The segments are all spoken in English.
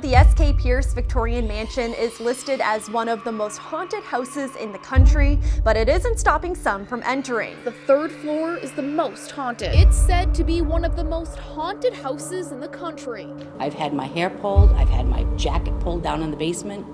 The SK Pierce Victorian Mansion is listed as one of the most haunted houses in the country, but it isn't stopping some from entering. The third floor is the most haunted. It's said to be one of the most haunted houses in the country. I've had my hair pulled, I've had my jacket pulled down in the basement.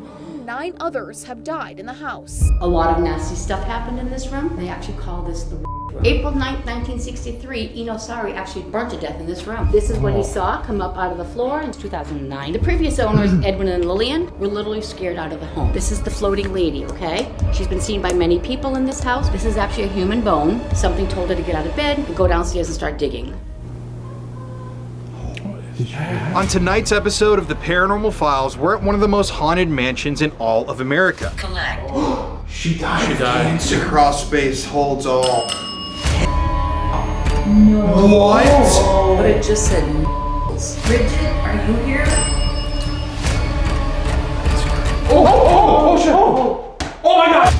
9 others have died in the house. A lot of nasty stuff happened in this room. They actually call this the room. April 9th, 1963, Eno Sari actually burnt to death in this room. This is what he saw come up out of the floor in 2009. The previous owners, Edwin and Lillian, were literally scared out of the home. This is the floating lady, okay? She's been seen by many people in this house. This is actually a human bone. Something told her to get out of bed and go downstairs and start digging. On tonight's episode of the Paranormal Files, we're at one of the most haunted mansions in all of America. Collect. She died. Into crawl space holds all. No. What? But it just said Bridget, are you here? Oh shit! Oh my god!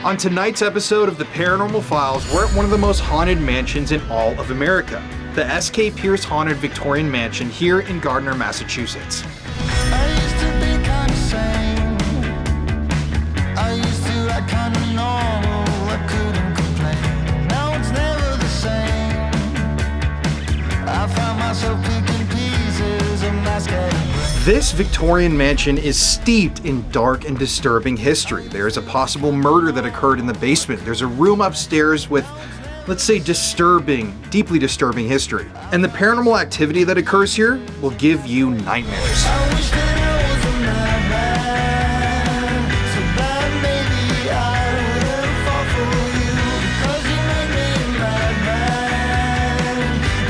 On tonight's episode of the Paranormal Files, we're at one of the most haunted mansions in all of America, the SK Pierce Haunted Victorian Mansion here in Gardner, Massachusetts. I used to be kinda sane. I used to act kinda normal. I couldn't complain. Now it's never the same. I found myself picking pieces of my scattered. This Victorian mansion is steeped in dark and disturbing history. There's a possible murder that occurred in the basement. There's a room upstairs with, let's say, deeply disturbing history. And the paranormal activity that occurs here will give you nightmares. I wish that I was a madman. So bad maybe I wouldn't fall for you. Because you make me a madman.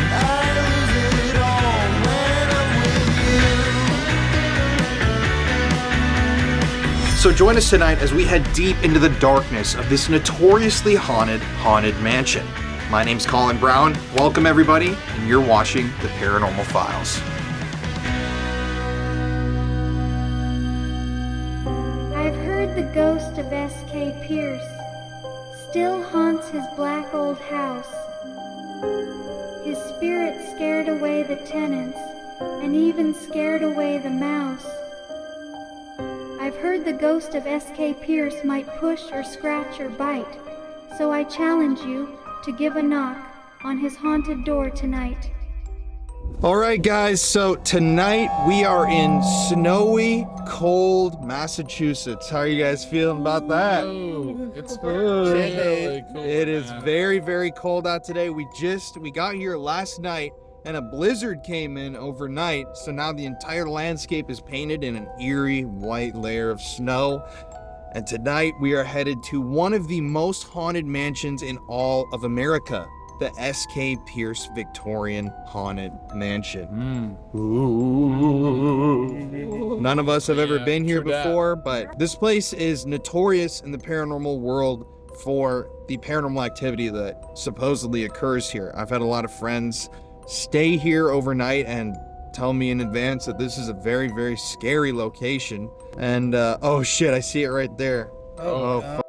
And I lose it all when I'm with you. So join us tonight as we head deep into the darkness of this notoriously haunted mansion. My name's Colin Brown. Welcome everybody, and you're watching the Paranormal Files. I've heard the ghost of SK Pierce still haunts his black old house. His spirit scared away the tenants and even scared away the mouse. I've heard the ghost of SK Pierce might push or scratch or bite, so I challenge you to give a knock on his haunted door tonight. All right, guys, so tonight we are in snowy, cold Massachusetts. How are you guys feeling about that? It's really cold. It is very, very cold out today. We got here last night and a blizzard came in overnight, so now the entire landscape is painted in an eerie white layer of snow. And tonight we are headed to one of the most haunted mansions in all of America, the SK Pierce Victorian Haunted Mansion. Ooh. None of us have ever been here before, but this place is notorious in the paranormal world for the paranormal activity that supposedly occurs here. I've had a lot of friends stay here overnight and tell me in advance that this is a very, very scary location. And oh shit, I see it right there. Oh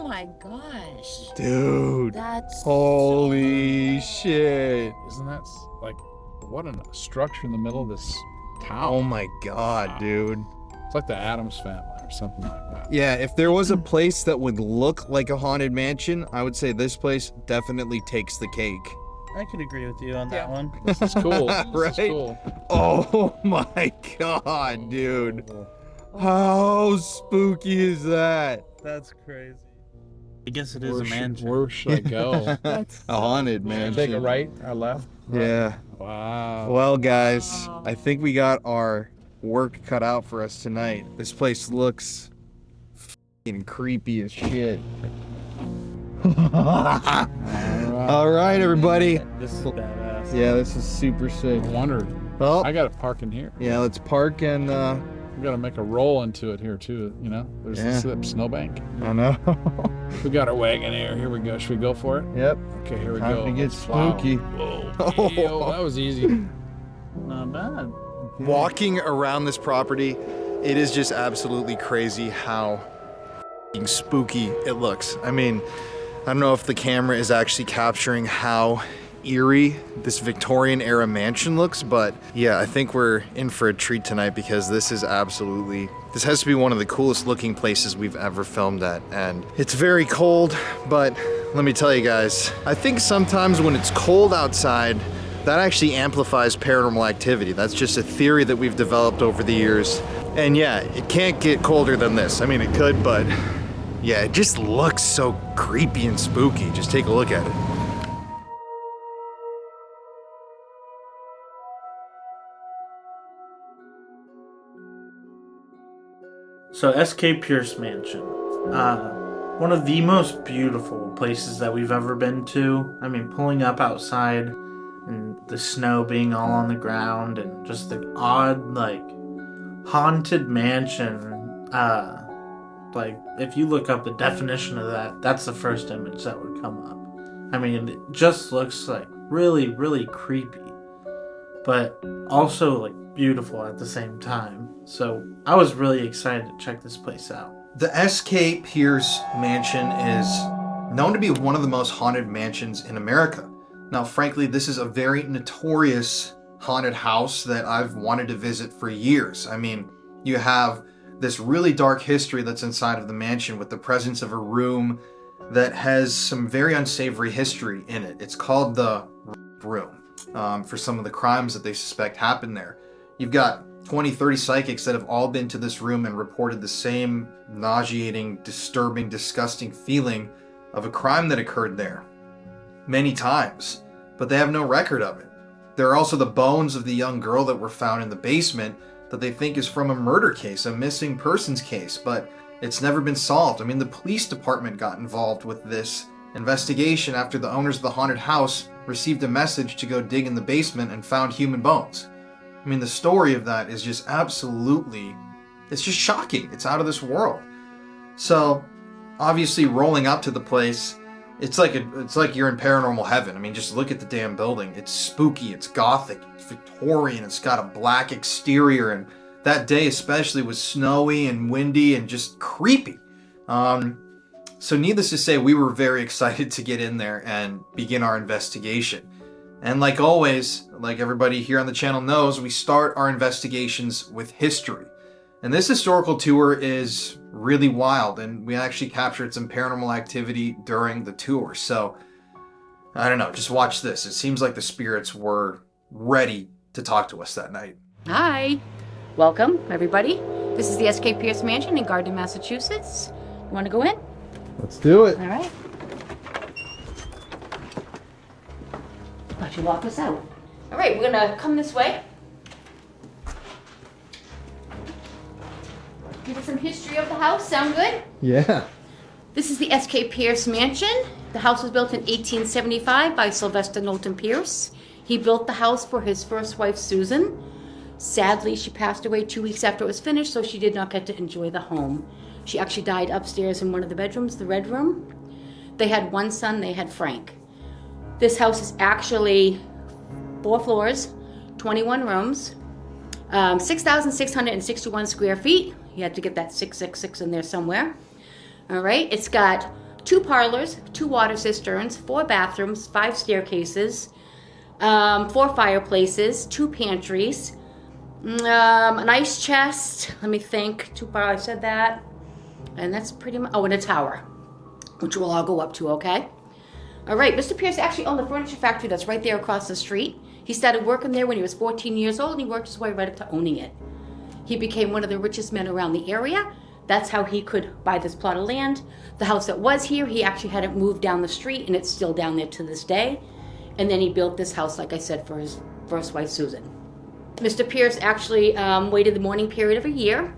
my gosh. Dude. That's Holy shit. Isn't that like, what a structure in the middle of this town? Oh my god, dude. It's like the Addams Family or something like that. Yeah, if there was a place that would look like a haunted mansion, I would say this place definitely takes the cake. I could agree with you on that one. This is cool. Right? This is cool. Oh my god, dude. How spooky is that? That's crazy. I guess it is a mansion. Where should I go? A haunted mansion. Take a right or left? Yeah. Wow. Well, guys, I think we got our work cut out for us tonight. This place looks f***ing creepy as shit. All right, everybody. This is badass. Yeah, this is super sick. I wondered. Well, I gotta park in here. yeah, let's park and We gotta make a roll into it here too, you know? There's the snowbank. I know. We got our wagon here. Here we go. Should we go for it? Yep. Okay, here we Time go. to get Wow. spooky. Whoa. Yo, that was easy. Not bad. Walking around this property it is just absolutely crazy how f***ing spooky it looks. I mean, I don't know if the camera is actually capturing how eerie this Victorian era mansion looks, but yeah, I think we're in for a treat tonight because this has to be one of the coolest looking places we've ever filmed at. And it's very cold, but let me tell you guys, I think sometimes when it's cold outside, that actually amplifies paranormal activity. That's just a theory that we've developed over the years. And yeah, it can't get colder than this. I mean, it could, but yeah, it just looks so creepy and spooky. Just take a look at it. So SK Pierce Mansion, one of the most beautiful places that we've ever been to. I mean, pulling up outside and the snow being all on the ground and just the odd, like, haunted mansion. Like, if you look up the definition of that, that's the first image that would come up. I mean, it just looks like really, really creepy, but also like beautiful at the same time. So I was really excited to check this place out. The SK Pierce Mansion is known to be one of the most haunted mansions in America. Now, frankly, this is a very notorious haunted house that I've wanted to visit for years. I mean, you have this really dark history that's inside of the mansion with the presence of a room that has some very unsavory history in it. It's called the room for some of the crimes that they suspect happened there. You've got 20, 30 psychics that have all been to this room and reported the same nauseating, disturbing, disgusting feeling of a crime that occurred there many times, but they have no record of it. There are also the bones of the young girl that were found in the basement that they think is from a murder case, a missing persons case, but it's never been solved. I mean, the police department got involved with this investigation after the owners of the haunted house received a message to go dig in the basement and found human bones. I mean, the story of that is just absolutely, it's just shocking. It's out of this world. So, obviously, rolling up to the place, it's like you're in paranormal heaven. I mean, just look at the damn building. It's spooky, it's gothic, it's Victorian, it's got a black exterior, and that day especially was snowy and windy and just creepy. So needless to say, we were very excited to get in there and begin our investigation. And like always, like everybody here on the channel knows, we start our investigations with history. And this historical tour is really wild, and we actually captured some paranormal activity during the tour. So, I don't know, just watch this. It seems like the spirits were ready to talk to us that night. Hi. Welcome, everybody. This is the SK Pierce Mansion in Gardner, Massachusetts. You want to go in? Let's do it. All right. Thought you locked us out. All right, we're gonna come this way. Give us some history of the house. Sound good? Yeah. This is the SK Pierce Mansion. The house was built in 1875 by Sylvester Knowlton Pierce. He built the house for his first wife, Susan. Sadly, she passed away 2 weeks after it was finished, so she did not get to enjoy the home. She actually died upstairs in one of the bedrooms, the red room. They had one son, they had Frank. This house is actually 4 floors, 21 rooms, 6,661 square feet. You had to get that 666 in there somewhere. All right, it's got 2 parlors, 2 water cisterns, 4 bathrooms, 5 staircases, 4 fireplaces, 2 pantries, an ice chest, let me think, 2 parlors, I said that. And that's pretty much, oh, and a tower, which we'll all go up to, okay? All right, Mr. Pierce actually owned the furniture factory that's right there across the street. He started working there when he was 14 years old, and he worked his way right up to owning it. He became one of the richest men around the area. That's how he could buy this plot of land. The house that was here, he actually had it moved down the street, and it's still down there to this day. And then he built this house, like I said, for his first wife, Susan. Mr. Pierce actually waited the mourning period of a year,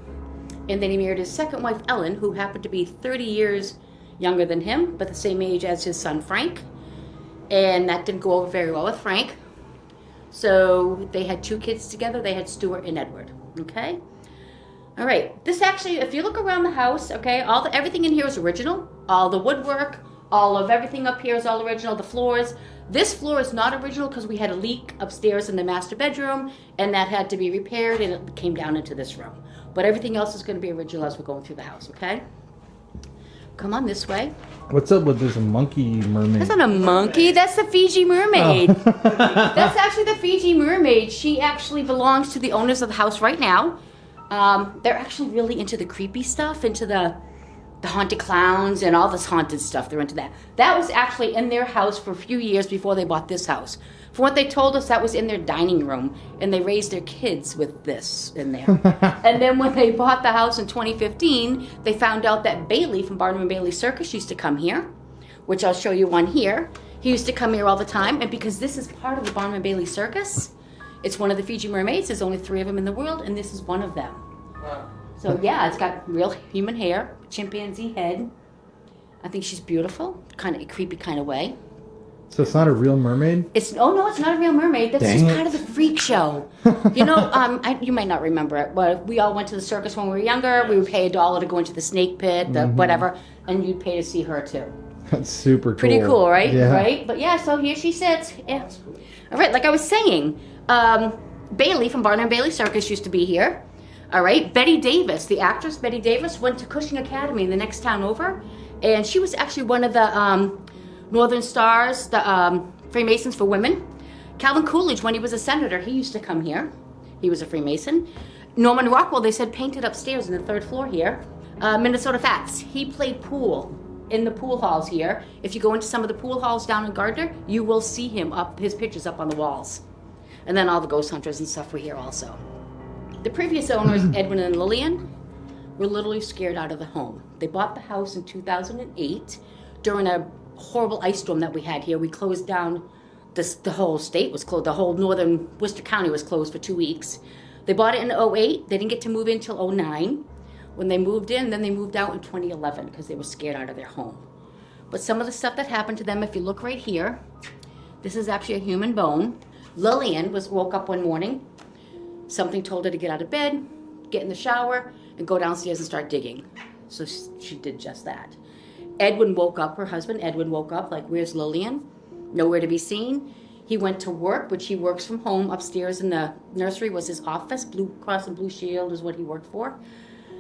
and then he married his second wife, Ellen, who happened to be 30 years younger than him, but the same age as his son, Frank. And that didn't go over very well with Frank. So they had 2 kids together. They had Stuart and Edward, okay? All right, this actually, if you look around the house, okay, everything in here is original. All the woodwork, all of everything up here is all original, the floors. This floor is not original because we had a leak upstairs in the master bedroom, and that had to be repaired, and it came down into this room. But everything else is going to be original as we're going through the house, okay? Come on this way. What's up with this monkey mermaid? That's not a monkey. That's the Fiji mermaid. That's actually the Fiji mermaid. She actually belongs to the owners of the house right now. They're actually really into the creepy stuff, into the haunted clowns and all this haunted stuff. They're into that. That was actually in their house for a few years before they bought this house. From what they told us, that was in their dining room, and they raised their kids with this in there. And then when they bought the house in 2015, they found out that Bailey from Barnum and Bailey Circus used to come here, which I'll show you one here. He used to come here all the time, and because this is part of the Barnum and Bailey Circus, it's one of the Fiji mermaids. There's only 3 of them in the world, and this is one of them. Wow. So yeah, it's got real human hair, chimpanzee head. I think she's beautiful, kind of a creepy kind of way. So it's not a real mermaid? It's no, it's not a real mermaid. That's Dang just it. part of the freak show. You know, you might not remember it, but we all went to the circus when we were younger. We would pay $1 to go into the snake pit, the whatever, and you'd pay to see her too. That's super cool. Pretty cool, right? Yeah. Right? But yeah, so here she sits. Yeah. All right, like I was saying, Bailey from Barnum and Bailey Circus used to be here. All right, Betty Davis, the actress Betty Davis, went to Cushing Academy in the next town over, and she was actually one of the Northern Stars, the Freemasons for women. Calvin Coolidge, when he was a senator, he used to come here. He was a Freemason. Norman Rockwell, they said, painted upstairs in the 3rd floor here. Minnesota Fats, he played pool in the pool halls here. If you go into some of the pool halls down in Gardner, you will see him up, his pictures up on the walls. And then all the ghost hunters and stuff were here also. The previous owners, Edwin and Lillian, were literally scared out of the home. They bought the house in 2008 during a horrible ice storm that we had here. We closed down, the whole state was closed, the whole northern Worcester County was closed for 2 weeks. They bought it in 2008. They didn't get to move in until 2009. When they moved in, then they moved out in 2011 because they were scared out of their home. But some of the stuff that happened to them, if you look right here, this is actually a human bone. Lillian woke up one morning. Something told her to get out of bed, get in the shower, and go downstairs and start digging. So she did just that. Edwin woke up, her husband Edwin woke up like, where's Lillian? Nowhere to be seen. He went to work, which he works from home. Upstairs in the nursery was his office. Blue Cross and Blue Shield is what he worked for.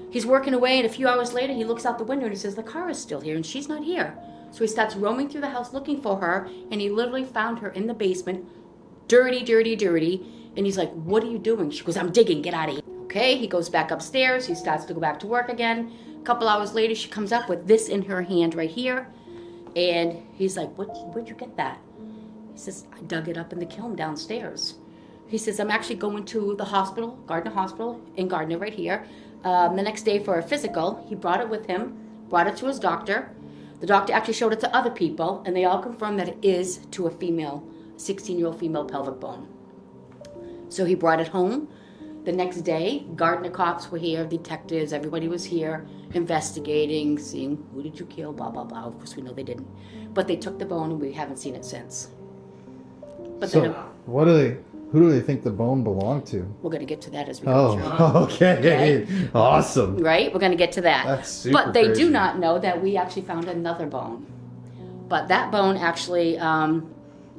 He's working away, and a few hours later, he looks out the window and he says, the car is still here, and she's not here. So he starts roaming through the house looking for her, and he literally found her in the basement, dirty, dirty, dirty. And he's like, what are you doing? She goes, I'm digging, get out of here. Okay, he goes back upstairs. He starts to go back to work again. A couple hours later, she comes up with this in her hand right here. And he's like, where'd you get that? He says, I dug it up in the kiln downstairs. He says, I'm actually going to the hospital, Gardner Hospital in Gardner right here. The next day for a physical, he brought it with him, brought it to his doctor. The doctor actually showed it to other people, and they all confirmed that it is to a female, 16-year-old female pelvic bone. So he brought it home. The next day, Gardner cops were here, detectives, everybody was here, investigating, seeing who did you kill, blah, blah, blah. Of course, we know they didn't. But they took the bone, and we haven't seen it since. But So, then who do they think the bone belonged to? we're going to get to that as we go through. Oh, okay. Awesome. Right? We're going to get to that. That's super But they crazy. do not know that we actually found another bone. But that bone actually,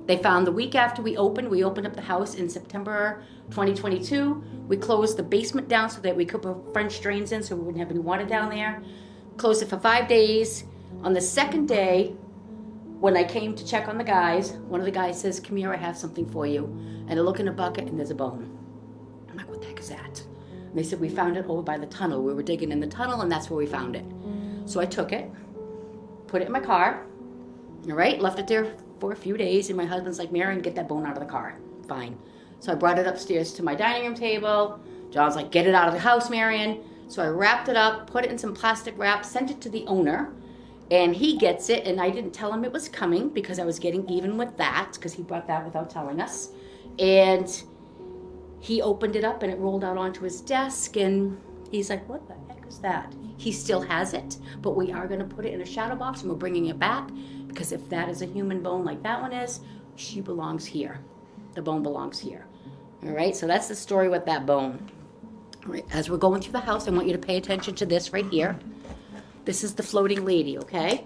they found the week after we opened. We opened up the house in September 2022. We closed the basement down so that we could put French drains in so we wouldn't have any water down there. Closed it for 5 days. On the second day, when I came to check on the guys, one of the guys says, come here, I have something for you. And I look in a bucket and there's a bone. I'm like, what the heck is that? And they said, we found it over by the tunnel. We were digging in the tunnel and that's where we found it. So I took it, put it in my car, all right, left it there for a few days, and my husband's like, Marion, get that bone out of the car. Fine. So I brought it upstairs to my dining room table. John's like, get it out of the house, Marion. So I wrapped it up, put it in some plastic wrap, sent it to the owner, and he gets it, and I didn't tell him it was coming because I was getting even with that, because he brought that without telling us. And he opened it up, and it rolled out onto his desk, and he's like, what the heck is that? He still has it, but we are going to put it in a shadow box, and we're bringing it back, because if that is a human bone like that one is, she belongs here. The bone belongs here. All right, so that's the story with that bone. All right, as we're going through the house, I want you to pay attention to this right here. This is the floating lady, okay?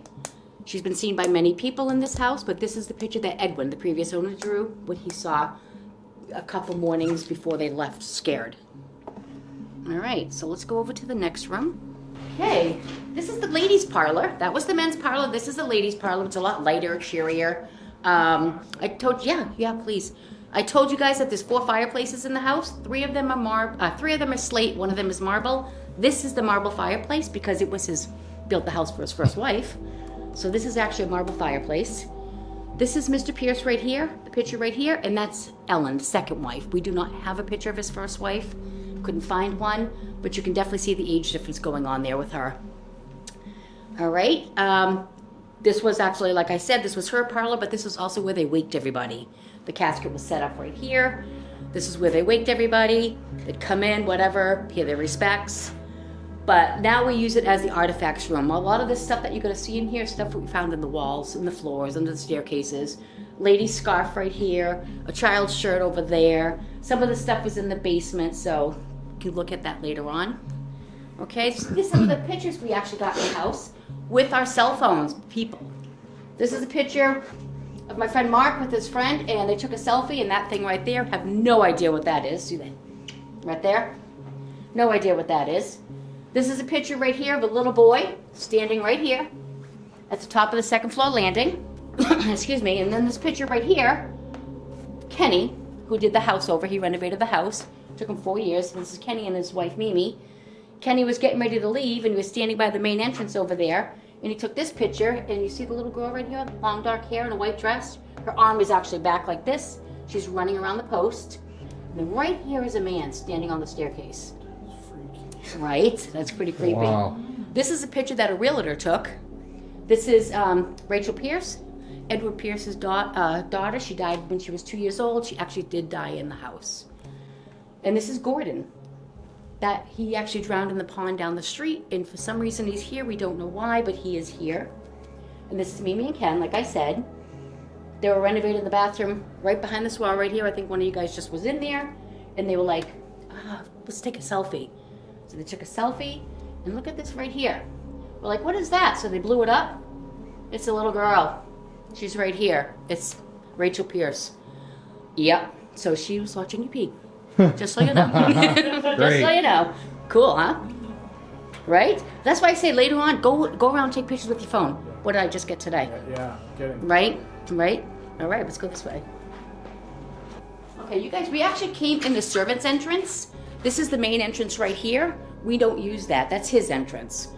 She's been seen by many people in this house, but this is the picture that Edwin, the previous owner, drew when he saw a couple mornings before they left scared. All right, so let's go over to the next room. Okay, this is the ladies' parlor. That was the men's parlor. This is the ladies' parlor. It's a lot lighter, cheerier. I told you, yeah, please. I told you guys that there's 4 fireplaces in the house. 3 of them are slate. 1 of them is marble. This is the marble fireplace because it was built the house for his first wife. So this is actually a marble fireplace. This is Mr. Pierce right here, the picture right here, and that's Ellen, the second wife. We do not have a picture of his first wife. Couldn't find one, but you can definitely see the age difference going on there with her. All right. This was actually, like I said, this was her parlor, but this was also where they waked everybody. The casket was set up right here. This is where they waked everybody. They'd come in, whatever, pay their respects. But now we use it as the artifacts room. A lot of this stuff that you're going to see in here is stuff we found in the walls, in the floors, under the staircases. Lady's scarf right here, a child's shirt over there. Some of the stuff was in the basement, so you can look at that later on. Okay, so these are some of the pictures we actually got in the house with our cell phones, people. This is a picture of my friend Mark with his friend, and they took a selfie, and that thing right there, have no idea what that is, do they? Right there? No idea what that is. This is a picture right here of a little boy standing right here at the top of the 2nd floor landing. Excuse me. And then this picture right here, Kenny, who did the house over, he renovated the house. Took him 4 years. This is Kenny and his wife, Mimi. Kenny was getting ready to leave, and he was standing by the main entrance over there. And he took this picture, and you see the little girl right here, long dark hair and a white dress. Her arm is actually back like this. She's running around the post. And then right here is a man standing on the staircase. Right? That's pretty creepy. Wow. This is a picture that a realtor took. This is Rachel Pierce, Edward Pierce's daughter. She died when she was 2 years old. She actually did die in the house. And this is Gordon. That he actually drowned in the pond down the street, and for some reason he's here. We don't know why, but he is here. And this is Mimi and Ken, like I said. They were renovating the bathroom right behind this wall right here. I think one of you guys just was in there, and they were like, let's take a selfie. So they took a selfie, and look at this right here. We're like, what is that? So they blew it up. It's a little girl. She's right here. It's Rachel Pierce. Yep. So she was watching you pee. Just so you know. Just so you know. Cool, huh? Right? That's why I say later on, go around and take pictures with your phone. What did I just get today? Yeah, getting. Right? Right? All right, let's go this way. Okay, you guys, we actually came in the servants' entrance. This is the main entrance right here. We don't use that. That's his entrance.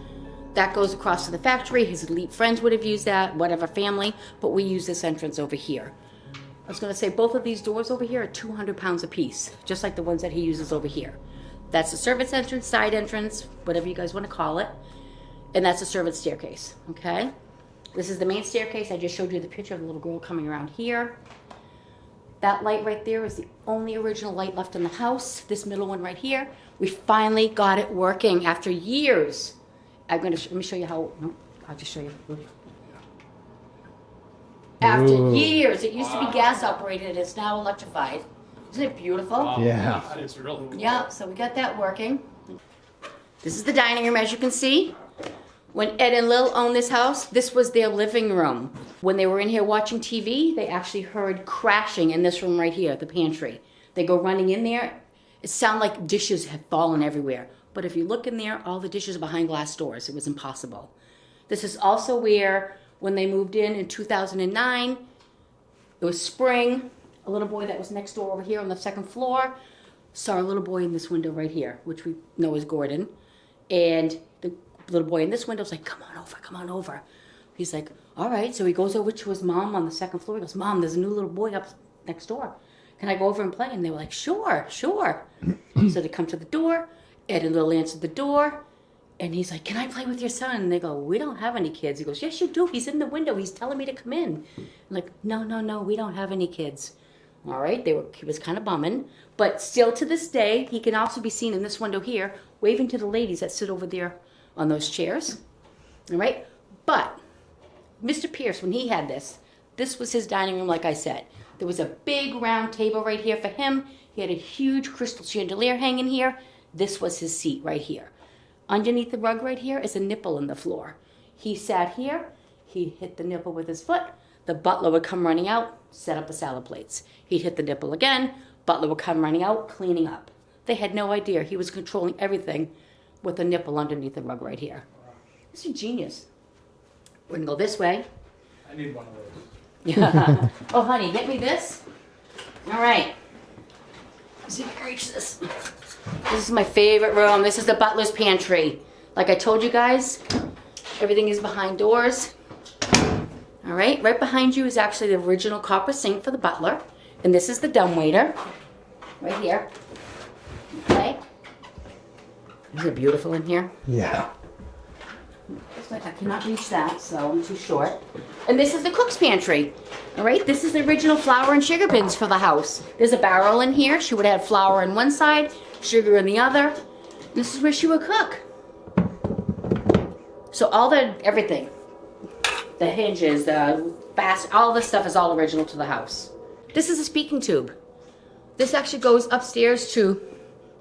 That goes across to the factory. His elite friends would have used that, whatever family, but we use this entrance over here. I was going to say both of these doors over here are 200 pounds a piece, just like the ones that he uses over here. That's the servants' entrance, side entrance, whatever you guys want to call it. And that's the servants' staircase, okay? This is the main staircase. I just showed you the picture of the little girl coming around here. That light right there is the only original light left in the house. This middle one right here, we finally got it working after years. Let me show you how, no, I'll just show you. After years, it used to be gas operated, it's now electrified. Isn't it beautiful? Wow. Yeah. That is really cool. Yeah, so we got that working. This is the dining room, as you can see. When Ed and Lil owned this house, this was their living room. When they were in here watching TV, they actually heard crashing in this room right here, the pantry. They go running in there. It sounded like dishes had fallen everywhere. But if you look in there, all the dishes are behind glass doors. It was impossible. This is also where, when they moved in 2009, it was spring. A little boy that was next door over here on the 2nd floor saw a little boy in this window right here, which we know is Gordon. And the little boy in this window was like, come on over, come on over. He's like, all right. So he goes over to his mom on the 2nd floor. He goes, Mom, there's a new little boy up next door. Can I go over and play? And they were like, sure, sure. So they come to the door. Ed and Lil answered the door. And he's like, can I play with your son? And they go, we don't have any kids. He goes, yes, you do. He's in the window. He's telling me to come in. I'm like, no, we don't have any kids. All right, he was kind of bumming. But still to this day, he can also be seen in this window here, waving to the ladies that sit over there on those chairs. All right, but Mr. Pierce, when he had this was his dining room, like I said. There was a big round table right here for him. He had a huge crystal chandelier hanging here. This was his seat right here. Underneath the rug right here is a nipple in the floor. He sat here. He hit the nipple with his foot. The butler would come running out, set up the salad plates. He'd hit the nipple again. Butler would come running out, cleaning up. They had no idea. He was controlling everything with a nipple underneath the rug right here. This is genius. We're gonna go this way. I need one of those. Yeah. Oh, honey, get me this. All right. Let's see if I can reach this. This is my favorite room. This is the butler's pantry. Like I told you guys, everything is behind doors. All right, right behind you is actually the original copper sink for the butler. And this is the dumbwaiter, right here. Okay. Isn't it beautiful in here? Yeah. Looks like I cannot reach that, so I'm too short. And this is the cook's pantry. All right, this is the original flour and sugar bins for the house. There's a barrel in here. She would have flour on one side, sugar on the other. This is where she would cook. So everything, the hinges, the all this stuff is all original to the house. This is a speaking tube. This actually goes upstairs to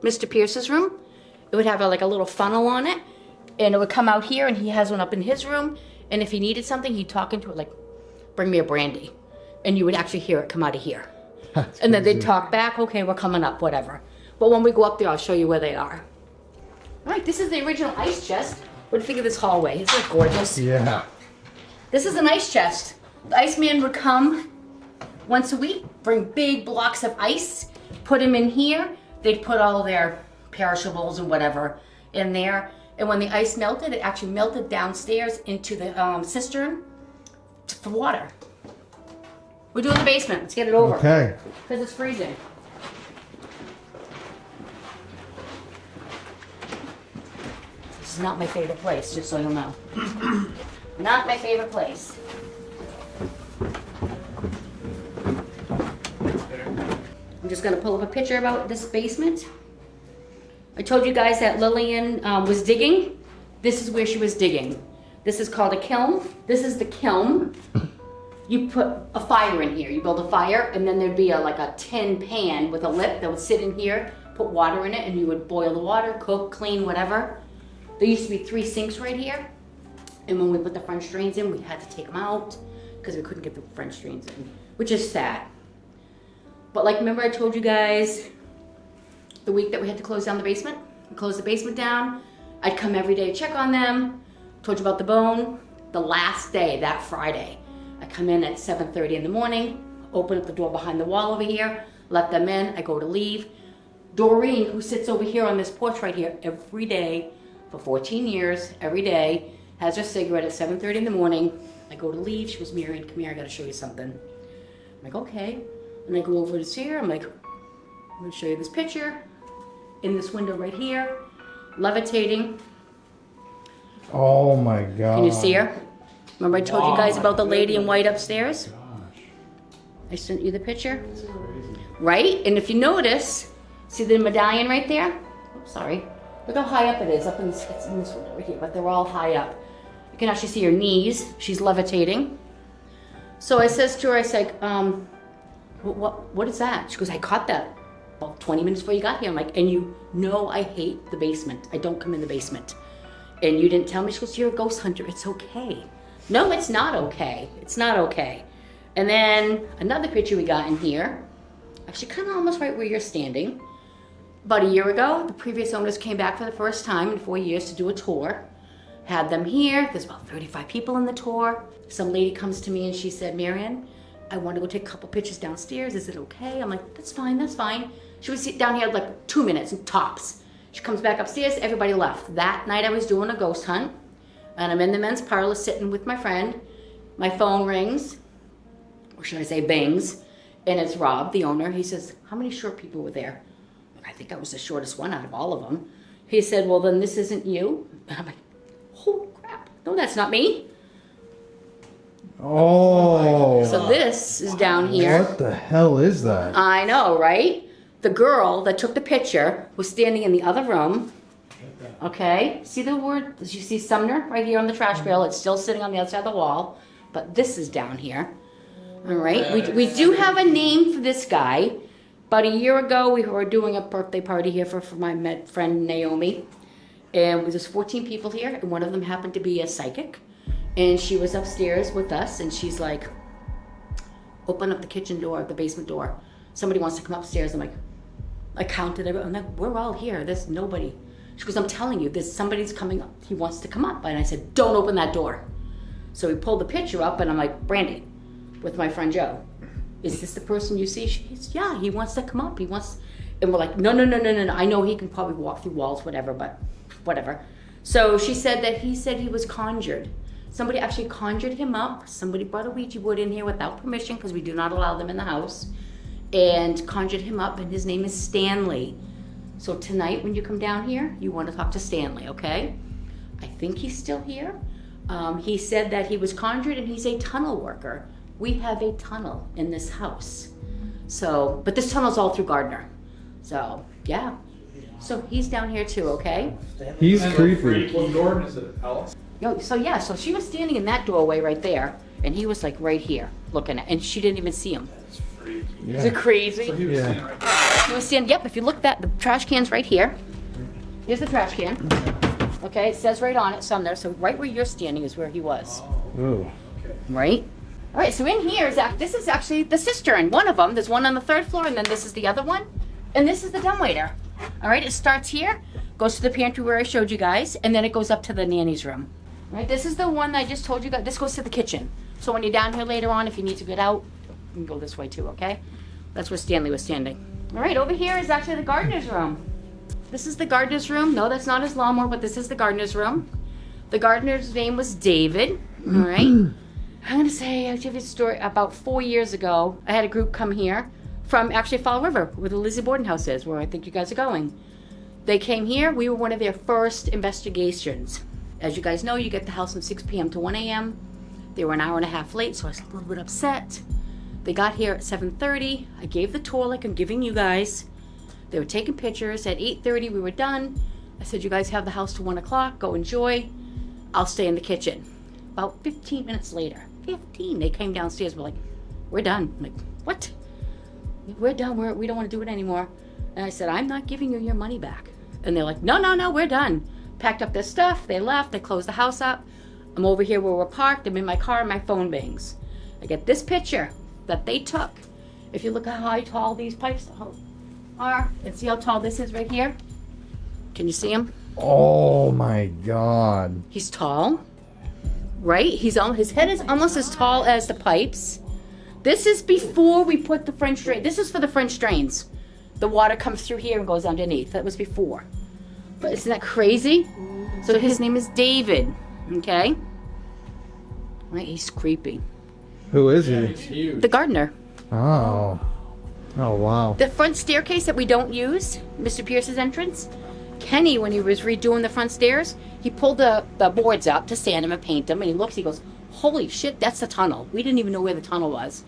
Mr. Pierce's room. It would have like a little funnel on it, and it would come out here, and he has one up in his room. And if he needed something, he'd talk into it like, bring me a brandy. And you would actually hear it come out of here. And then they'd talk back, okay, we're coming up, whatever. But when we go up there, I'll show you where they are. All right, this is the original ice chest. What do you think of this hallway? It's like gorgeous. Yeah. This is an ice chest. The Iceman would come once a week, bring big blocks of ice, put them in here. They'd put all their perishables and whatever in there. And when the ice melted, it actually melted downstairs into the cistern for water. We're doing the basement. Let's get it over. Okay. Because it's freezing. This is not my favorite place, just so you'll know. Not my favorite place. I'm just gonna pull up a picture about this basement. I told you guys that Lillian was digging. This is where she was digging. This is called a kiln. This is the kiln. You put a fire in here. You build a fire, and then there'd be like a tin pan with a lip that would sit in here, put water in it, and you would boil the water, cook, clean, whatever. There used to be 3 sinks right here. And when we put the French drains in, we had to take them out because we couldn't get the French drains in, which is sad. But like, remember I told you guys the week that we had to close down the basement? We closed the basement down. I'd come every day to check on them. Told you about the bone. The last day, that Friday, I come in at 7:30 in the morning, open up the door behind the wall over here, let them in, I go to leave. Doreen, who sits over here on this porch right here every day for 14 years, every day, has her cigarette at 7:30 in the morning. I go to leave, she goes, Marion, come here, I gotta show you something. I'm like, okay. And I go over to see her, I'm like, I'm gonna show you this picture in this window right here, levitating. Oh my God. Can you see her? Remember I told you guys about the lady in white upstairs? I sent you the picture. Right? And if you notice, see the medallion right there? Oops, sorry. Look how high up it is. It's in this window right here, but they're all high up. You can actually see her knees. She's levitating. So I says to her, I said, what is that? She goes, I caught that about 20 minutes before you got here. I'm like, and you know I hate the basement. I don't come in the basement. And you didn't tell me. She goes, you're a ghost hunter. It's okay. No, it's not okay. It's not okay. And then another picture we got in here, actually kind of almost right where you're standing. About a year ago, the previous owners came back for the first time in 4 years to do a tour. Had them here. There's about 35 people in the tour. Some lady comes to me and she said, Marion, I want to go take a couple pictures downstairs. Is it okay? I'm like, that's fine, that's fine. She was down here like 2 minutes, tops. She comes back upstairs, everybody left. That night I was doing a ghost hunt, and I'm in the men's parlor sitting with my friend. My phone rings, or should I say bangs, and it's Rob, the owner. He says, how many short people were there? I think I was the shortest one out of all of them. He said, well, then this isn't you? And I'm like, oh crap, no, that's not me. Oh. So this is down here. What the hell is that? I know, right? The girl that took the picture was standing in the other room. Okay, see the word, you see Sumner right here on the trash barrel. It's still sitting on the other side of the wall, but this is down here. All right, we do have a name for this guy. About a year ago, we were doing a birthday party here for my friend Naomi. And there was 14 people here, and one of them happened to be a psychic. And she was upstairs with us, and she's like, open up the kitchen door, the basement door. Somebody wants to come upstairs. I'm like, I counted everyone. I'm like, we're all here. There's nobody. She goes, I'm telling you, there's somebody's coming up. He wants to come up. And I said, don't open that door. So we pulled the picture up, and I'm like, Brandy, with my friend Joe, is this the person you see? She's, yeah, he wants to come up. He wants, and we're like, no. I know he can probably walk through walls, whatever, but whatever. So she said that he said he was conjured. Somebody actually conjured him up. Somebody brought a Ouija board in here without permission, because we do not allow them in the house, and conjured him up, and his name is Stanley. So tonight when you come down here, you want to talk to Stanley, okay? I think he's still here. He said that he was conjured and he's a tunnel worker. We have a tunnel in this house. So, but this tunnel's all through Gardner. So, yeah. So he's down here too, okay? He's creepy. What Gordon is it, Alice? Yo, so yeah, so she was standing in that doorway right there, and he was like right here looking at, and she didn't even see him. That's freaky. Yeah. Is it crazy? So he was standing right there. He was standing, yep, if you look that, the trash can's right here. Here's the trash can. Okay, it says right on it, some there, so right where you're standing is where he was. Ooh. Right? All right, so in here is this is actually the cistern. One of them. There's one on the 3rd floor, and then this is the other one. And this is the dumbwaiter. All right, it starts here, goes to the pantry where I showed you guys, and then it goes up to the nanny's room. All right, this is the one I just told you guys. This goes to the kitchen. So when you're down here later on, if you need to get out, you can go this way too, okay? That's where Stanley was standing. All right, over here is actually the gardener's room. This is the gardener's room. No, that's not his lawnmower, but this is the gardener's room. The gardener's name was David. All right. I'm going to say, I'll give you a story. About 4 years ago, I had a group come here from actually Fall River, where the Lizzie Borden house is, where I think you guys are going. They came here. We were one of their first investigations. As you guys know, you get the house from 6 p.m. to 1 a.m. They were an hour and a half late, so I was a little bit upset. They got here at 7:30. I gave the tour like I'm giving you guys. They were taking pictures. At 8:30, we were done. I said, you guys have the house to 1 o'clock. Go enjoy. I'll stay in the kitchen. About 15 minutes later, they came downstairs. We're like, we're done. I'm like, what? We're done. We don't want to do it anymore. And I said, I'm not giving you your money back. And they're like, no, we're done. Packed up their stuff. They left. They closed the house up. I'm over here where we're parked. I'm in my car. My phone bangs. I get this picture that they took. If you look at how tall these pipes are, and see how tall this is right here. Can you see him? Oh my God. He's tall, right? His head is almost as tall as the pipes. This is before we put the French drain. This is for the French drains. The water comes through here and goes underneath. That was before. But isn't that crazy? So his name is David, okay? Right, he's creepy. Who is he? He's huge. The gardener. Oh. Oh wow. The front staircase that we don't use, Mr. Pierce's entrance, Kenny, when he was redoing the front stairs, he pulled the boards up to sand them and paint them, and he looks, he goes, holy shit, that's the tunnel. We didn't even know where the tunnel was.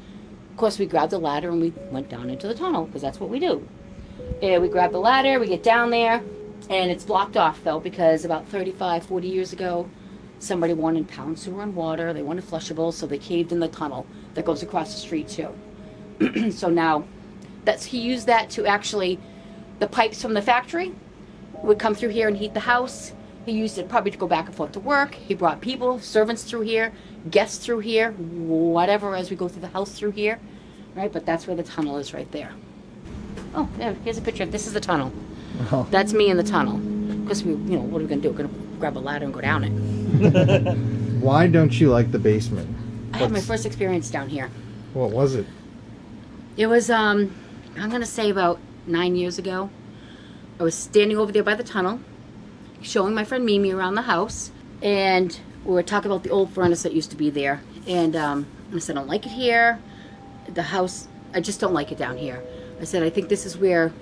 Of course, we grabbed the ladder and we went down into the tunnel, because that's what we do. And we grab the ladder, we get down there, and it's blocked off, though, because about 35, 40 years ago, somebody wanted pound sewer and water. They wanted flushables, so they caved in the tunnel that goes across the street, too. So now, he used that to actually, the pipes from the factory would come through here and heat the house. He used it probably to go back and forth to work. He brought people, servants through here, guests through here, whatever, as we go through the house through here, right? But that's where the tunnel is right there. Oh, yeah, here's a picture. This is the tunnel. Oh. That's me in the tunnel. Because we, what are we going to do? We're going to grab a ladder and go down it. Why don't you like the basement? I had my first experience down here. What was it? It was, I'm going to say about 9 years ago. I was standing over there by the tunnel, showing my friend Mimi around the house, and we were talking about the old furnace that used to be there. And I said, I don't like it here. The house, I just don't like it down here. I said, I think this is where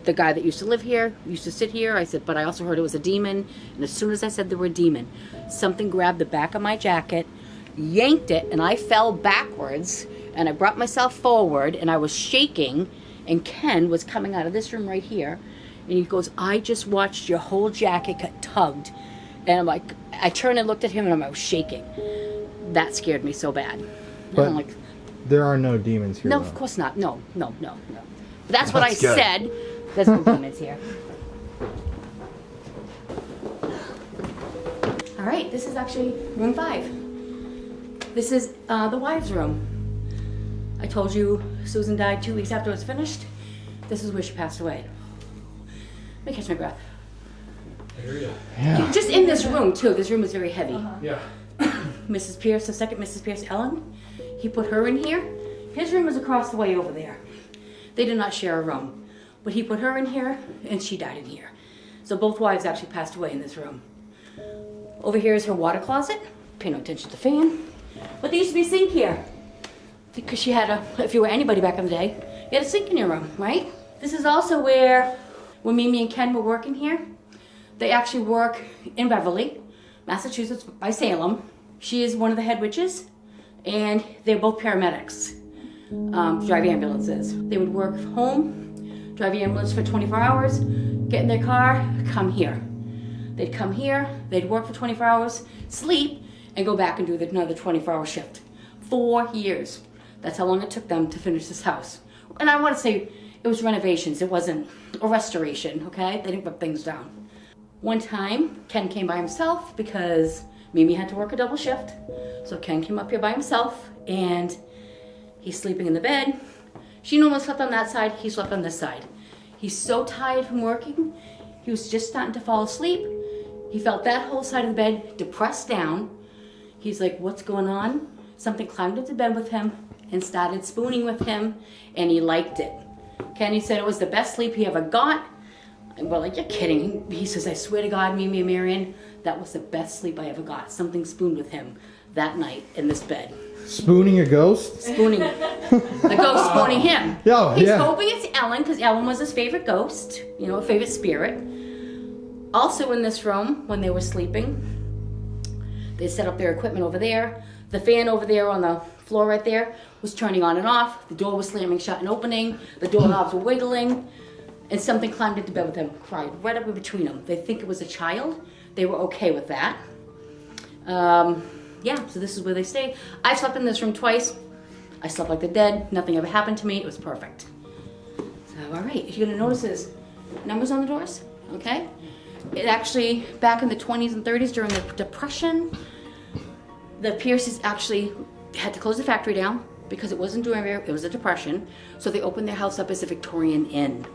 the guy that used to live here used to sit here. I said, but I also heard it was a demon. And as soon as I said the word demon, something grabbed the back of my jacket, yanked it, and I fell backwards. And I brought myself forward, and I was shaking. And Ken was coming out of this room right here. And he goes, I just watched your whole jacket get tugged. And I'm like, I turned and looked at him, and I was shaking. That scared me so bad. But I'm like, there are no demons here. no, though. of course not. No. But that's what I That's good. said. There's no demons here. All right, this is actually room 5. This is the wives' room. I told you Susan died 2 weeks after it was finished. This is where she passed away. Let me catch my breath. Yeah. Just in this room too. This room is very heavy. Yeah. Mrs. Pierce, the second Mrs. Pierce, Ellen, he put her in here. His room was across the way over there. They did not share a room, but he put her in here and she died in here. So both wives actually passed away in this room. Over here is her water closet. Pay no attention to the fan. But there used to be a sink here. Because she had if you were anybody back in the day, you had a sink in your room, right? This is also where, when Mimi and Ken were working here, they actually work in Beverly, Massachusetts, by Salem. She is one of the head witches, and they're both paramedics, drive ambulances. They would work home, drive the ambulance for 24 hours, get in their car, come here. They'd come here, they'd work for 24 hours, sleep, and go back and do another 24-hour shift. 4 years. That's how long it took them to finish this house. And I want to say it was renovations, it wasn't a restoration, okay? They didn't put things down. One time, Ken came by himself because Mimi had to work a double shift. So Ken came up here by himself and he's sleeping in the bed. She normally slept on that side, he slept on this side. He's so tired from working, he was just starting to fall asleep. He felt that whole side of the bed depressed down. He's like, what's going on? Something climbed into bed with him and started spooning with him, and he liked it. Kenny said it was the best sleep he ever got. And we're like, you're kidding. He says, I swear to God, Mimi and Marion, that was the best sleep I ever got. Something spooned with him that night in this bed. Spooning a ghost? Spooning. The ghost spooning him. Yeah, He's yeah. hoping it's Ellen, because Ellen was his favorite ghost, you know, a favorite spirit. Also in this room, when they were sleeping, they set up their equipment over there. The fan over there on the floor right there was turning on and off. The door was slamming shut and opening. The doorknobs were wiggling. And something climbed into bed with them, cried right up in between them. They think it was a child. They were okay with that. Yeah, so this is where they stayed. I slept in this room twice. I slept like the dead. Nothing ever happened to me. It was perfect. So, all right, if you're gonna notice there's numbers on the doors, okay? It actually, back in the 20s and 30s during the Depression, the Pierces actually had to close the factory down because it wasn't doing very, it was a Depression. So they opened their house up as a Victorian inn.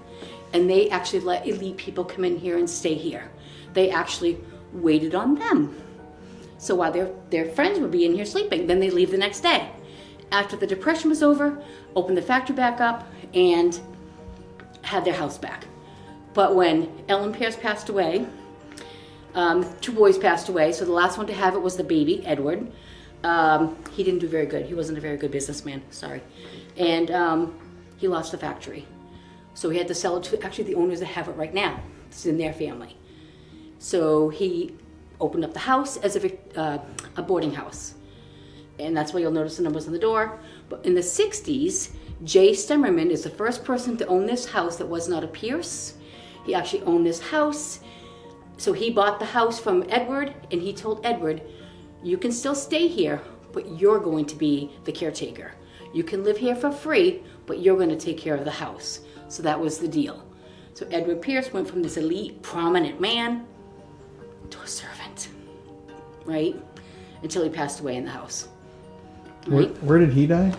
And they actually let elite people come in here and stay here. They actually waited on them. So while their friends would be in here sleeping, then they leave the next day. After the Depression was over, opened the factory back up and had their house back. But when Ellen Pierce passed away, 2 boys passed away, so the last one to have it was the baby, Edward. He didn't do very good. He wasn't a very good businessman, sorry. And he lost the factory. So he had to sell it to actually the owners that have it right now. It's in their family. So he opened up the house as a boarding house. And that's why you'll notice the numbers on the door. But in the 60s, Jay Stemmerman is the first person to own this house that was not a Pierce. He actually owned this house. So he bought the house from Edward, and he told Edward, you can still stay here, but you're going to be the caretaker. You can live here for free, but you're going to take care of the house. So that was the deal. So Edward Pierce went from this elite, prominent man to a servant, right? Until he passed away in the house. Right? Where did he die?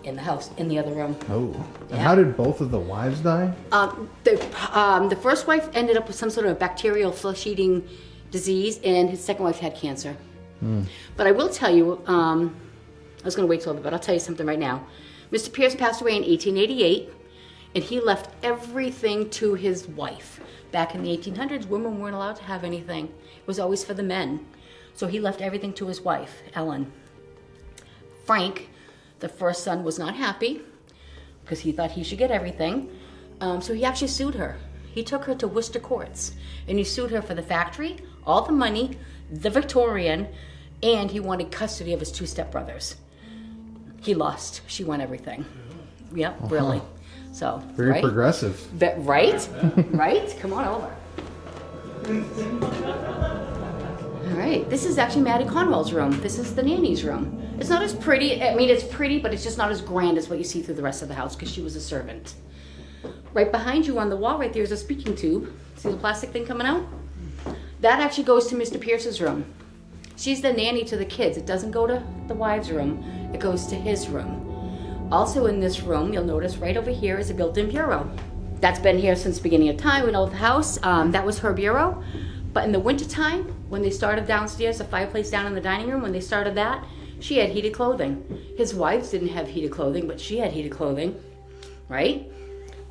In the house, in the other room. Oh. And Yeah. how did both of the wives die? The first wife ended up with some sort of bacterial flesh-eating disease, and his second wife had cancer. But I will tell you, I was going to wait till a bit, but I'll tell you something right now. Mr. Pierce passed away in 1888, and he left everything to his wife. Back in the 1800s, women weren't allowed to have anything. It was always for the men. So he left everything to his wife, Ellen. Frank, the first son, was not happy because he thought he should get everything. So he actually sued her. He took her to Worcester courts, and he sued her for the factory, all the money, the Victorian, and he wanted custody of his 2 stepbrothers. He lost. She won everything. Yep, really. So Very right? progressive. Right? Right? Come on over. All right, this is actually Maddie Conwell's room. This is the nanny's room. It's not as pretty, I mean, it's pretty, but it's just not as grand as what you see through the rest of the house because she was a servant. Right behind you on the wall right there is a speaking tube. See the plastic thing coming out? That actually goes to Mr. Pierce's room. She's the nanny to the kids. It doesn't go to the wives' room, it goes to his room. Also in this room, you'll notice right over here is a built-in bureau. That's been here since the beginning of time. We know the house. That was her bureau. But in the wintertime, when they started downstairs, the fireplace down in the dining room, when they started that, she had heated clothing. His wives didn't have heated clothing, but she had heated clothing, right?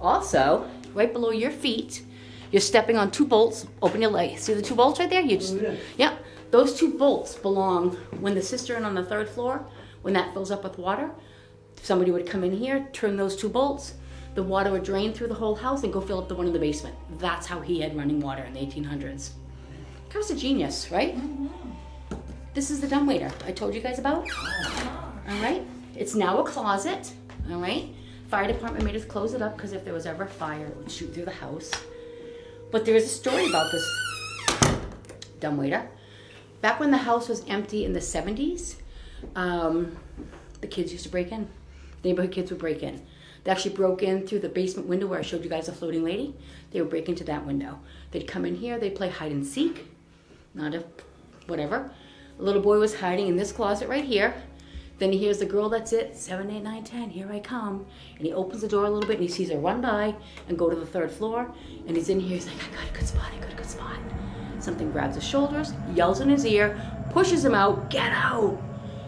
Also, right below your feet, you're stepping on 2 bolts. Open your leg. See the 2 bolts right there? You just, yeah. Those 2 bolts belong when the cistern on the 3rd floor, when that fills up with water, somebody would come in here, turn those 2 bolts, the water would drain through the whole house and go fill up the one in the basement. That's how he had running water in the 1800s. Guy's a genius, right? This is the dumbwaiter I told you guys about. All right, it's now a closet. All right, fire department made us close it up because if there was ever a fire, it would shoot through the house. But there is a story about this dumbwaiter. Back when the house was empty in the 70s, the kids used to break in. Neighborhood kids would break in. They actually broke in through the basement window where I showed you guys the floating lady. They would break into that window. They'd come in here, they'd play hide and seek. Not a whatever. A little boy was hiding in this closet right here. Then he hears the girl that's it, 7, 8, 9, 10, here I come. And he opens the door a little bit and he sees her run by and go to the 3rd floor. And he's in here, he's like, I got a good spot, I got a good spot. Something grabs his shoulders, yells in his ear, pushes him out, get out.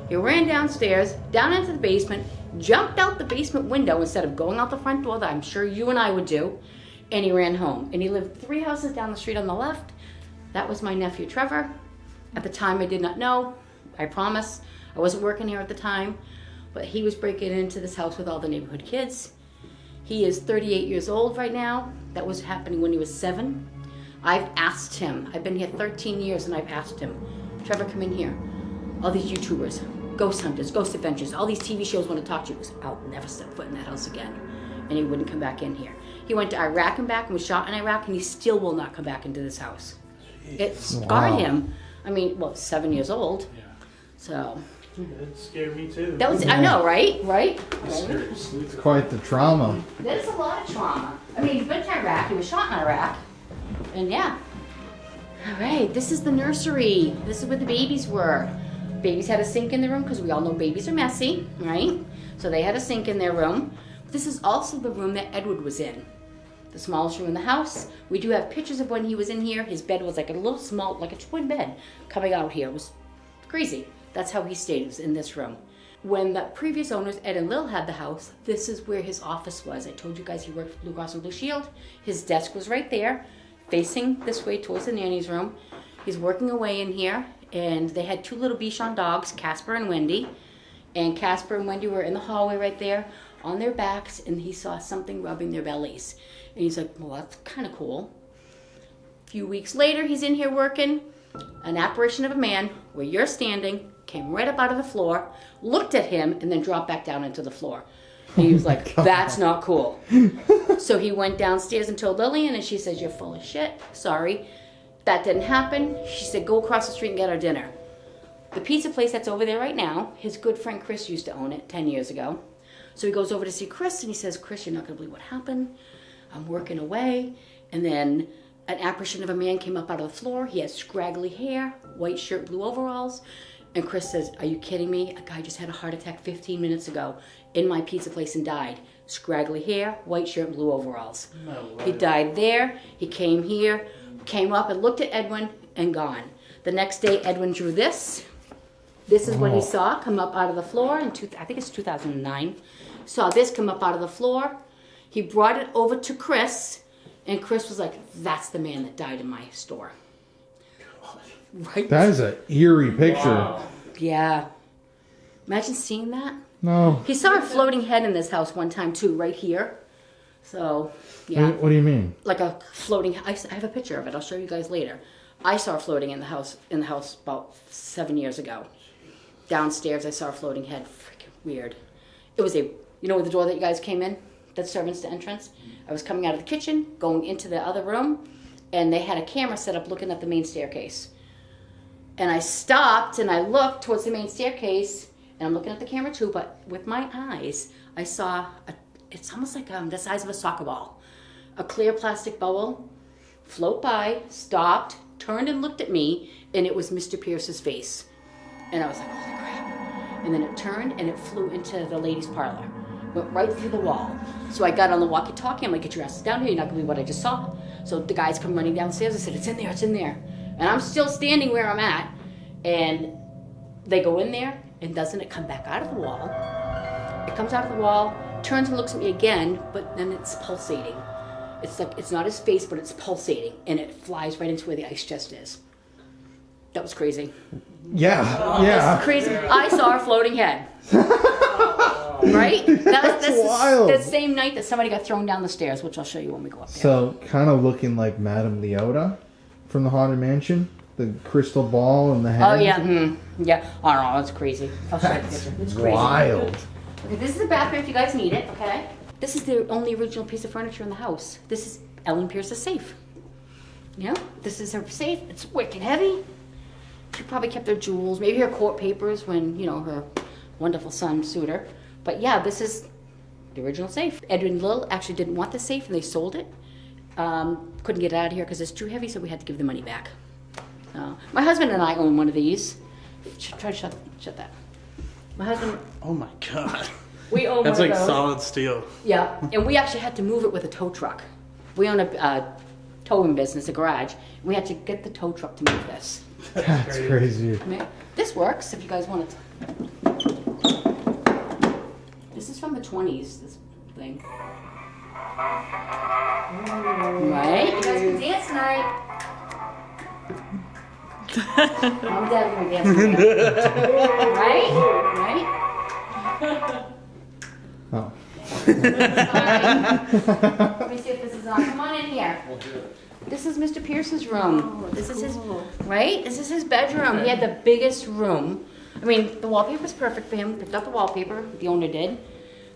He ran downstairs, down into the basement, jumped out the basement window instead of going out the front door that I'm sure you and I would do. And he ran home. And he lived 3 houses down the street on the left. That was my nephew, Trevor. At the time, I did not know. I promise. I wasn't working here at the time. But he was breaking into this house with all the neighborhood kids. He is 38 years old right now. That was happening when he was 7. I've asked him. I've been here 13 years and I've asked him, Trevor, come in here. All these YouTubers, ghost hunters, ghost adventures, all these TV shows want to talk to you. He goes, I'll never step foot in that house again. And he wouldn't come back in here. He went to Iraq and back and was shot in Iraq and he still will not come back into this house. It scarred him. I mean, well, 7 years old. Yeah. So. It scared me too. That was, I know, right? It's quite the trauma. That's a lot of trauma. I mean, he's been to Iraq, he was shot in Iraq. And yeah. All right, this is the nursery. This is where the babies were. Babies had a sink in the room because we all know babies are messy, right? So they had a sink in their room. This is also the room that Edward was in. The smallest room in the house. We do have pictures of when he was in here. His bed was like a little small, like a twin bed coming out here. It was crazy. That's how he stayed, was in this room. When the previous owners, Ed and Lil, had the house, this is where his office was. I told you guys he worked for Blue Cross and Blue Shield. His desk was right there, facing this way towards the nanny's room. He's working away in here, and they had 2 little Bichon dogs, Casper and Wendy. And Casper and Wendy were in the hallway right there on their backs, and he saw something rubbing their bellies. And he's like, well, that's kind of cool. A few weeks later, he's in here working. An apparition of a man, where you're standing, came right up out of the floor, looked at him, and then dropped back down into the floor. And he was like, that's not cool. So he went downstairs and told Lillian, and she says, you're full of shit. Sorry. That didn't happen. She said, go across the street and get our dinner. The pizza place that's over there right now, his good friend Chris used to own it 10 years ago. So he goes over to see Chris, and he says, Chris, you're not going to believe what happened. I'm working away. And then an apparition of a man came up out of the floor. He had scraggly hair, white shirt, blue overalls. And Chris says, are you kidding me? A guy just had a heart attack 15 minutes ago in my pizza place and died. Scraggly hair, white shirt, blue overalls. No way. He died there. He came here, came up and looked at Edwin and gone. The next day, Edwin drew this. This is what he saw come up out of the floor in, I think it's 2009. Saw this come up out of the floor. He brought it over to Chris, and Chris was like, that's the man that died in my store. Right? That is an eerie picture. Wow. Yeah. Imagine seeing that. No. He saw a floating head in this house one time too, right here. So, yeah. What do you mean? Like a floating, I have a picture of it. I'll show you guys later. I saw her floating in the house about 7 years ago. Downstairs, I saw a floating head. Freaking weird. It was the door that you guys came in? That servants to entrance? I was coming out of the kitchen, going into the other room, and they had a camera set up looking at the main staircase. And I stopped and I looked towards the main staircase, and I'm looking at the camera too, but with my eyes, I saw, it's almost like the size of a soccer ball. A clear plastic bowl float by, stopped, turned and looked at me, and it was Mr. Pierce's face. And I was like, holy crap. And then it turned and it flew into the ladies' parlor. went right through the wall. So I got on the walkie-talkie. I'm like, get your asses down here. You're not gonna believe what I just saw. So the guys come running downstairs. I said, it's in there, it's in there. And I'm still standing where I'm at. And they go in there, and doesn't it come back out of the wall? It comes out of the wall, turns and looks at me again, but then it's pulsating. It's like, it's not his face, but it's pulsating, and it flies right into where the ice chest is. That was crazy. Yeah, That's crazy. I saw a floating head. Right? That's wild. The same night that somebody got thrown down the stairs, which I'll show you when we go up there. So, kind of looking like Madame Leota from the Haunted Mansion. The crystal ball and the head. Oh, yeah. Yeah. I don't know. That's crazy. I'll show you the picture. It's crazy. Wild. Okay, this is the bathroom if you guys need it, okay? This is the only original piece of furniture in the house. This is Ellen Pierce's safe. You know, this is her safe. It's wicked heavy. She probably kept her jewels, maybe her court papers when, you know, her wonderful son sued her. But yeah, this is the original safe. Edwin Lill actually didn't want the safe and they sold it. Couldn't get it out of here because it's too heavy, so we had to give the money back. My husband and I own one of these. Try to shut that. My husband. Oh my god. We own That's one like of those. solid steel. Yeah, and we actually had to move it with a tow truck. We own a towing business, a garage. We had to get the tow truck to move this. That's crazy. I mean, this works if you guys want it. This is from the 20s, this thing. Right? You guys can dance tonight. Mom and Dad are gonna dance tonight. Right? Right? Oh. Let me see if this is on. Come on in here. This is Mr. Pierce's room. This is his, right? This is his bedroom. He had the biggest room. I mean, the wallpaper's perfect for him. Picked up the wallpaper, the owner did.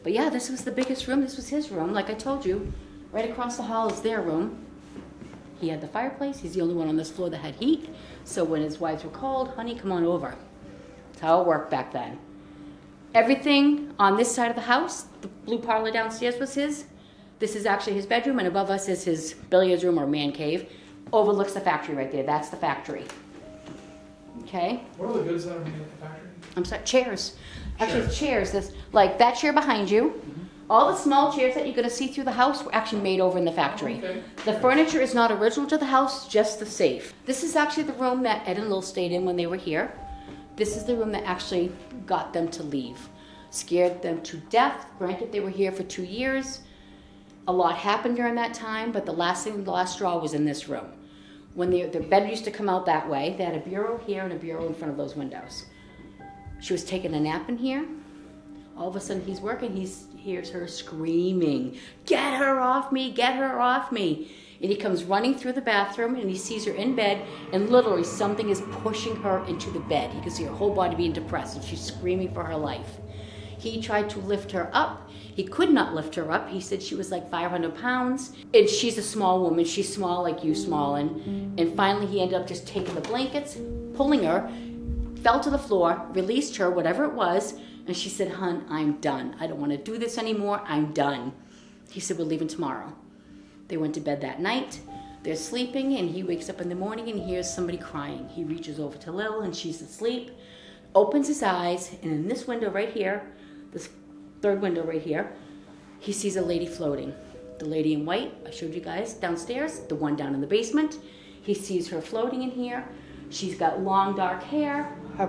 But yeah, this was the biggest room. This was his room. Like I told you, right across the hall is their room. He had the fireplace. He's the only one on this floor that had heat. So when his wives were cold, honey, come on over. That's how it worked back then. Everything on this side of the house, the blue parlor downstairs was his. This is actually his bedroom, and above us is his billiards room or man cave. Overlooks the factory right there. That's the factory. Okay? What are the goods that are made at the factory? I'm sorry, chairs. Actually, it's chairs. This, like that chair behind you. All the small chairs that you're going to see through the house were actually made over in the factory. Okay. The furniture is not original to the house, just the safe. This is actually the room that Ed and Lil stayed in when they were here. This is the room that actually got them to leave. Scared them to death. Granted, they were here for 2 years. A lot happened during that time, but the last straw was in this room. When their bed used to come out that way, they had a bureau here and a bureau in front of those windows. She was taking a nap in here. All of a sudden, he's working. He hears her screaming, "Get her off me! Get her off me!" And he comes running through the bathroom, and he sees her in bed, and literally something is pushing her into the bed. He can see her whole body being depressed, and she's screaming for her life. He tried to lift her up. He could not lift her up. He said she was like 500 pounds. And she's a small woman. She's small like you, small. And finally he ended up just taking the blankets, pulling her, fell to the floor, released her, whatever it was. And she said, "Hun, I'm done. I don't want to do this anymore. I'm done." He said, "We're leaving tomorrow." They went to bed that night. They're sleeping, and he wakes up in the morning and hears somebody crying. He reaches over to Lil, and she's asleep, opens his eyes, and in this window right here, this third window right here, he sees a lady floating. The lady in white, I showed you guys downstairs, the one down in the basement. He sees her floating in here. She's got long dark hair. Her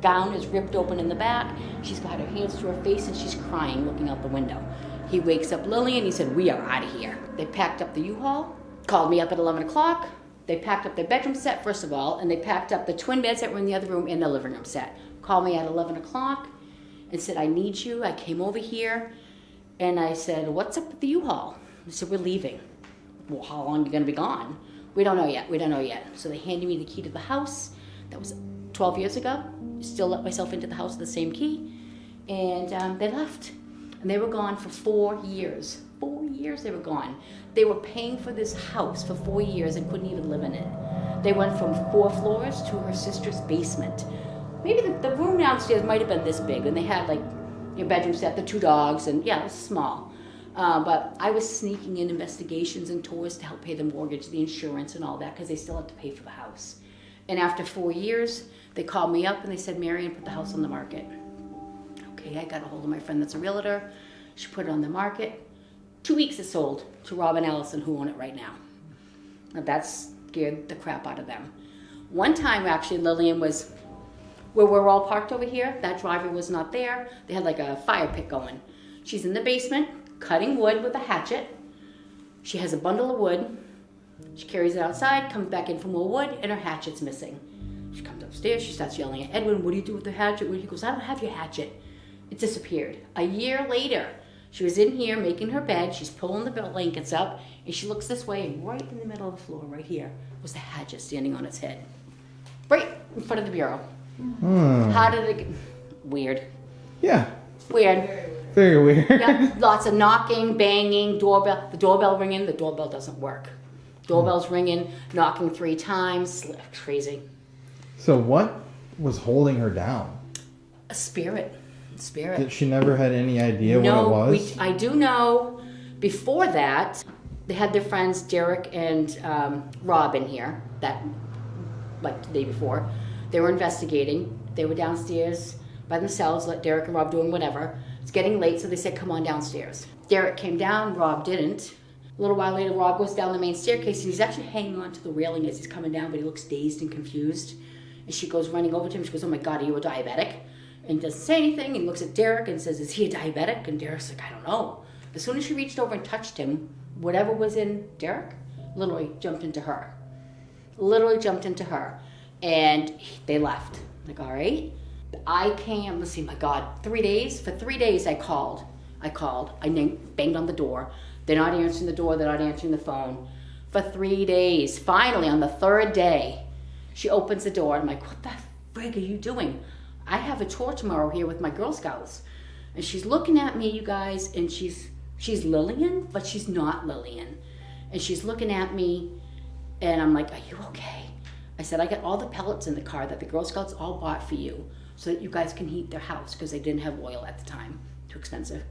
gown is ripped open in the back. She's got her hands to her face and she's crying, looking out the window. He wakes up Lily and he said, "We are out of here." They packed up the U-Haul, called me up at 11 o'clock. They packed up their bedroom set, first of all, and they packed up the twin beds that were in the other room and the living room set. Called me at 11 o'clock and said, "I need you." I came over here and I said, "What's up with the U-Haul?" They said, "We're leaving." "Well, how long are you going to be gone?" "We don't know yet. We don't know yet." So they handed me the key to the house. That was 12 years ago. Still let myself into the house with the same key. And they left. And they were gone for 4 years. 4 years they were gone. They were paying for this house for 4 years and couldn't even live in it. They went from 4 floors to her sister's basement. Maybe the room downstairs might have been this big, and they had like your bedroom set, the 2 dogs, and yeah, it was small. But I was sneaking in investigations and tours to help pay the mortgage, the insurance, and all that, because they still had to pay for the house. And after 4 years, they called me up and they said, "Marion, put the house on the market." Okay, I got a hold of my friend that's a realtor. She put it on the market. 2 weeks it sold to Rob and Allison, who own it right now. Now that scared the crap out of them. One time, actually, Lillian was where we're all parked over here. That driveway was not there. They had like a fire pit going. She's in the basement cutting wood with a hatchet. She has a bundle of wood. She carries it outside, comes back in for more wood, and her hatchet's missing. She comes upstairs, she starts yelling at Edwin, what do you do with the hatchet? He goes, I don't have your hatchet. It disappeared. A year later, she was in here making her bed, she's pulling the blankets up, and she looks this way, and right in the middle of the floor, right here, was the hatchet standing on its head. Right in front of the bureau. How did it get... Weird. Yeah. Weird. Very weird. Yeah, lots of knocking, banging, doorbell. The doorbell ringing, the doorbell doesn't work. Doorbell's ringing, knocking 3 times. Crazy. So what was holding her down? A spirit. She never had any idea what it was? I do know. Before that, they had their friends Derek and Rob in here, like the day before. They were investigating. They were downstairs by themselves, let Derek and Rob doing whatever. It's getting late, so they said, come on downstairs. Derek came down, Rob didn't. A little while later, Rob goes down the main staircase, and he's actually hanging on to the railing as he's coming down, but he looks dazed and confused. And she goes running over to him. She goes, oh my God, are you a diabetic? And he doesn't say anything, and looks at Derek and says, is he a diabetic? And Derek's like, I don't know. As soon as she reached over and touched him, whatever was in Derek literally jumped into her. And they left. Like, all right. I came, let's see, my God, 3 days? For 3 days I called. I banged on the door. They're not answering the door, they're not answering the phone. For 3 days. Finally, on the 3rd day, she opens the door. I'm like, what the frig are you doing? I have a tour tomorrow here with my Girl Scouts. And she's looking at me, you guys, and she's Lillian, but she's not Lillian. And she's looking at me, and I'm like, are you okay? I said, I got all the pellets in the car that the Girl Scouts all bought for you so that you guys can heat their house, because they didn't have oil at the time. Too expensive.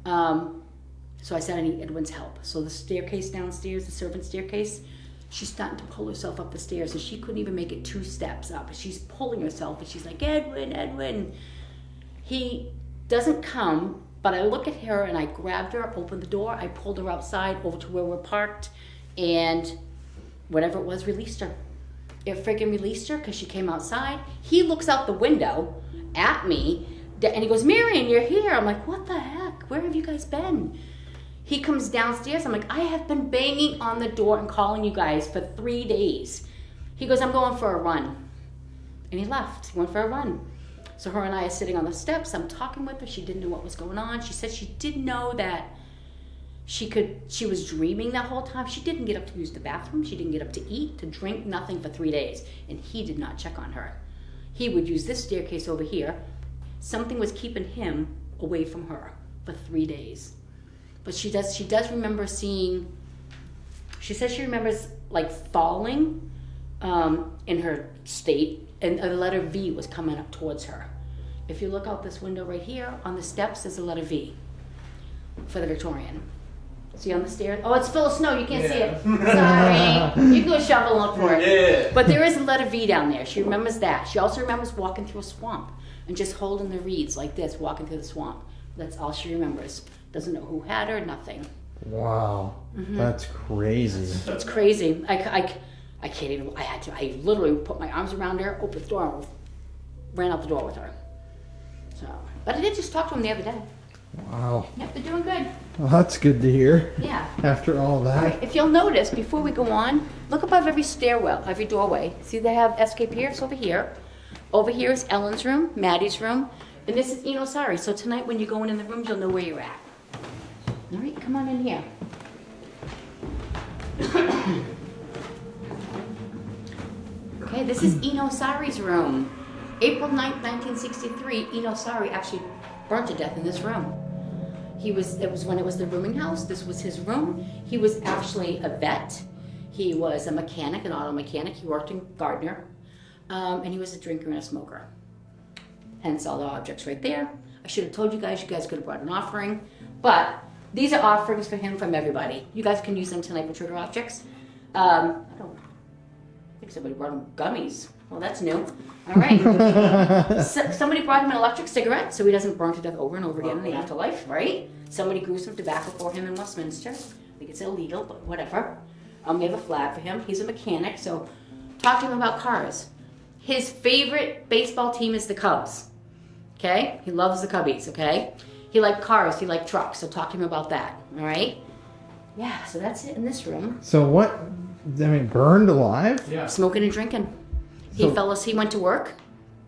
So I said, I need Edwin's help. So the staircase downstairs, the servant staircase, she's starting to pull herself up the stairs, and she couldn't even make it 2 steps up. She's pulling herself, and she's like, Edwin. He doesn't come, but I look at her, and I grabbed her, opened the door, I pulled her outside over to where we're parked, and whatever it was released her. It freaking released her because she came outside. He looks out the window at me, and he goes, Marion, you're here. I'm like, what the heck? Where have you guys been? He comes downstairs. I'm like, I have been banging on the door and calling you guys for 3 days. He goes, I'm going for a run. And he left. He went for a run. So her and I are sitting on the steps. I'm talking with her. She didn't know what was going on. She said she didn't know that she was dreaming that whole time. She didn't get up to use the bathroom. She didn't get up to eat, to drink, nothing for 3 days. And he did not check on her. He would use this staircase over here. Something was keeping him away from her for 3 days. But she does remember seeing, she says she remembers like falling in her state, and a letter V was coming up towards her. If you look out this window right here, on the steps, there's a letter V for the Victorian. See on the stairs? Oh, it's full of snow. You can't see it. Sorry. You can go shovel and look for it. Yeah. But there is a letter V down there. She remembers that. She also remembers walking through a swamp and just holding the reeds like this, walking through the swamp. That's all she remembers. Doesn't know who had her, nothing. Wow. That's crazy. It's crazy. I can't even, I literally put my arms around her, opened the door, and ran out the door with her. So, but I did just talk to him the other day. Wow. Yep, they're doing good. Well, that's good to hear. Yeah. After all that. Right. If you'll notice, before we go on, look above every stairwell, every doorway. See, they have SK Pierce over here. Over here is Ellen's room, Maddie's room, and this is Eno Sari. So tonight when you go in the rooms, you'll know where you're at. All right, come on in here. Okay, this is Eno Sari's room. April 9th, 1963, Eno Sari actually burnt to death in this room. It was when it was the rooming house. This was his room. He was actually a vet. He was a mechanic, an auto mechanic. He worked in Gardner. And he was a drinker and a smoker. Hence all the objects right there. I should have told you guys could have brought an offering. But these are offerings for him from everybody. You guys can use them tonight for trigger objects. I think somebody brought him gummies. Well, that's new. All right. Somebody brought him an electric cigarette so he doesn't burn to death over and over again in the afterlife, right? Somebody grew some tobacco for him in Westminster. I think it's illegal, but whatever. We have a flag for him. He's a mechanic, so talk to him about cars. His favorite baseball team is the Cubs. Okay? He loves the Cubbies, okay? He liked cars, he liked trucks, so talk to him about that, all right? Yeah, so that's it in this room. So what? I mean, burned alive? Yeah. Smoking and drinking. He went to work.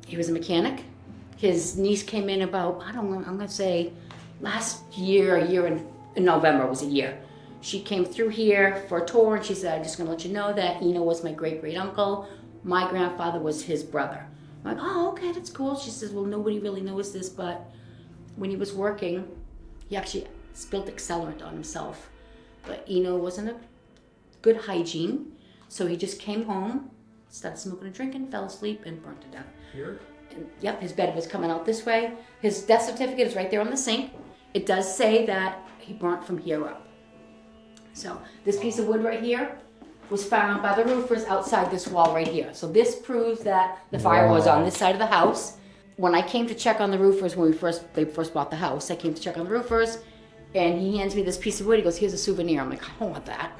He was a mechanic. His niece came in about, I don't know, I'm gonna say last year, in November was a year. She came through here for a tour and she said, I'm just gonna let you know that Eno was my great uncle. My grandfather was his brother. I'm like, oh, okay, that's cool. She says, well, nobody really knows this, but when he was working, he actually spilled accelerant on himself. But Eno wasn't a good hygiene, so he just came home, started smoking and drinking, fell asleep, and burned to death. Here? And, yep, his bed was coming out this way. His death certificate is right there on the sink. It does say that he burnt from here up. So this piece of wood right here was found by the roofers outside this wall right here. So this proves that the fire was on this side of the house. When I came to check on the roofers, when they first bought the house, I came to check on the roofers, and he hands me this piece of wood. He goes, here's a souvenir. I'm like, I don't want that.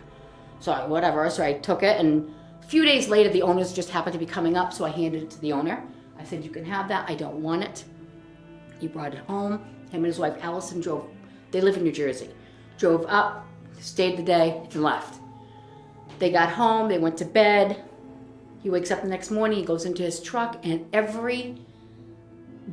So whatever, so I took it, and a few days later, the owners just happened to be coming up, so I handed it to the owner. I said, you can have that, I don't want it. He brought it home. Him and his wife, Allison, drove, they live in New Jersey, drove up, stayed the day, and left. They got home, they went to bed. He wakes up the next morning, he goes into his truck, and every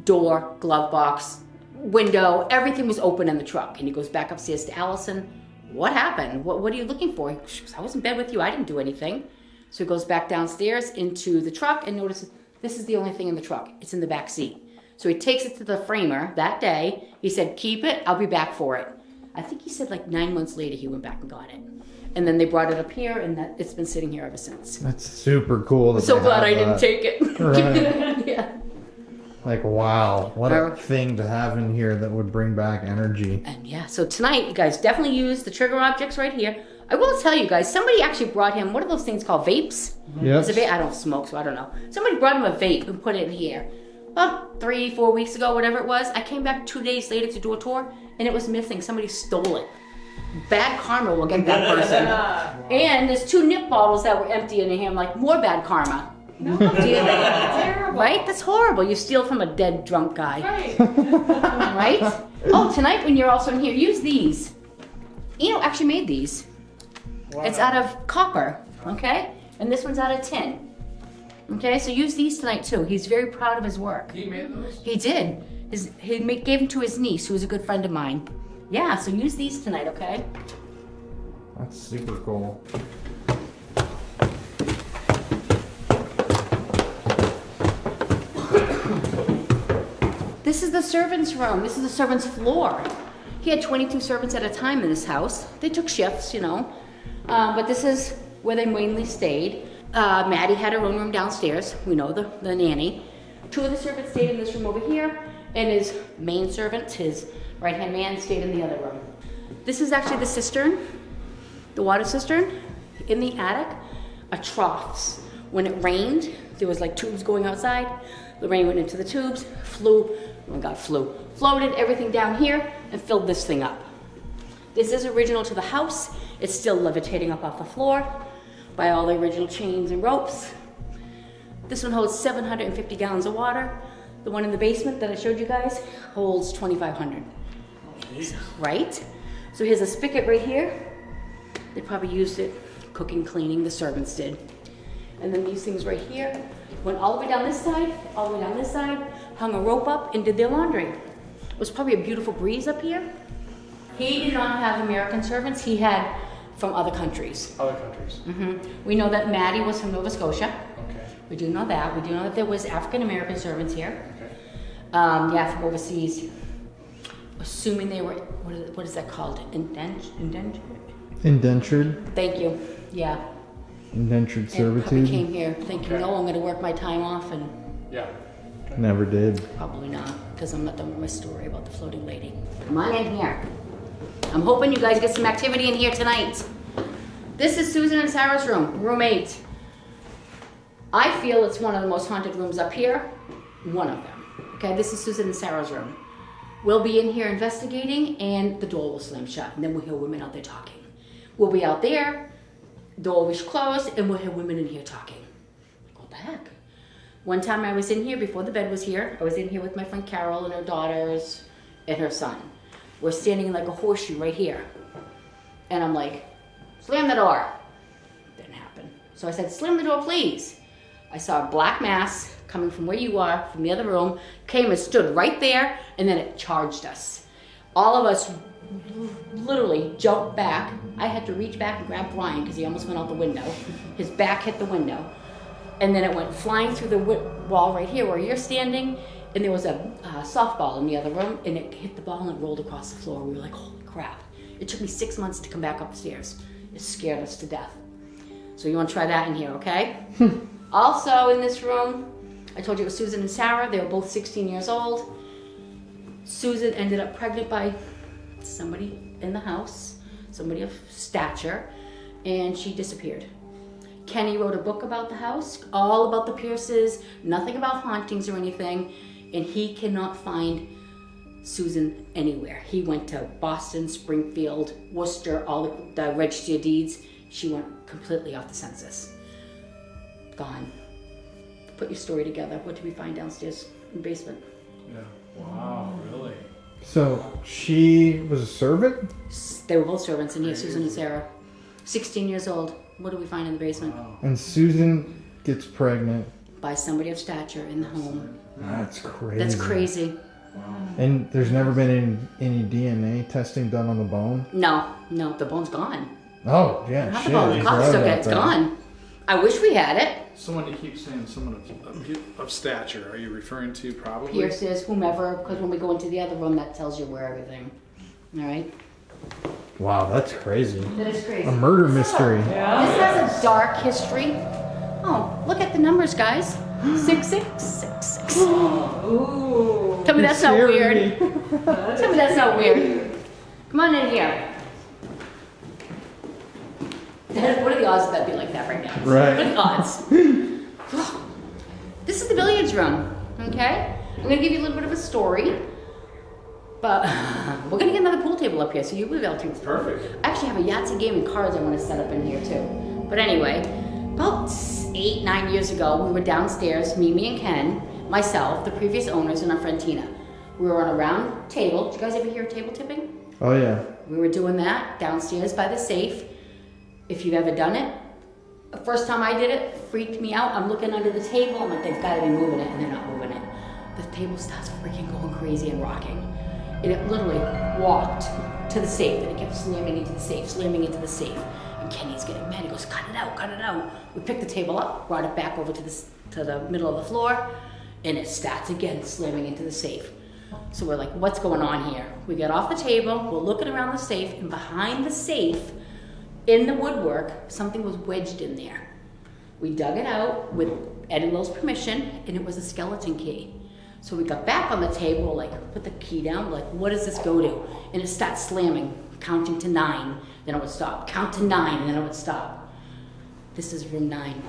door, glove box, window, everything was open in the truck. And he goes back upstairs to Allison. What happened? What are you looking for? She goes, I was in bed with you, I didn't do anything. So he goes back downstairs into the truck and notices this is the only thing in the truck. It's in the back seat. So he takes it to the framer that day. He said, keep it, I'll be back for it. I think he said like 9 months later he went back and got it. And then they brought it up here, and it's been sitting here ever since. That's super cool. I'm so glad I didn't take it. Right. Yeah. Like, wow, what a thing to have in here that would bring back energy. And yeah, so tonight, you guys definitely use the trigger objects right here. I will tell you guys, somebody actually brought him, what are those things called, vapes? Yes. It's a vape. I don't smoke, so I don't know. Somebody brought him a vape and put it in here. About 3-4 weeks ago, whatever it was. I came back 2 days later to do a tour, and it was missing. Somebody stole it. Bad karma will get that person. And there's 2 nip bottles that were empty in here. I'm like, more bad karma. No, terrible. Right? That's horrible. You steal from a dead drunk guy. Right. Right? Oh, tonight when you're also in here, use these. Eno actually made these. Wow. It's out of copper, okay? And this one's out of tin. Okay, so use these tonight too. He's very proud of his work. He made those? He did. Gave them to his niece, who's a good friend of mine. Yeah, so use these tonight, okay? That's super cool. This is the servants' room. This is the servants' floor. He had 22 servants at a time in this house. They took shifts, you know. But this is where they mainly stayed. Maddie had her own room downstairs. We know the nanny. 2 of the servants stayed in this room over here. And his main servant, his right-hand man, stayed in the other room. This is actually the cistern, the water cistern. In the attic are troughs. When it rained, there was like tubes going outside. The rain went into the tubes, floated everything down here and filled this thing up. This is original to the house. It's still levitating up off the floor by all the original chains and ropes. This one holds 750 gallons of water. The one in the basement that I showed you guys holds 2,500. Right? So here's a spigot right here. They probably used it cooking, cleaning, the servants did. And then these things right here went all the way down this side, all the way down this side, hung a rope up and did their laundry. It was probably a beautiful breeze up here. He did not have American servants. He had from other countries. Other countries. Mm-hmm. We know that Maddie was from Nova Scotia. Okay. We do know that. We do know that there was African American servants here. Okay. Yeah, from overseas. Assuming they were, what is that called? Indentured? Indentured? Thank you. Yeah. Indentured And probably servitude? came here thinking, no, I'm going to work my time off, and Yeah. Never did. probably not, because I'm not done with my story about the floating lady. Come on in here. I'm hoping you guys get some activity in here tonight. This is Susan and Sarah's room, room 8. I feel it's one of the most haunted rooms up here. One of them. Okay, this is Susan and Sarah's room. We'll be in here investigating and the door will slam shut and then we'll hear women out there talking. We'll be out there, door will be closed, and we'll hear women in here talking. Like, what the heck? One time I was in here before the bed was here. I was in here with my friend Carol and her daughters and her son. We're standing in like a horseshoe right here. And I'm like, slam the door. Didn't happen. So I said, slam the door, please. I saw a black mass coming from where you are, from the other room, came and stood right there, and then it charged us. All of us literally jumped back. I had to reach back and grab Brian because he almost went out the window. His back hit the window. And then it went flying through the wall right here where you're standing, and there was a softball in the other room, and it hit the ball and rolled across the floor. We were like, holy crap. It took me 6 months to come back upstairs. It scared us to death. So you want to try that in here, okay? Also in this room, I told you it was Susan and Sarah. They were both 16 years old. Susan ended up pregnant by somebody in the house, somebody of stature, and she disappeared. Kenny wrote a book about the house, all about the Pierces, nothing about hauntings or anything, and he cannot find Susan anywhere. He went to Boston, Springfield, Worcester, all the registry of deeds. She went completely off the census. Gone. Put your story together. What did we find downstairs in the basement? Yeah. Wow, really? So she was a servant? They were both servants in here, Susan and Sarah. 16 years old. What do we find in the basement? Wow. And Susan gets pregnant. By somebody of stature in the home. That's crazy. That's crazy. Wow. And there's never been any DNA testing done on the bone? No, the bone's gone. Oh, yeah, Not shit. the bone, the cops took it, it's Right. gone. I wish we had it. So when you keep saying someone of stature, are you referring to probably? Pierces, whomever, because when we go into the other room, that tells you where everything. All right? Wow, that's crazy. That is crazy. A murder mystery. This has a dark history. Oh, look at the numbers, guys. 6666. Ooh. Tell me that's not weird. Tell me that's not weird. Come on in here. What are the odds that that'd be like that right now? Right. What are the odds? This is the billiards room, okay? I'm gonna give you a little bit of a story, but we're gonna get another pool table up here, so you will be able to. Perfect. I actually have a Yahtzee game and cards I want to set up in here too. But anyway, about 8-9 years ago, we were downstairs, me and Ken, myself, the previous owners, and our friend Tina. We were on a round table. Did you guys ever hear table tipping? Oh, yeah. We were doing that downstairs by the safe. If you've ever done it, the first time I did it, freaked me out. I'm looking under the table, I'm like, they've got to be moving it, and they're not moving it. The table starts freaking going crazy and rocking. And it literally walked to the safe, and it kept slamming into the safe, slamming into the safe. And Kenny's getting mad, he goes, cut it out, cut it out. We picked the table up, brought it back over to the middle of the floor, and it starts again slamming into the safe. So we're like, what's going on here? We get off the table, we're looking around the safe, and behind the safe, in the woodwork, something was wedged in there. We dug it out with Ed and Lil's permission, and it was a skeleton key. So we got back on the table, like, put the key down, like, what does this go to? And it starts slamming, counting to 9, then it would stop. Count to 9, and then it would stop. This is room 9.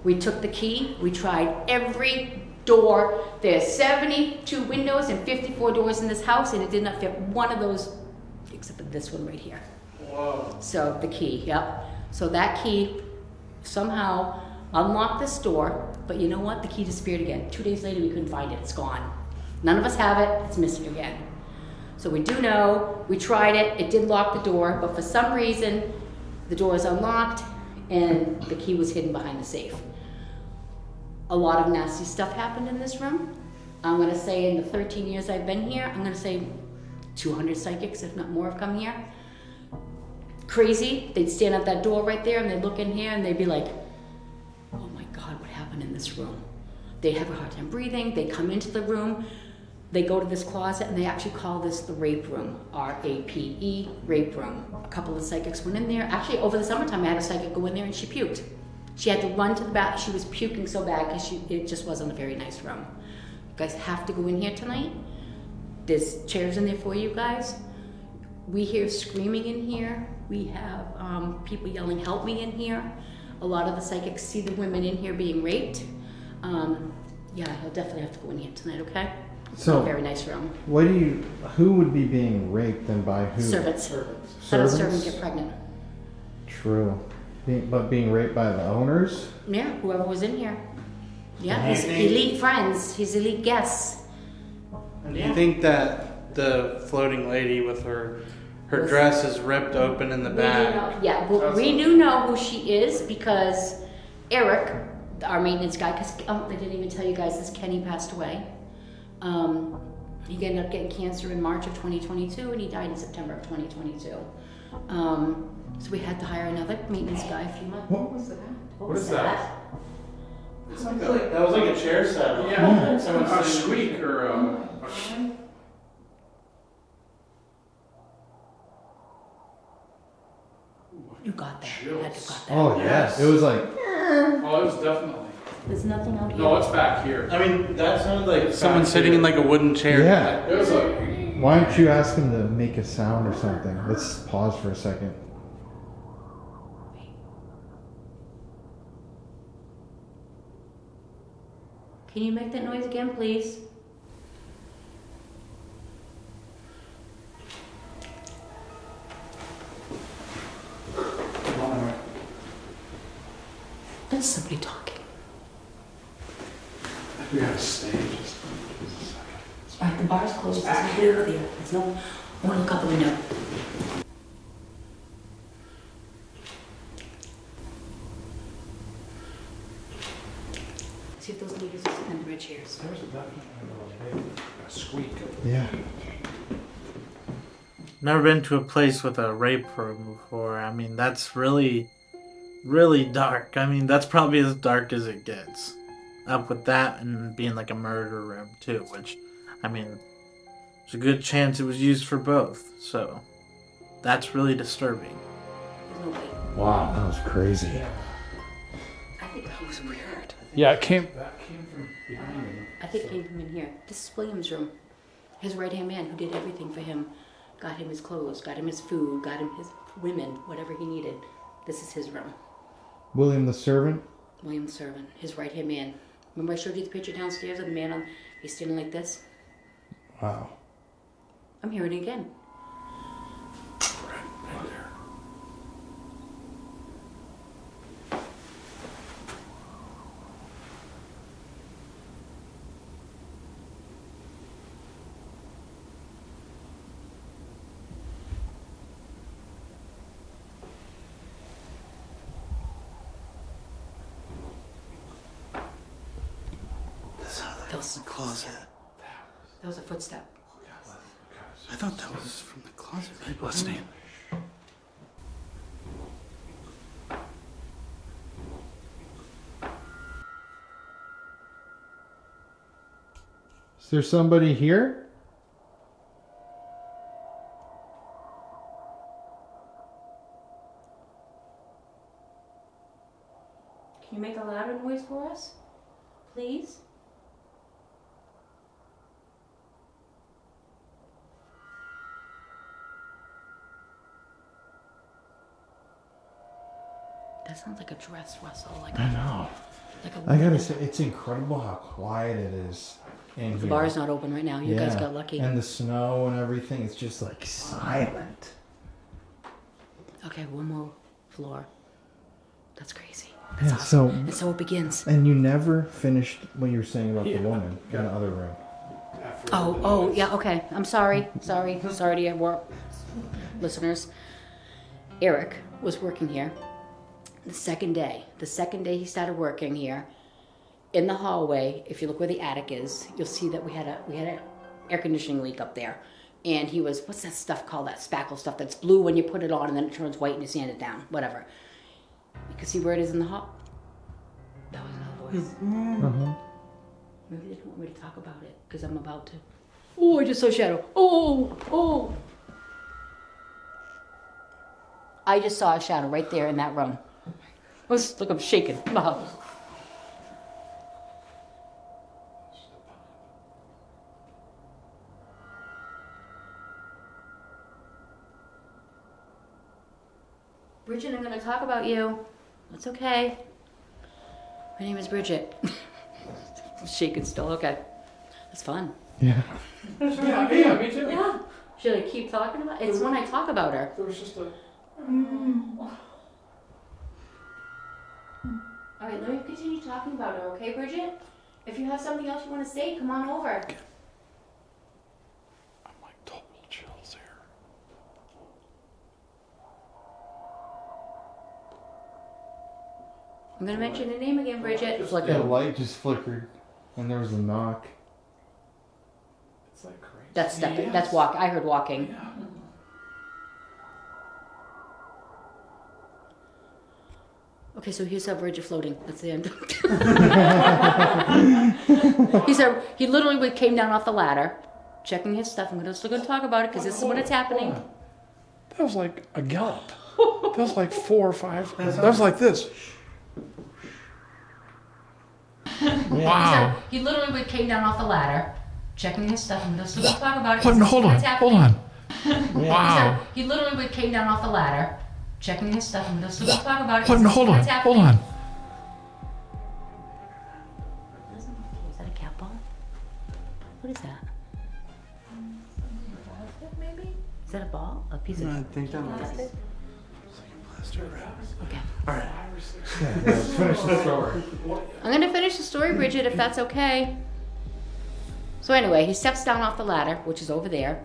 We took the key, we tried every door. There's 72 windows and 54 doors in this house, and it did not fit one of those, except for this one right here. Whoa. So the key, yep. So that key somehow unlocked this door, but you know what? The key disappeared again. 2 days later, we couldn't find it. It's gone. None of us have it. It's missing again. So we do know, we tried it. It did lock the door, but for some reason, the door is unlocked and the key was hidden behind the safe. A lot of nasty stuff happened in this room. I'm gonna say in the 13 years I've been here, I'm gonna say 200 psychics, if not more, have come here. Crazy. They'd stand at that door right there and they'd look in here and they'd be like, oh my God, what happened in this room? They'd have a hard time breathing. They come into the room, they go to this closet, and they actually call this the rape room, R-A-P-E, rape room. A couple of psychics went in there. Actually, over the summertime, I had a psychic go in there and she puked. She had to run to the bath. She was puking so bad because it just wasn't a very nice room. You guys have to go in here tonight. There's chairs in there for you guys. We hear screaming in here. We have people yelling, help me in here. A lot of the psychics see the women in here being raped. Yeah, he'll definitely have to go in here tonight, okay? So, very nice room. Who would be being raped and by who? Servants. How does a servant get pregnant? True. But being raped by the owners? Yeah, whoever was in here. Yeah, his elite friends, his elite guests. Do you think that the floating lady with her dress is ripped open in the back? We do know who she is because Eric, our maintenance guy, because they didn't even tell you guys this, Kenny passed away. He ended up getting cancer in March of 2022 and he died in September of 2022. So we had to hire another maintenance guy a few months. What was that? What is that? That was like a chair set. Yeah, a squeak or You got that. You had to got that. Oh, yes. It was like... Oh, it was definitely. There's nothing out here. No, it's back here. I mean, that sounded like someone sitting in like a wooden chair. Yeah. It was like... Why don't you ask him to make a sound or something? Let's pause for a second. Can you make that noise again, please? That's somebody talking. We gotta stay just a second. Alright, the bar's closed. There's nobody over there. There's no... I want to look out the window. See if those ladies are sitting in the red chairs. There's definitely a squeak. Yeah. Never been to a place with a rape room before. I mean, that's really, really dark. I mean, that's probably as dark as it gets. Up with that and being like a murder room too, which, I mean, there's a good chance it was used for both. So, that's really disturbing. There's nobody. Wow, that was crazy. I think that was weird. Yeah, that came from behind him. I think it came from in here. This is William's room. His right-hand man who did everything for him. Got him his clothes, got him his food, got him his women, whatever he needed. This is his room. William the servant? William the servant, his right-hand man. Remember I showed you the picture downstairs of the man he's standing like this? Wow. I'm hearing it again. Right there. That was the closet. That was a footstep. I thought that was from the closet. People listening. Is there somebody here? Can you make a louder noise for us? Please? That sounds like a dress rustle. Like I know. Like a I gotta woman. say, it's incredible how quiet it is in The here. bar's not open right now. You guys got lucky. And the snow and everything, it's just like silent. Okay, one more floor. That's crazy. Yeah, That's awesome. so And so it begins. and you never finished what you were saying about the woman in the other room. Oh, yeah, okay. I'm sorry. Sorry to your work listeners. Eric was working here the second day he started working here. In the hallway, if you look where the attic is, you'll see that we had an air conditioning leak up there. And he was, what's that stuff called? That spackle stuff that's blue when you put it on and then it turns white and you sand it down. Whatever. You can see where it is in the hall. That was another voice. Maybe they don't want me to talk about it because I'm about to. Oh, I just saw a shadow. Oh. I just saw a shadow right there in that room. Look, I'm shaking. Wow. Bridget, I'm going to talk about you. It's okay. My name is Bridget. Shaking still. Okay. That's fun. Yeah. Yeah, me too. Yeah. Should I keep talking about it? It's when I talk about her. There was just a. All right, let me continue talking about her, okay, Bridget? If you have something else you want to say, come on over. I'm like total chills here. I'm gonna mention the name again, Bridget. It's like a light just flickered, and there was a knock. It's like crazy. That's stepping. That's walk. I heard walking. Yeah. Okay, so he saw Bridget floating. That's the end. he literally came down off the ladder, checking his stuff. I'm still gonna talk about it because this is when it's happening. That was like a gallop. That was like 4 or 5. That was like this. Wow. He literally came down off the ladder, checking his stuff. I'm still gonna talk about it. Hold on. Hold on. Wow. He literally came down off the ladder, checking his stuff. I'm still gonna talk about it. Hold on. Hold on. Is that a cat ball? What is that? Maybe? Is that a ball? A piece of think that was plastic? Okay. Alright. Let's finish the story. I'm gonna finish the story, Bridget, if that's okay. So anyway, he steps down off the ladder, which is over there,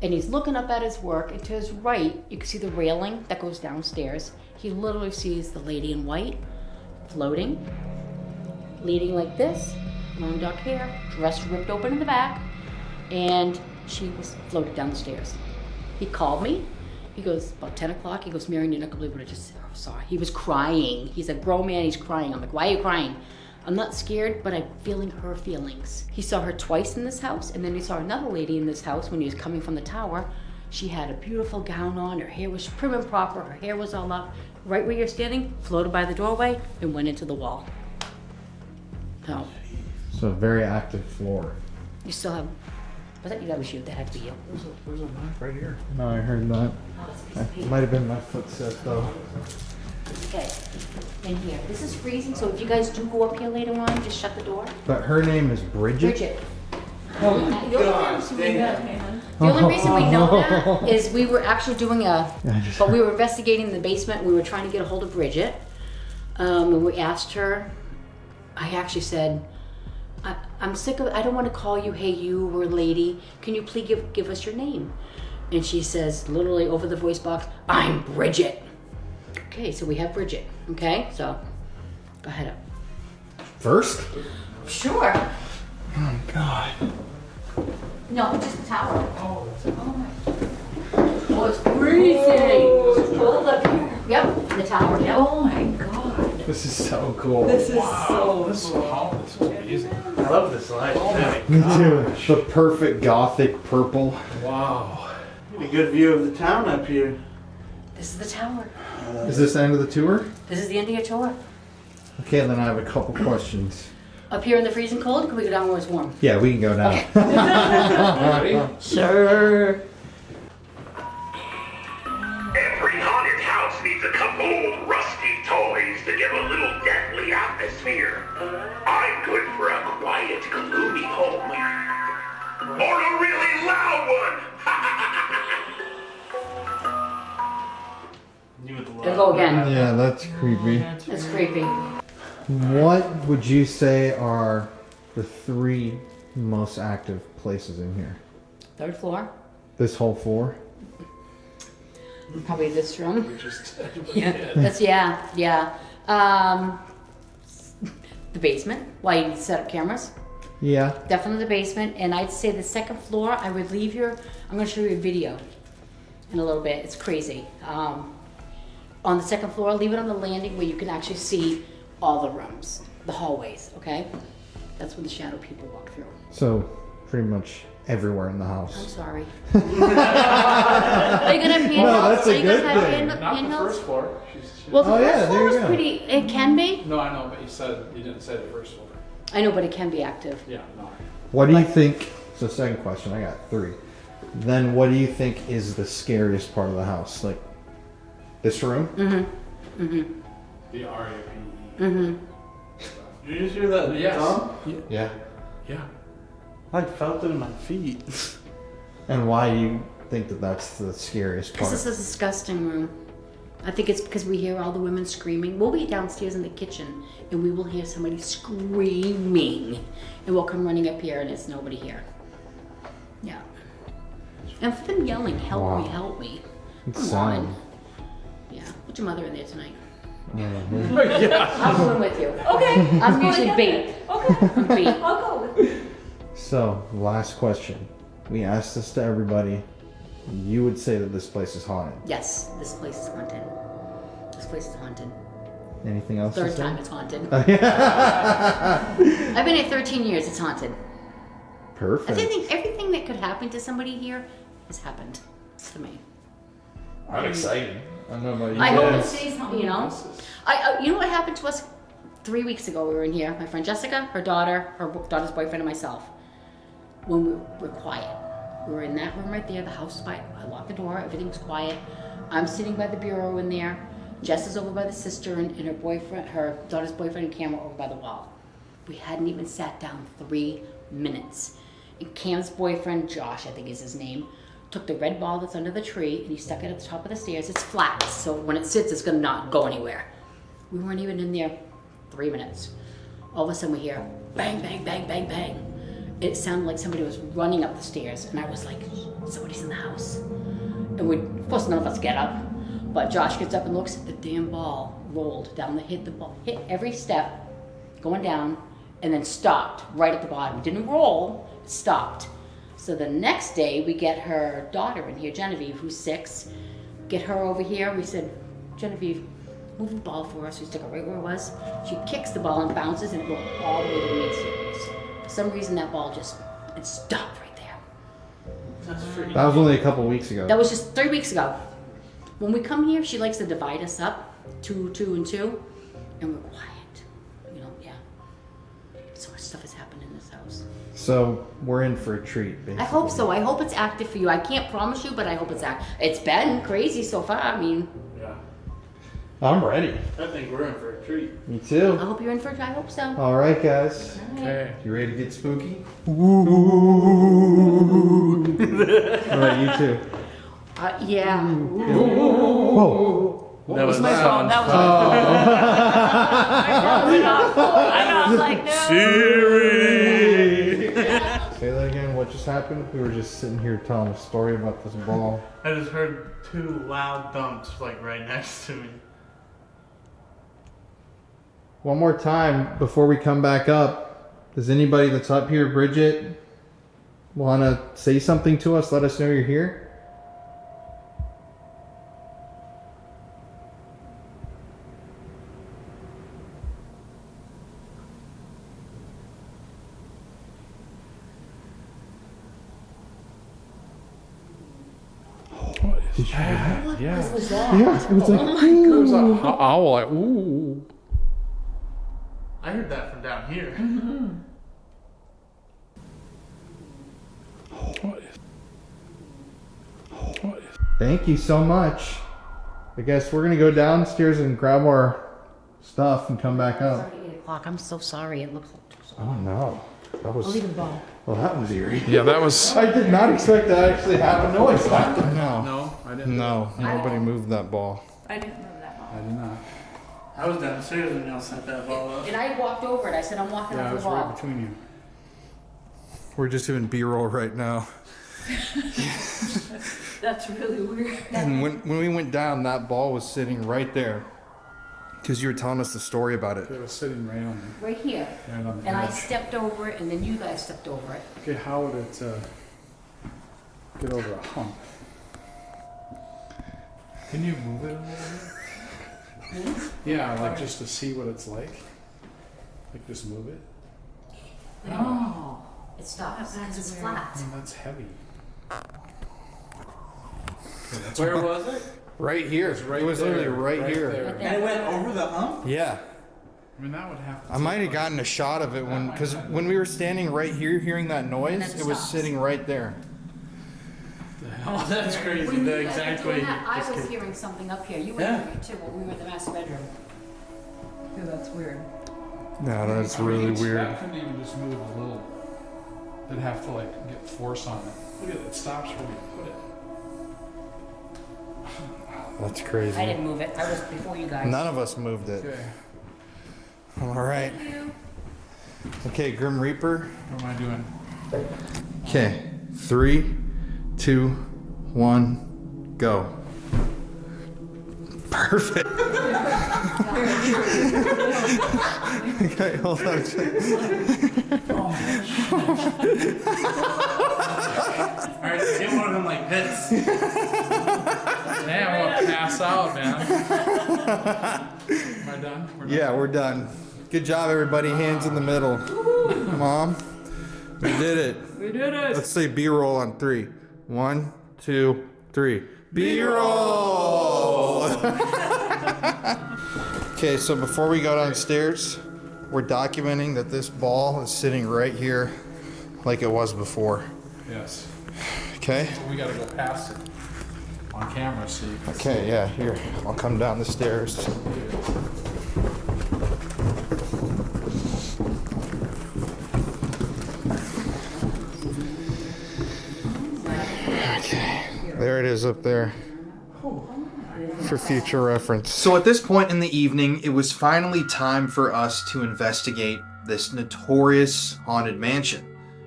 and he's looking up at his work, and to his right, you can see the railing that goes downstairs. He literally sees the lady in white floating, leading like this, long dark hair, dress ripped open in the back, and she was floated down the stairs. He called me. He goes, about 10 o'clock, he goes, Marion, you're not gonna believe what I just saw. He was crying. He's a grown man, he's crying. I'm like, why are you crying? I'm not scared, but I'm feeling her feelings. He saw her twice in this house, and then he saw another lady in this house when he was coming from the tower. She had a beautiful gown on, her hair was prim and proper, her hair was all up. Right where you're standing, floated by the doorway, and went into the wall. So, So a very active floor. you still have, was that you? That was you, that had to be you. There's a knock right here. No, I heard that. Oh, it's a piece That of paper. might have been my footstep though. Okay, in here. This is freezing, so if you guys do go up here later on, just shut the door. But her name is Bridget. Bridget. The only reason we know that is we were actually doing but we were investigating the basement. We were trying to get a hold of Bridget. And we asked her, I actually said, I'm sick of, I don't want to call you, hey you or lady. Can you please give us your name? And she says, literally over the voice box, I'm Bridget. Okay, so we have Bridget. Okay, so go ahead up. First? Sure. Oh God. No, just the tower. Oh my. Oh, it's freezing. It's cold up here. Yep, the tower. Yep. Oh my god. This is so cool. This is This is amazing. I love this light. Me too. The perfect gothic purple. Wow. A good view of the town up here. This is the tower. Is this the end of the tour? This is the end of your tour. Okay, then I have a couple questions. Up here in the freezing cold, can we go down where it's warm? Yeah, we can go now. Sure. Every haunted house needs a couple old rusty toys to give a little deathly atmosphere. I'm good for a quiet, gloomy home. Or a really loud one! There go again. Yeah, that's creepy. That's creepy. What would you say are the 3 most active places in here? 3rd floor. This whole floor? Probably this room. Yeah. That's yeah. The basement. Why you set up cameras? Yeah. Definitely the basement, and I'd say the 2nd floor. I would leave here. I'm going to show you a video in a little bit. It's crazy. On the 2nd floor, leave it on the landing where you can actually see all the rooms, the hallways. Okay, that's where the shadow people walk through. So, pretty much everywhere in the I'm house. sorry. Are you gonna have handhelds? No, that's a Are you good gonna have thing. Not the handhelds? first floor. Well, the Oh, yeah, first there floor you is go. pretty. It can be. No, I know, but you didn't say the first floor. I know, but it can be active. Yeah, no. What do you think? So, second question, I got 3. Then, what do you think is the scariest part of the house? Like, this room? The R-A-P-E. Mm-hmm. Did you just hear that? Yes. Tom? Yeah. Yeah. I felt it in my feet. And why do you think that that's the scariest Because part? it's a disgusting room. I think it's because we hear all the women screaming. We'll be downstairs in the kitchen and we will hear somebody screaming. And we'll come running up here and there's nobody here. Yeah. And for them yelling, help Wow. me, help me. It's Come sad. on. Yeah. Put your mother in there tonight. Mhm. I'm going with you. Okay. I'm usually bait. Okay. I'm bait. I'll go with you. So, last question. We asked this to everybody. You would say that this place is haunted. Yes, this place is haunted. This place is haunted. Anything else? to Third say? time it's haunted. Oh, yeah. I've been here 13 years. It's haunted. Perfect. I think everything that could happen to somebody here has happened to me. I'm excited. I don't know about you I hope it guys. stays, you know. You know what happened to us 3 weeks ago? We were in here. My friend Jessica, her daughter's boyfriend, and myself. When we were quiet, we were in that room right there. The house was quiet. I locked the door. Everything was quiet. I'm sitting by the bureau in there. Jess is over by the sister and her boyfriend, her daughter's boyfriend, and Cam were over by the wall. We hadn't even sat down 3 minutes. And Cam's boyfriend, Josh, I think is his name, took the red ball that's under the tree and he stuck it at the top of the stairs. It's flat, so when it sits, it's gonna not go anywhere. We weren't even in there 3 minutes. All of a sudden we hear bang, bang, bang, bang, bang. It sounded like somebody was running up the stairs, and I was like, somebody's in the house. And of course none of us get up, but Josh gets up and looks at the damn ball rolled down the ball hit every step going down and then stopped right at the bottom. It didn't roll, it stopped. So the next day we get her daughter in here, Genevieve, who's 6, get her over here. We said, Genevieve, move the ball for us. We stuck it right where it was. She kicks the ball and bounces and it goes all the way to the main staircase. For some reason that ball it stopped right there. That's freaky. That was only a couple weeks ago. That was just 3 weeks ago. When we come here, she likes to divide us up, 2, 2, and 2, and we're quiet. You know, yeah. So much stuff has happened in this house. So, we're in for a treat, basically. I hope so. I hope it's active for you. I can't promise you, but I hope it's active. It's been crazy so far. I mean, Yeah. I'm ready. I think we're in for a treat. Me I too. hope you're in for it. I hope so. All right, guys. Okay. You ready to get spooky? All right, you too. Yeah. Whoa. That was My phone. That was my phone. I know. I was like, no. Say that again. What just happened? We were just sitting here telling a story about this ball. I just heard 2 loud thumps like right next to me. One more time before we come back up. Does anybody that's up here, Bridget, want to say something to us? Let us know you're here. Did you hear that? Yeah. What was that? Yeah, it was like, Oh my It was god. an owl like, ooh. I heard that from down here. thank you so much. I guess we're going to go downstairs and grab our stuff and come back It's up. already 8 o'clock. I'm so sorry. It looks like. Oh no. That was, I'll leave the ball. well, that was eerie. Yeah, that was. I did not expect that to actually happen. No, it's happened. No. No, I didn't. No, nobody moved that ball. I didn't move that ball. I did not. I was downstairs when y'all set that ball up. And I walked over it. I said, I'm walking Yeah, I off the was ball. right between you. We're just doing B-roll right now. That's really weird. And when we went down, that ball was sitting right there. Because you were telling us the story about it. It was sitting right on me. Right here. Right on the And I edge. stepped over it, and then you guys stepped over it. Okay, how would it get over a hump? Can you move it a little bit? Yeah, like just to see what it's like. Like just move it. Oh. It stops because it's I flat. mean, that's heavy. Where was it? Right here. right it was there, literally right, right here. there. Right And there. it went over the hump? Yeah. I mean, that would have to. I might have gotten a shot of it because when we were standing right here hearing that noise, then it it was stops. sitting right there. Oh, that's crazy. When The you guys were exact doing way. that, I just was kidding. hearing something up here. You were Yeah. hearing it too when we were in the master bedroom. Yeah, that's weird. No, that's really weird. That couldn't even just move a little. They'd have to like get force on it. Look at it, it stops where we put it. That's crazy. I didn't move it. I was before you guys. None of us moved it. Okay. All right. Okay, Grim Reaper. What am I doing? Okay, 3, 2, 1, go. Perfect. Okay, hold on. Alright, get one of them like this. Man, I want to pass out, man. Am I done? Yeah, we're done. Good job, everybody. Hands in the middle. Mom, we did it. We did it. Let's say B-roll on 3. 1, 2, 3. B-roll! Okay, so before we go downstairs, we're documenting that this ball is sitting right here like it was before. Yes. Okay? So we gotta go past it on camera so you can see. Okay, yeah, here. I'll come down the stairs. Okay, there it is up there for future reference. So at this point in the evening, it was finally time for us to investigate this notorious haunted mansion.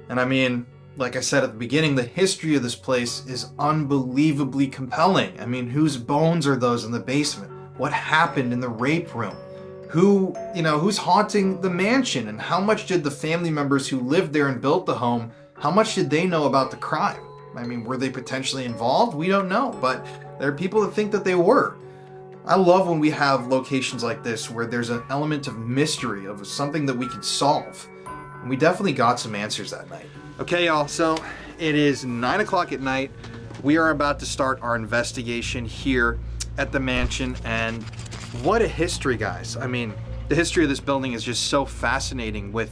And I mean, like I said at the beginning, the history of this place is unbelievably compelling. I mean, whose bones are those in the basement? What happened in the rape room? Who's haunting the mansion? And how much did the family members who lived there and built the home, how much did they know about the crime? I mean, were they potentially involved? We don't know, but there are people that think that they were. I love when we have locations like this where there's an element of mystery, of something that we can solve. And we definitely got some answers that night. Okay, y'all, so it is 9 o'clock at night. We are about to start our investigation here at the mansion, and what a history, guys. I mean, the history of this building is just so fascinating with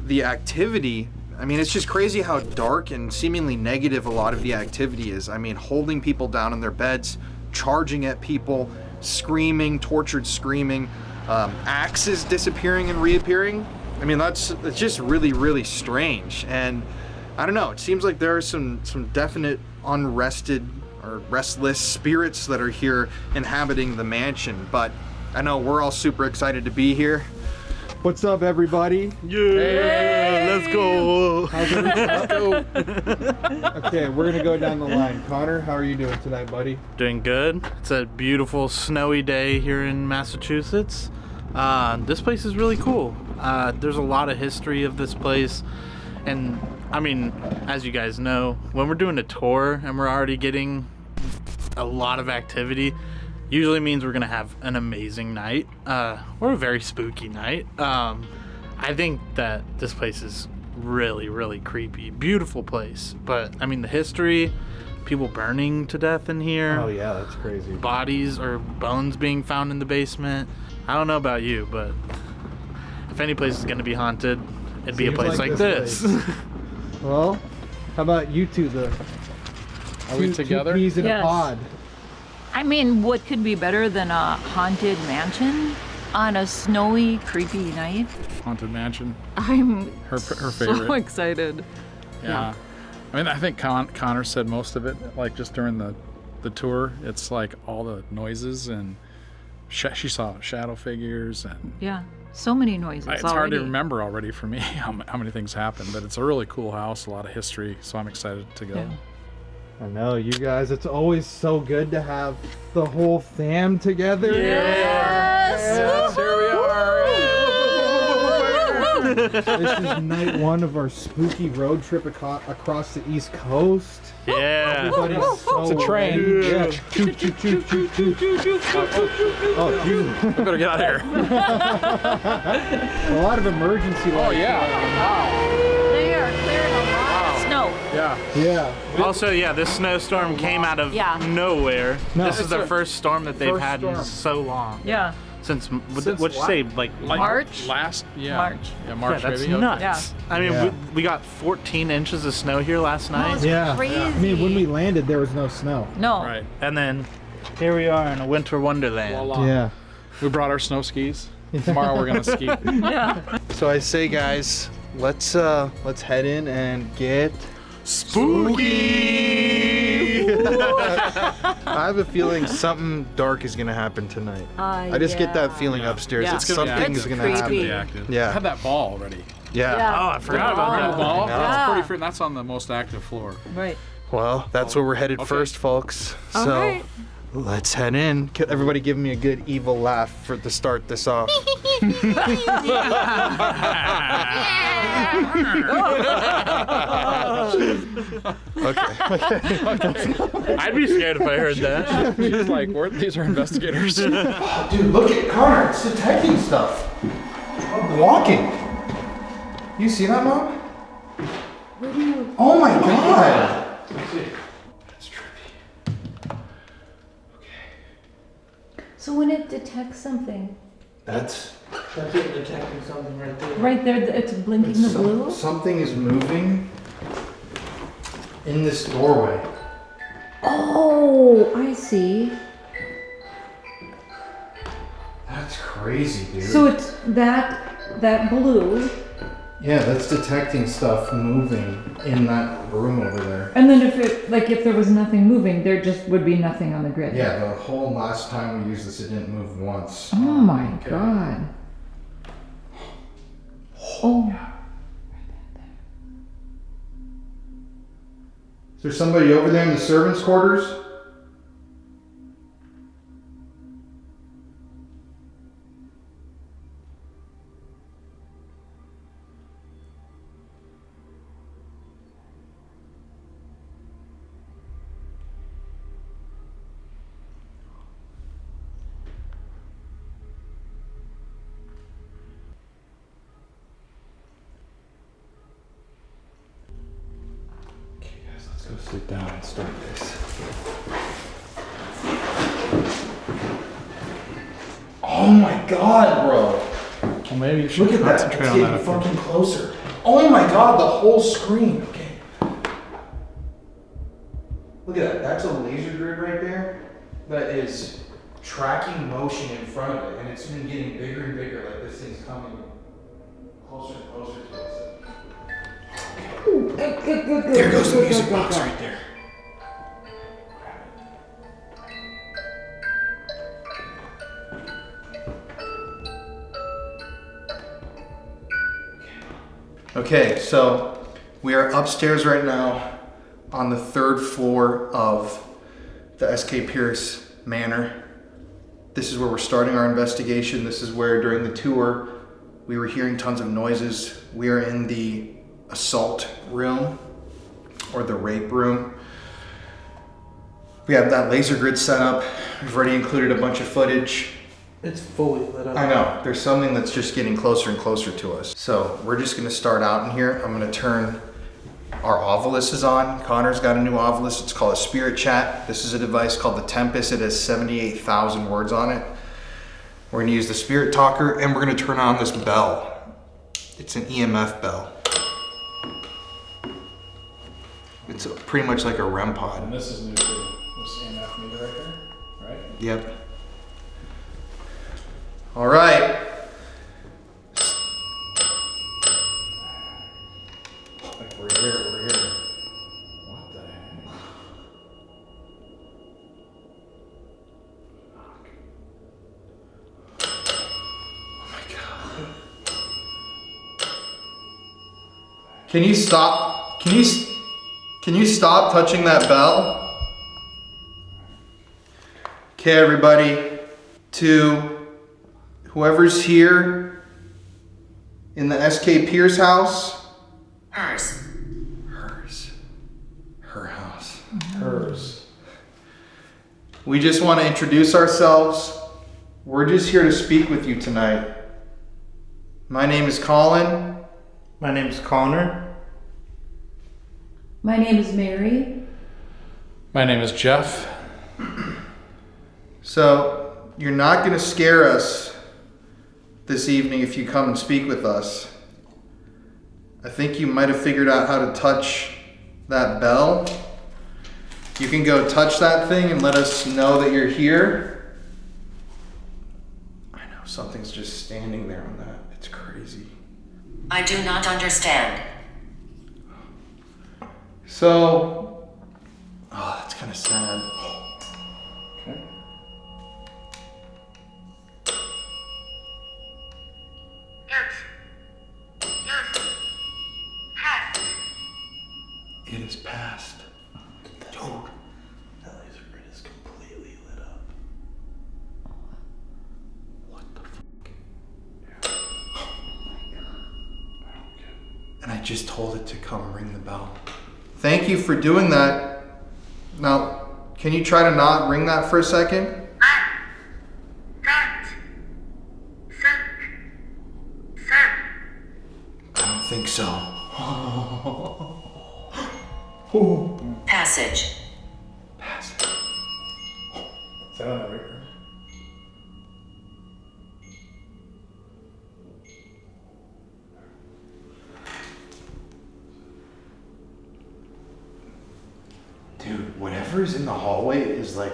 the activity. I mean, it's just crazy how dark and seemingly negative a lot of the activity is. I mean, holding people down in their beds, charging at people, screaming, tortured screaming, axes disappearing and reappearing. I mean, it's just really, really strange. And I don't know, it seems like there are some definite unrested or restless spirits that are here inhabiting the mansion. But I know we're all super excited to be here. What's up, everybody? Yeah, let's go. Let's go. Okay, we're gonna go down the line. Connor, how are you doing tonight, buddy? Doing good. It's a beautiful snowy day here in Massachusetts. This place is really cool. There's a lot of history of this place, and I mean, as you guys know, when we're doing a tour and we're already getting a lot of activity, usually means we're gonna have an amazing night or a very spooky night. I think that this place is really, really creepy. Beautiful place, but I mean, the history, people burning to death in here. Oh yeah, that's crazy. Bodies or bones being found in the basement. I don't know about you, but if any place is gonna be haunted, it'd be a place like this. Well, how about you two, Are we together? Two peas in a Yes. pod. I mean, what could be better than a haunted mansion on a snowy, creepy night? Haunted Mansion. I'm Her so favorite. excited. Yeah. I mean, I think Connor said most of it, like just during the tour. It's like all the noises and she saw shadow figures and Yeah, so many noises it's already. hard to remember already for me how many things happened, but it's a really cool house, a lot of history, so I'm excited to go. Yeah. I know, you guys, it's always so good to have the whole fam together. Yes, here we are. This is night one of our spooky road trip across the East Coast. Yeah. Everybody's so It's a train. ready. Yeah. Choo, choo, choo, choo, choo, choo, choo. Oh, phew. We better get out of here. A lot of emergency lights. Oh, yeah. They are clearing a lot of snow. Yeah. Yeah. Also, yeah, this snowstorm came out of Yeah. nowhere. No. This is the first storm that they've First had in storm. so long. Yeah. Since Since what'd you say, like March? March. Yeah, March. March yeah, that's maybe. nuts. Yeah. I mean, Yeah. we got 14 inches of snow here last night, Yeah. Crazy. I mean, when we landed, there was no snow. No. Right. and then here we are in a winter wonderland. Voila. Yeah. We brought our snow skis. Tomorrow we're gonna ski. Yeah. So I say, guys, let's head in and get Spooky! I have a feeling something dark is gonna happen tonight. I just get that feeling upstairs Yeah. that something's gonna creepy. happen. I Yeah. had that ball already. Yeah. Oh, I forgot about that ball. Yeah. That's pretty free. That's on the most active floor. Right. Well, that's where we're headed first, folks. All So right. let's head in. Everybody give me a good evil laugh to start this off. Okay. I'd be scared if I heard that. He's like, these are investigators. Dude, look at Connor. It's detecting stuff. Walking. You see that, Mom? Oh my God. That's trippy. So when it detects something, That's That's it, detecting something right there. right there, it's blinking the blue. something is moving in this doorway. Oh, I see. That's crazy, dude. So it's that blue, Yeah, that's detecting stuff moving in that room over there. and then if there was nothing moving, there just would be nothing on the grid. Yeah, the whole last time we used this, it didn't move once. Oh my God. Oh. Is there somebody over there in the servants' quarters? Let's go sit down and start this. Oh my God, bro! Well, maybe you should Look at that. concentrate It's on getting that. fucking closer. Oh my God, the whole screen. Okay. Look at that. That's a laser grid right there that is tracking motion in front of it, and it's been getting bigger and bigger. Like this thing's coming closer and closer to us. There goes the music box right there. Okay, so we are upstairs right now on the 3rd floor of the SK Pierce Manor. This is where we're starting our investigation. This is where during the tour we were hearing tons of noises. We are in the assault room or the rape room. We have that laser grid set up. We've already included a bunch of footage. It's fully lit up. I know, there's something that's just getting closer and closer to us. So we're just gonna start out in here. I'm gonna turn our Ovilus on. Connor's got a new Ovilus, it's called a Spirit Chat. This is a device called the Tempest. It has 78,000 words on it. We're gonna use the Spirit Talker and we're gonna turn on this bell. It's an EMF bell. It's pretty much like a REM pod. And this is new too. This EMF meter right there, right? Yep. All right. Like we're here. What the heck? Oh my God. Can you stop? Can you stop touching that bell? Okay, everybody. To whoever's here in the SK Pierce house. Hers. Her house. Hers. We just want to introduce ourselves. We're just here to speak with you tonight. My name is Colin. My name's Connor. My name is Mary. My name is Jeff. So, you're not going to scare us this evening if you come and speak with us. I think you might have figured out how to touch that bell. You can go touch that thing and let us know that you're here. I know, Something's just standing there on that. It's crazy. I do not understand. So, oh, that's kind of sad. Okay. It is past. Dude, that laser grid is completely lit up. What the fuck? Yeah. Oh my god. And I just told it to come ring the bell. Thank you for doing that. Now, can you try to not ring that for a second? I don't think so. Passage. Passage. Is that on the record? Dude, whatever is in the hallway is like,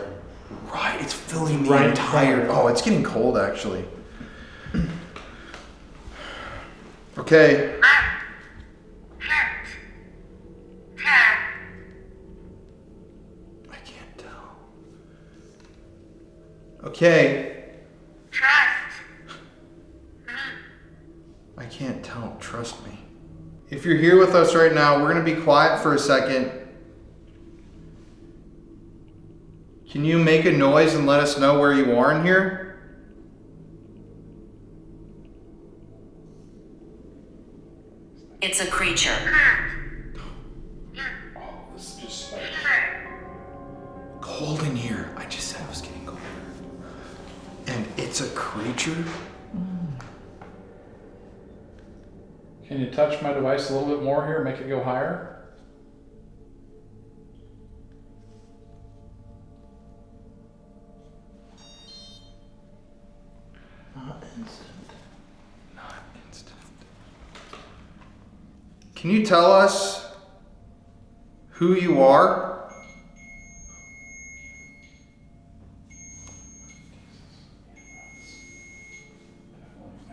right, it's filling the Right. entire, oh, it's getting cold actually. Okay. I can't tell. Okay. I can't tell, trust me. If you're here with us right now, we're gonna be quiet for a second. Can you make a noise and let us know where you are in here? It's a creature. Oh, this is just like... Cold in here. I just said it was getting colder. And it's a creature? Can you touch my device a little bit more here, make it go higher? Not instant. Not instant. Can you tell us who you are?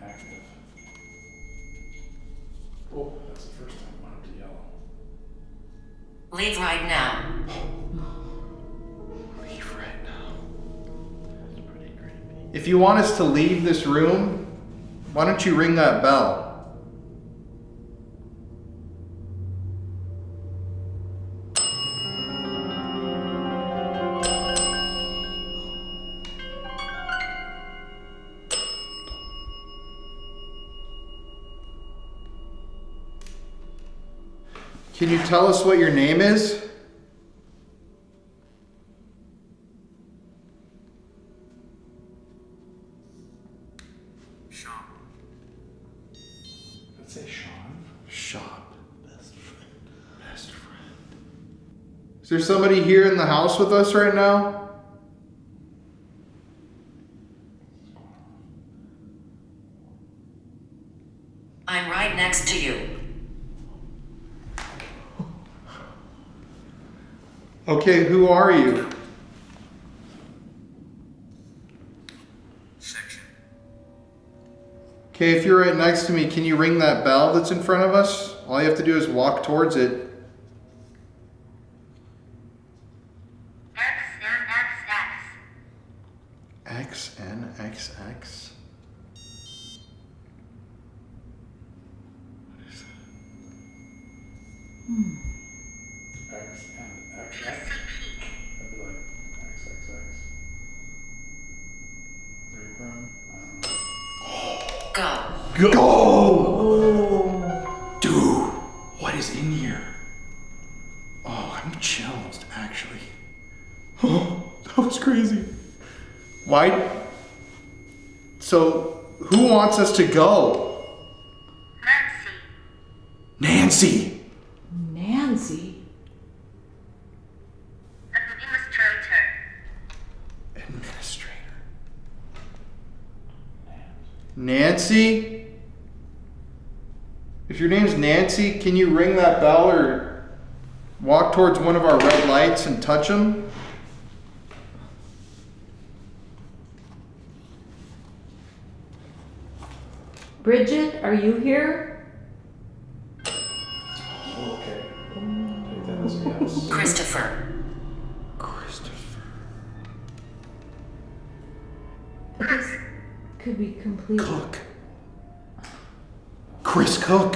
Definitely active. Oh, that's the first time I went up to yellow. Leave right now. Leave right now. That's pretty creepy. If you want us to leave this room, why don't you ring that bell? Can you tell us what your name is? Let's say Sean. Shop. Best friend. Best friend. Is there somebody here in the house with us right now? I'm right next to you. Okay, who are you? Section. Okay, if you're right next to me, can you ring that bell that's in front of us? All you have to do is walk towards it. XNXX. What is that? X and X. That'd be like XXX. Three prime? I don't know. Go. Go! Dude, what is in here? Oh, I'm chilled, actually. Oh, that was crazy. Why? So, who wants us to go? Nancy! Nancy? Administrator. Nancy? If your name's Nancy, can you ring that bell or walk towards one of our red lights and touch them? Bridget, are you here? Okay. Take that as a yes. Christopher. This could be complete. Cook. Chris Cook.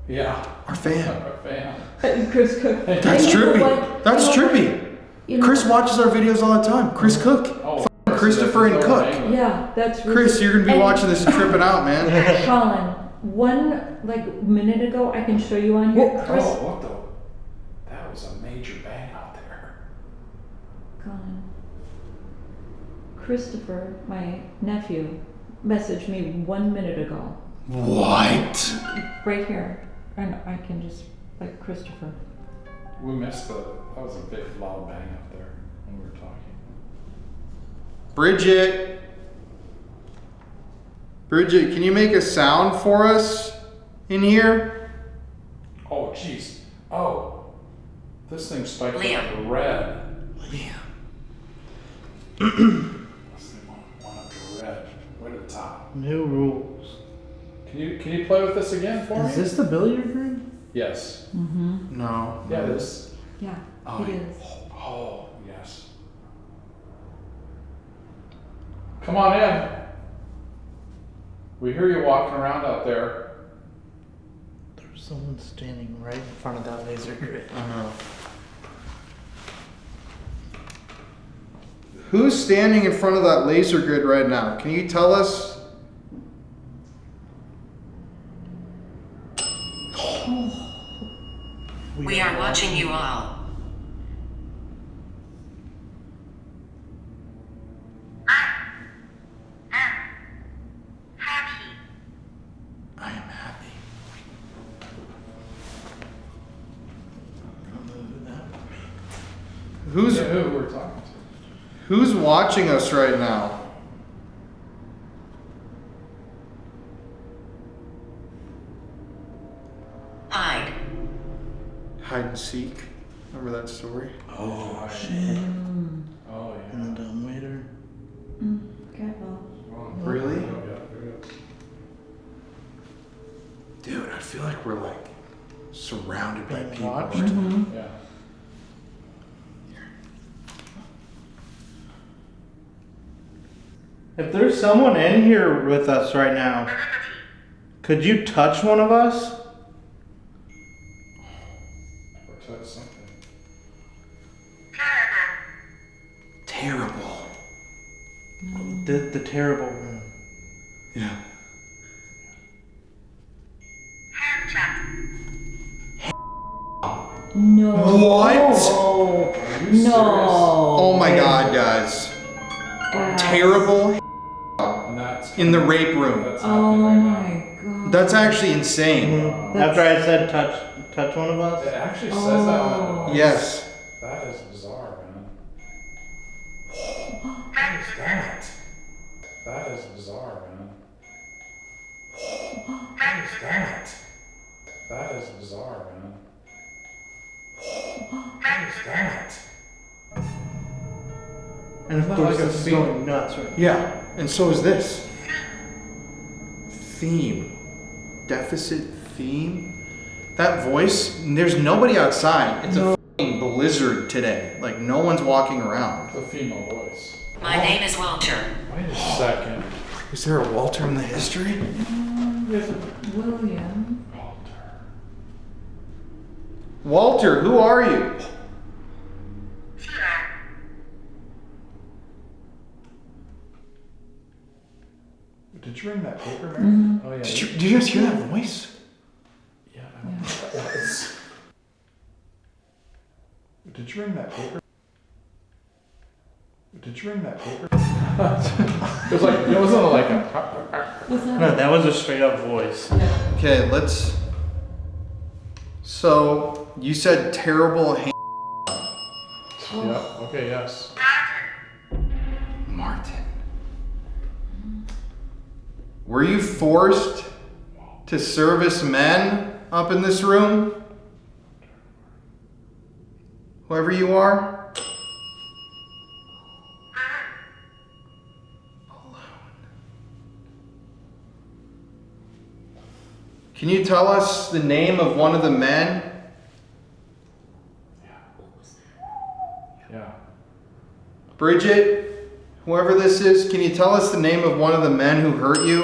Yeah. Our fan. Our fan. Chris Cook. That's trippy. That's trippy. Chris watches our videos all the time. Chris Cook. Oh, Christopher and Cook. Yeah, that's really Chris, you're gonna be and watching this and tripping out, man. Colin, one minute ago, I can show you on here. Chris, Oh, what the? That was a major bang out there. Colin. Christopher, my nephew, messaged me 1 minute ago. What? Right here. And I can just, like, Christopher. We missed that was a big loud bang out there when we were talking. Bridget. Bridget, can you make a sound for us in here? Oh, jeez. Oh. This thing spiked Liam. up to red. Liam. This thing went up to red. Right at the top. New rules. Can you play with this again for me? Is this the billiard room? Yes. Mm-hmm. No. Yeah, it is. Yeah, Oh, it is. Oh, yes. Come on in. We hear you walking around out there. There's someone standing right in front of that laser grid. I know. Who's standing in front of that laser grid right now? Can you tell us? We are watching you all. I am happy. Who's Who we're talking to? who's watching us right now? Hide. Hide and seek. Remember that story? Oh, shit. Oh, yeah. In the dumbwaiter. Careful. Really? Oh, yeah. Dude, I feel like we're like surrounded by Being people. watched? Yeah. If there's someone in here with us right now, could you touch one of us? Or touch something. Terrible. The terrible room. Yeah. No. What? No. Oh my god, guys. Terrible And that's in the rape room. That's Oh happening right my god. That's actually insane. After I said touch one of now. us? It actually says that on Oh. the Yes. That is bizarre, man. What is that? That is bizarre, man. What is that? That is bizarre, man. What is that? And of Isn't that course, like a this is theme? going nuts right now. Yeah, and so is this. Theme. Deficit theme. That voice, there's nobody outside. It's a f***ing blizzard today. Like, no one's walking around. It's a female voice. My name is Walter. Wait a second. Is there a Walter in the history? William. Walter, who are you? Did you bring that paper, Mary? Oh, yeah. Did you guys hear that voice? Yeah, I don't know what that was. Did you bring that paper? Did you bring that paper? It was like, it wasn't like a. No, that was a straight up voice. Okay, let's. So, you said terrible Yeah, okay, yes. Martin. Were you forced to service men up in this room? Whoever you are? Can you tell us the name of one of the men? Yeah. Bridget, whoever this is, can you tell us the name of one of the men who hurt you?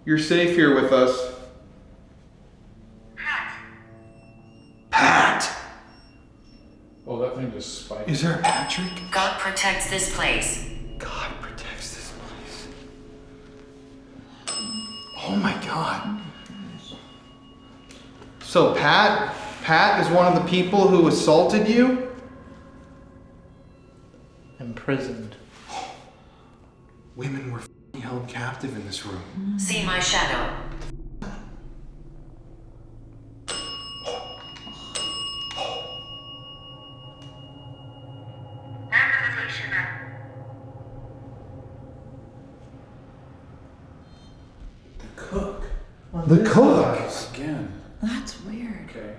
You're safe here with us. Pat! Oh, that thing just spiked. Is there a Patrick? God protects this place. God protects this place. Oh my God. So Pat is one of the people who assaulted you? Imprisoned. Women were held captive in this room. See my shadow. The cook. Again. That's weird. Okay.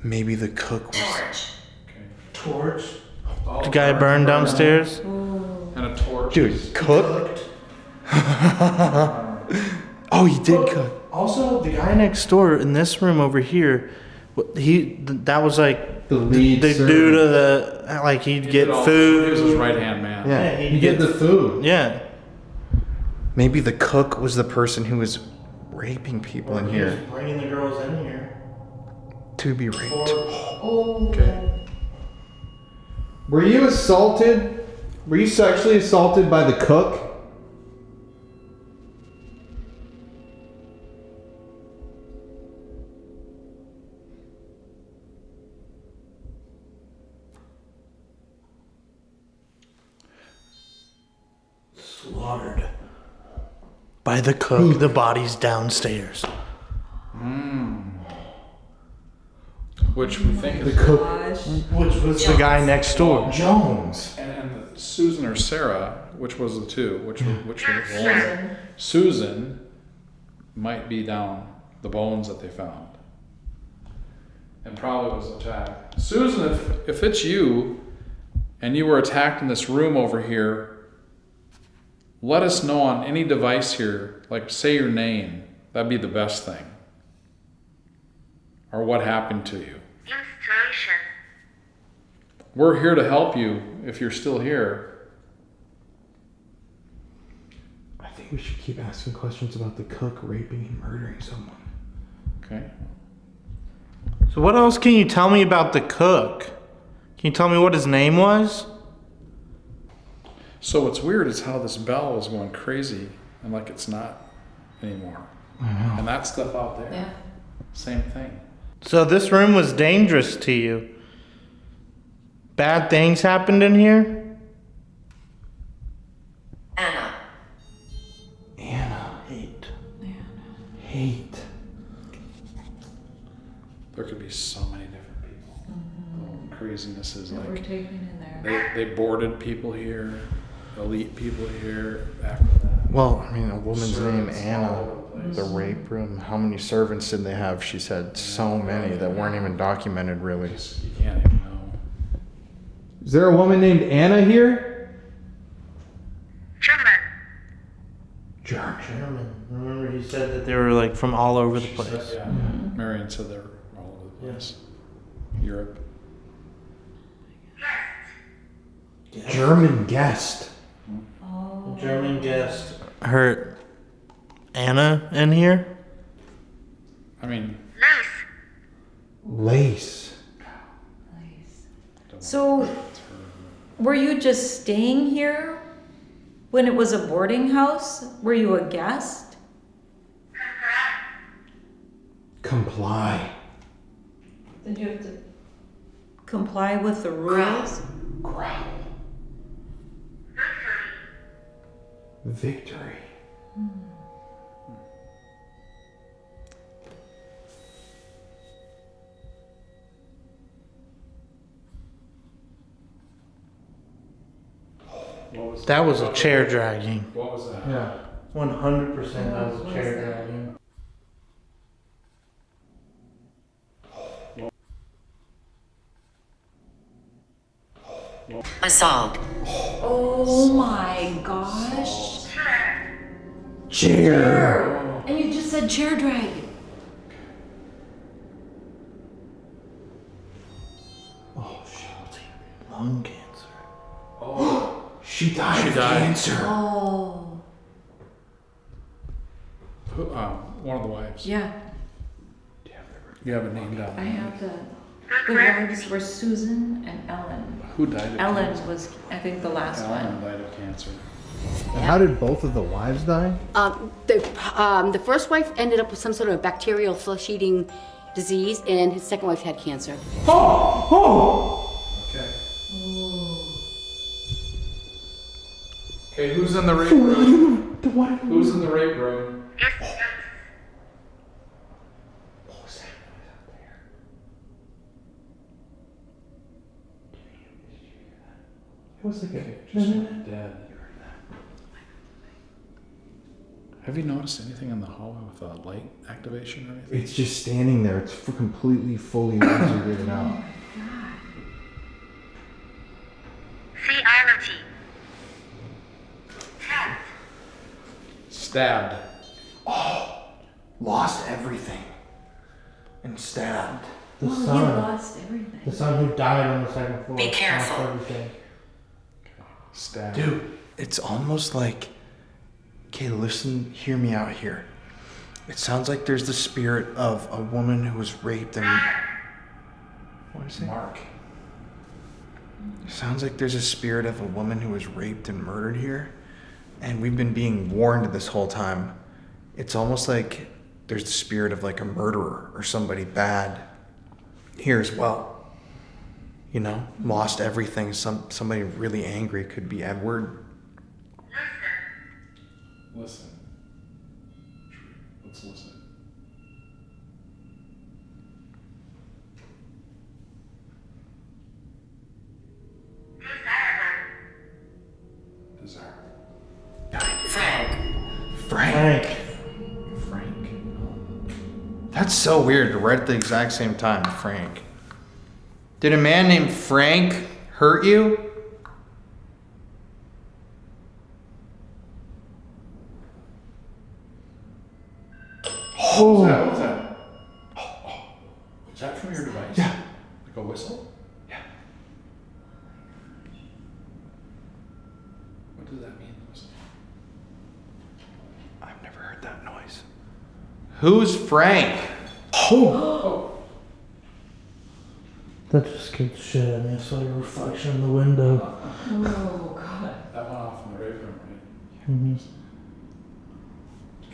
Maybe the cook was. Torch. Torch. Oh, The guy burned downstairs. And a torch. Dude, cooked? Oh, he did cook. Also, the guy next door in this room over here, that was like The lead the servant. dude of the, like he'd get food. He was his right hand man. Yeah, he'd he did the food. Yeah. Maybe the cook was the person who was raping people in here. Bringing the girls in here. To be raped. Okay. Were you assaulted? Were you sexually assaulted by the cook? Slaughtered. By the cook. The body's downstairs. Which we think is The cook. Which was the guy next door. Jones. and Susan or Sarah, which was the two, which was the one. Susan might be down the bones that they found, and probably was attacked. Susan, if it's you, and you were attacked in this room over here, let us know on any device here. Like say your name. That'd be the best thing. Or what happened to you. Installation. We're here to help you if you're still here. I think we should keep asking questions about the cook raping and murdering someone. Okay. So what else can you tell me about the cook? Can you tell me what his name was? So what's weird is how this bell is going crazy and like it's not anymore. And that stuff out there. Yeah. Same thing. So this room was dangerous to you. Bad things happened in here? Anna. Anna. Hate. There could be so many different people. Craziness is That we're like taking in there. they boarded people here, elite people here after that. Well, I mean, a woman's name, Servants all Anna. over the place. The rape room. How many servants did they have? She said so many that weren't even documented, really. You can't even know. Is there a woman named Anna here? German. Remember he said that they were like from all over the She place. said, yeah. Marion said they're all over the place. Europe. German guest. German guest. Hurt Anna in here? I mean, Lace. So, were you just staying here when it was a boarding house? Were you a guest? Comply. Did you have to comply with the rules? Growl. Victory. That was a chair dragging. what was that? Yeah. 100% that was a chair dragging. Assault. Oh my gosh. Chair. And you just said chair dragon. Oh, shit. Lung cancer. Oh, she died of cancer. Oh. Who, one of the wives. Yeah. You have a name down. I have the wives were Susan and Ellen. Who died of Ellen cancer? was, I think, the last Ellen one. died of cancer. And how did both of the wives die? The first wife ended up with some sort of bacterial flesh-eating disease, and his second wife had cancer. Okay. Okay, who's in the rape room? Who's in the rape room? It was like Just went dead. Have you noticed anything in the hallway with light activation or anything? It's just standing there. It's completely, fully laser out. Stabbed. Oh, lost everything. And stabbed. The son. Lost everything. The son who died on the second floor. Be careful. Lost everything. Stabbed. Dude, it's almost like... Okay, listen, hear me out here. It sounds like there's the spirit of a woman who was raped and... What is it? Mark. It sounds like there's a spirit of a woman who was raped and murdered here. And we've been being warned this whole time. It's almost like there's the spirit of like a murderer or somebody bad here as well. You know, lost everything. Somebody really angry. Could be Edward. Listen. Let's listen. Desire. Frank. That's so weird. Right at the exact same time, Frank. Did a man named Frank hurt you? Oh. What's that? Is that from your device? Yeah. Like a whistle? Yeah. What does that mean? Whistle? I've never heard that noise. Who's Frank? Oh. That just scared the shit out of me. I saw your reflection in the window. Oh, God. That went off in the rape room, right? Mm-hmm. It's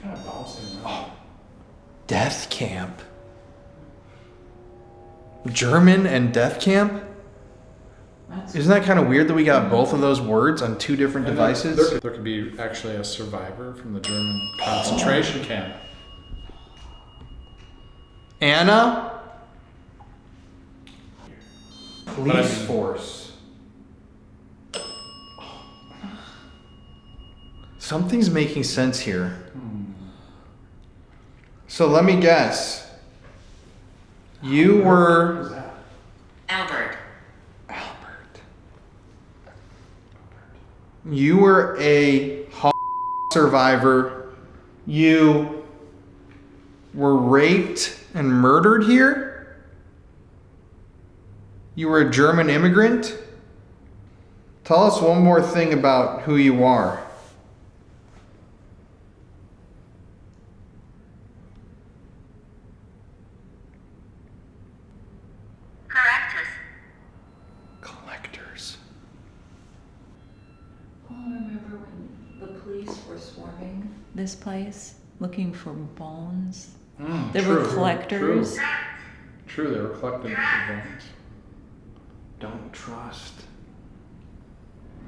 kind of bouncing around. Death camp. German and death camp? Isn't that kind of weird that we got both of those words on two different devices? There could be actually a survivor from the German concentration camp. Anna? Police force. Something's making sense here. So let me guess. You were... Albert. You were a survivor. You were raped and murdered here? You were a German immigrant? Tell us one more thing about who you are. Collectors. Oh, remember when the police were swarming this place, looking for bones? They were collectors. True, they were collecting the bones. Don't trust.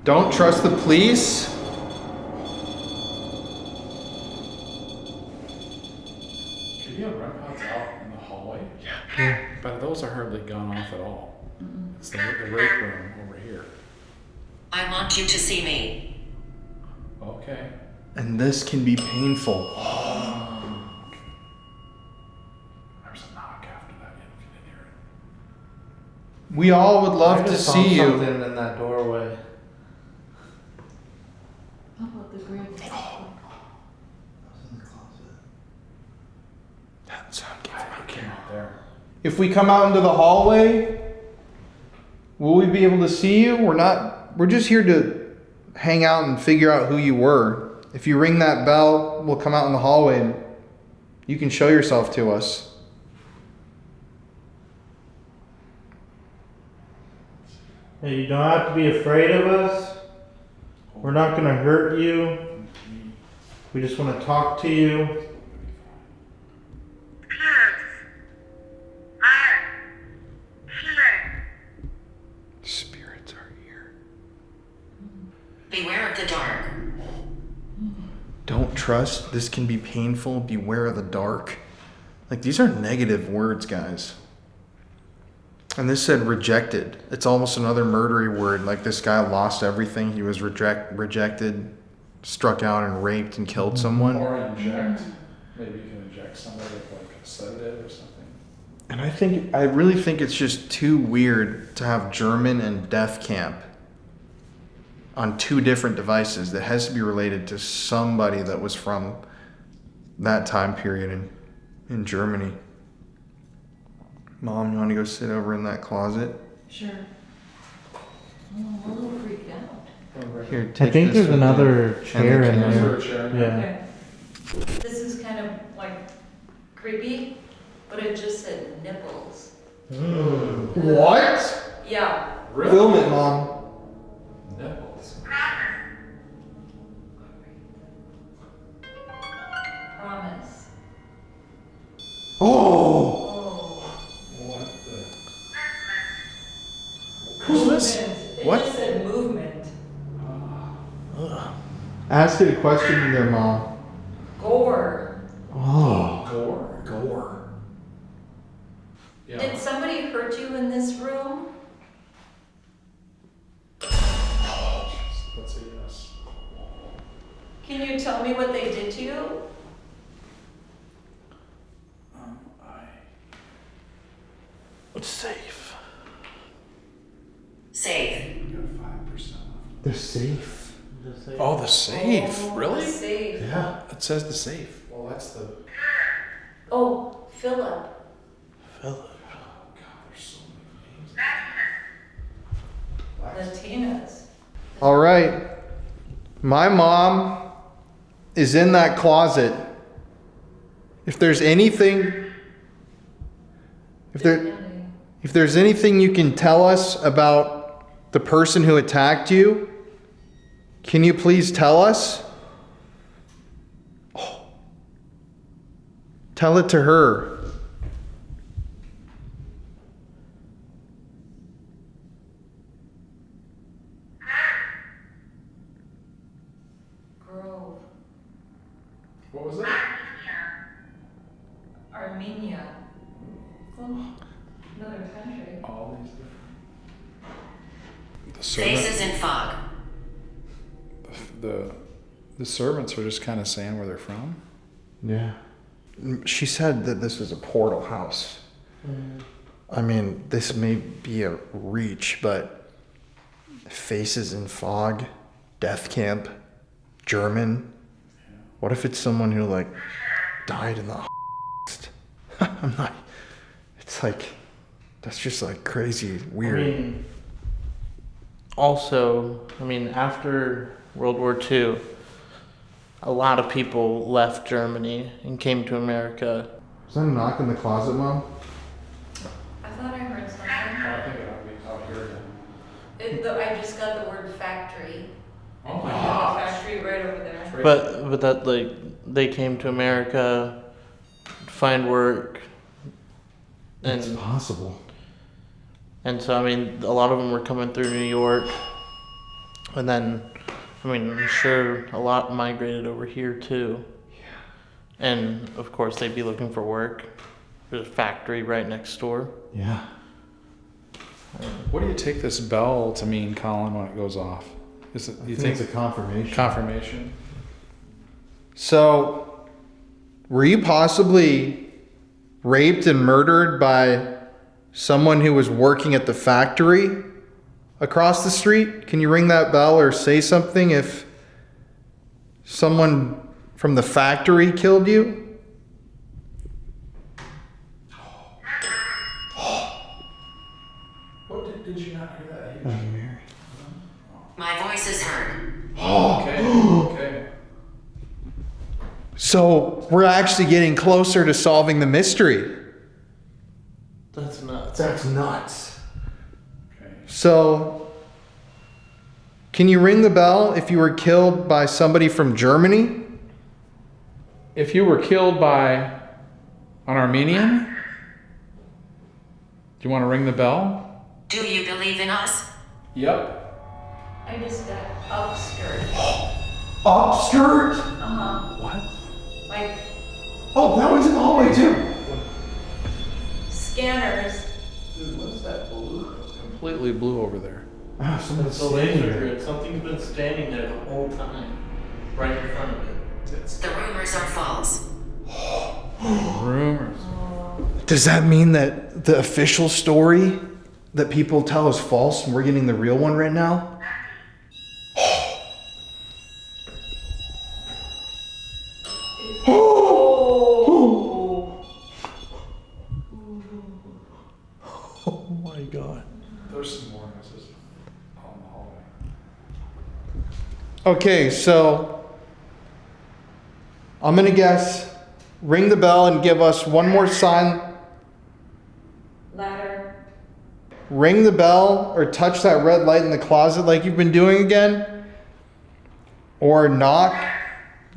Don't trust the police? Could you have REM pods out in the hallway? Yeah. But those are hardly gone off at all. It's the rape room over here. I want you to see me. Okay. And this can be painful. There's a knock after that, if you didn't hear it. We all would love I to just saw see you. something in that doorway. If we come out into the hallway, will we be able to see you? We're just here to hang out and figure out who you were. If you ring that bell, we'll come out in the hallway and you can show yourself to us. Hey, you don't have to be afraid of us. We're not gonna hurt you. We just want to talk to you. Spirits are here. Beware of the dark. Don't trust. This can be painful. Beware of the dark. Like, these are negative words, guys. And this said rejected. It's almost another murdery word. Like, this guy lost everything. He was rejected, struck out and raped and killed someone. Or inject. Maybe you can inject somebody with like a sedative or something. And I really think it's just too weird to have German and death camp on two different devices. That has to be related to somebody that was from that time period in Germany. Mom, you want to go sit over in that closet? Sure. Oh, I'm a little freaked out. Here, I take think this there's with another you. chair in And the there. Chair. Yeah. Okay. This is kind of like creepy, but it just said nipples. What? Yeah. Really? Film it, Mom. Nipples. Promise. Oh! What the? Who's this? It What? just said movement. Ask it a question there, Mom. Gore. Oh. Gore. Yeah. Did somebody hurt you in this room? Let's say yes. Can you tell me what they did to you? It's safe. Safe. You got 5% left. The safe. Oh, the safe. Oh, Really? the safe. Yeah. It says the safe. Well, that's the. Oh, Philip. God, there's so many names. Latinas. All right. My mom is in that closet. If there's anything, if there's anything you can tell us about the person who attacked you, can you please tell us? Oh. Tell it to her. Grove. What was that? Armenia. Oh, another country. All these different. The servant. Faces in fog. The servants are just kind of saying where they're from. Yeah. She said that this is a portal house. I mean, this may be a reach, but faces in fog, death camp, German. What if it's someone who like died in the I'm not. It's like that's just like crazy weird. After World War II, a lot of people left Germany and came to America. Is that a knock in the closet, Mom? I thought I heard something. I think it ought to be out here again. I just got the word factory. Oh my The gosh. factory right over there. But that like they came to America, find work, It's and possible. and so a lot of them were coming through New York, and then I'm sure a lot migrated over here too. Yeah. And of course they'd be looking for work. There's a factory right next door. Yeah. What do you take this bell to mean, Colin, when it goes off? Is it? You think it's a confirmation? confirmation? So, were you possibly raped and murdered by someone who was working at the factory across the street? Can you ring that bell or say something if someone from the factory killed you? So we're actually getting closer to solving the mystery. That's nuts. That's nuts. So, can you ring the bell if you were killed by somebody from Germany? If you were killed by an Armenian, do you want to ring the bell? Do you believe in us? Yep. I just got upskirt. Upskirt? What? Like Oh, that one's in the hallway too. scanners. Dude, what's that blue? It's completely blue over there. It's a laser grid. Something's been standing there the whole time. Right in front of it. The rumors are false. Rumors. Does that mean that the official story that people tell is false and we're getting the real one right now? Oh my God. There's some more noises on the hallway. Okay, so I'm gonna guess ring the bell and give us one more sign. Ladder. Ring the bell or touch that red light in the closet like you've been doing again. Or knock.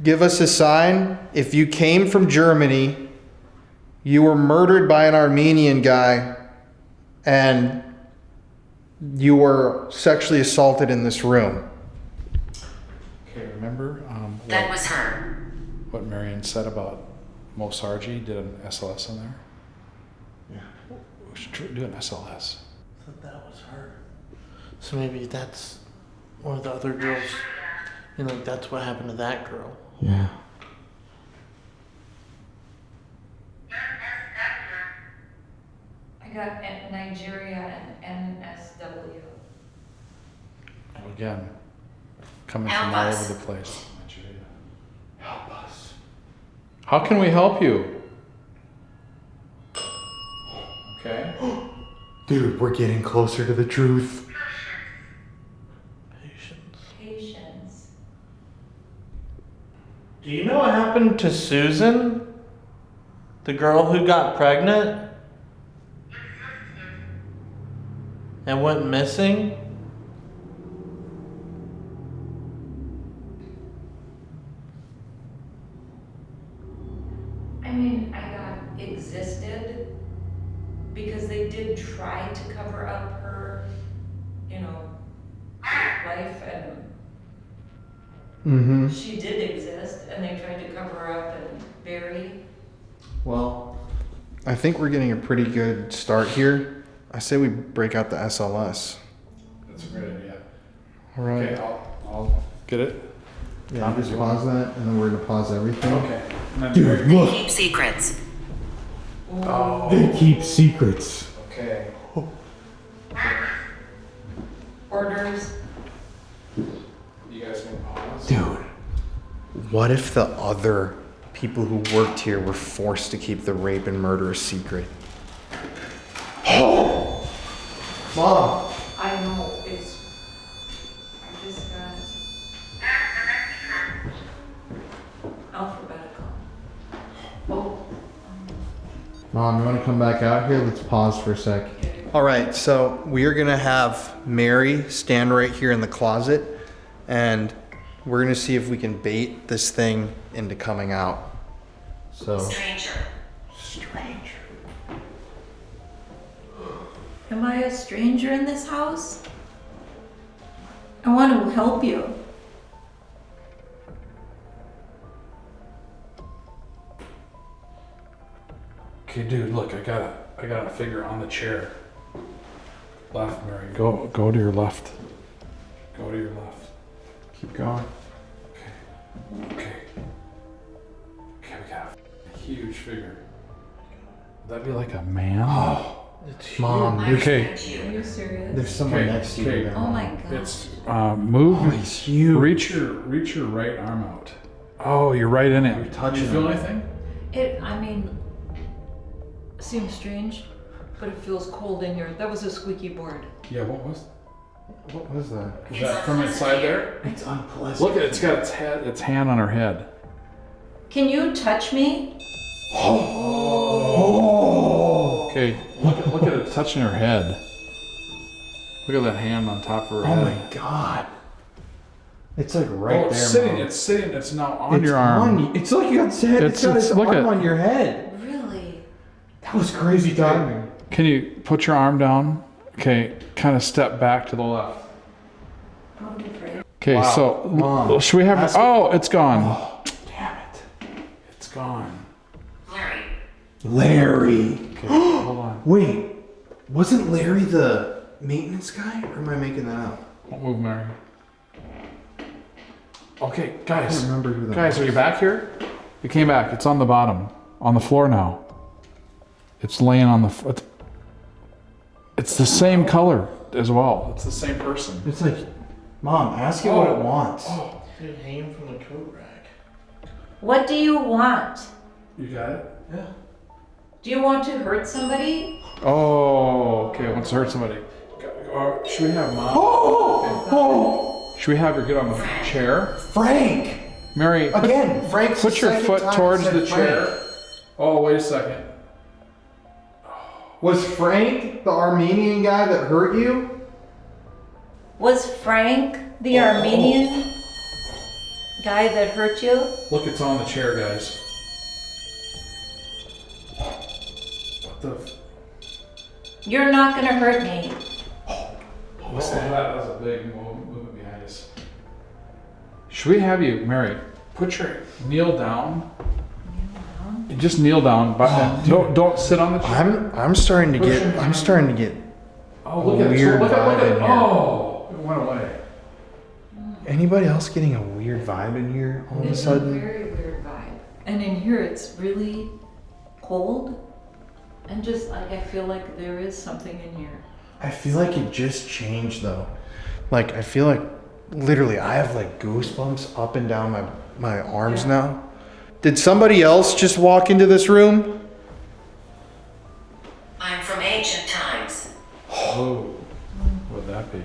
Give us a sign. If you came from Germany, you were murdered by an Armenian guy, and you were sexually assaulted in this room. Okay, remember That was her. what Marion said about Mo Sargi did an SLS on there? Yeah. We should do an SLS. I thought that was her. So maybe that's one of the other girls. You know, that's what happened to that girl. Yeah. I got Nigeria and NSW. Again, coming Help from all us. over the place. Help us. How can we help you? Okay. Dude, we're getting closer to the truth. Patience. Do you know what happened to Susan? The girl who got pregnant? And went missing? I mean, I got existed because they did try to cover up her, you know, life, and Mm-hmm. she did exist, and they tried to cover her up and bury. Well, I think we're getting a pretty good start here. I say we break out the SLS. That's a great idea. All right. Okay, I'll get it. Yeah, just pause that, and then we're gonna pause everything. Okay. And then Dude, They look. keep secrets. Oh. They keep secrets. Okay. Orders. You guys can pause. Dude, what if the other people who worked here were forced to keep the rape and murder a secret? Oh! Mom! I know, it's. I just got. Alphabetical. Oh. Mom, you want to come back out here? Let's pause for a sec. All right, so we are going to have Mary stand right here in the closet, and we're going to see if we can bait this thing into coming out. So, Stranger. stranger. Am I a stranger in this house? I want to help you. Okay, dude, look, I got a figure on the chair. Left, Mary. Go to your left. Go to your left. Keep going. Okay. Okay, we got a huge figure. Would that be like a man? Oh, It's Mom, I Okay. respect Are you. you serious? there's someone Okay, next to you. okay. there, Oh Mom. my god. It's move. Oh, he's huge. Reach your right arm out. Oh, you're right in it. You're touching You feel him. anything? I mean, seems strange, but it feels cold in here. That was a squeaky board. Yeah. What was? What was that? Is that from inside there? It's unpleasant. Look, it's got its hand on her head. Can you touch me? Okay, look at it touching her head. Look at that hand on top of her head. Oh my god. It's like right it's there. sitting. Mom. It's sitting. It's now on It's your arm. on you. It's like you got its head. It's got its look arm at- on your head. Really? That was crazy timing. Can you put your arm down? Okay, kind of step back to the left. Okay, Wow. so Mom, should we have? ask- Oh, it's gone. Oh, damn it. It's gone. Larry. Okay, hold on. Wait, wasn't Larry the maintenance guy? Or am I making that up? Don't move, Mary. Okay, I guys. don't remember who that Guys, was. are you back here? You came back. It's on the bottom, on the floor now. It's laying on the. It's the same color as well. It's the same person. It's like, Mom, ask it what it wants. Oh, Dude, hanging from the coat rack. What do you want? you got it. Yeah. Do you want to hurt somebody? Oh, okay. Wants to hurt somebody. Should we have Mom? Should we have her get on the chair? Frank! Mary, Again, Frank's put the your second foot time towards said the chair. Frank. Oh, wait a second. Was Frank the Armenian guy that hurt you? Was Frank the Armenian guy that hurt you? Look, it's on the chair, guys. What the? You're not gonna hurt me. What was that? That was a big movement behind us. Should we have you, Mary, put your kneel down? Just kneel down, but don't sit on the chair. I'm starting to get Oh, look at weird it. Look vibe at in it. here. Oh, it went away. Anybody else getting a weird vibe in here all of a It's sudden? a very weird vibe. And in here it's really cold. And just like I feel like there is something in here. I feel like it just changed though. Like I feel like literally I have like goosebumps up and down my arms now. Did somebody else just walk into this room? I'm from ancient times. Oh, what would that be?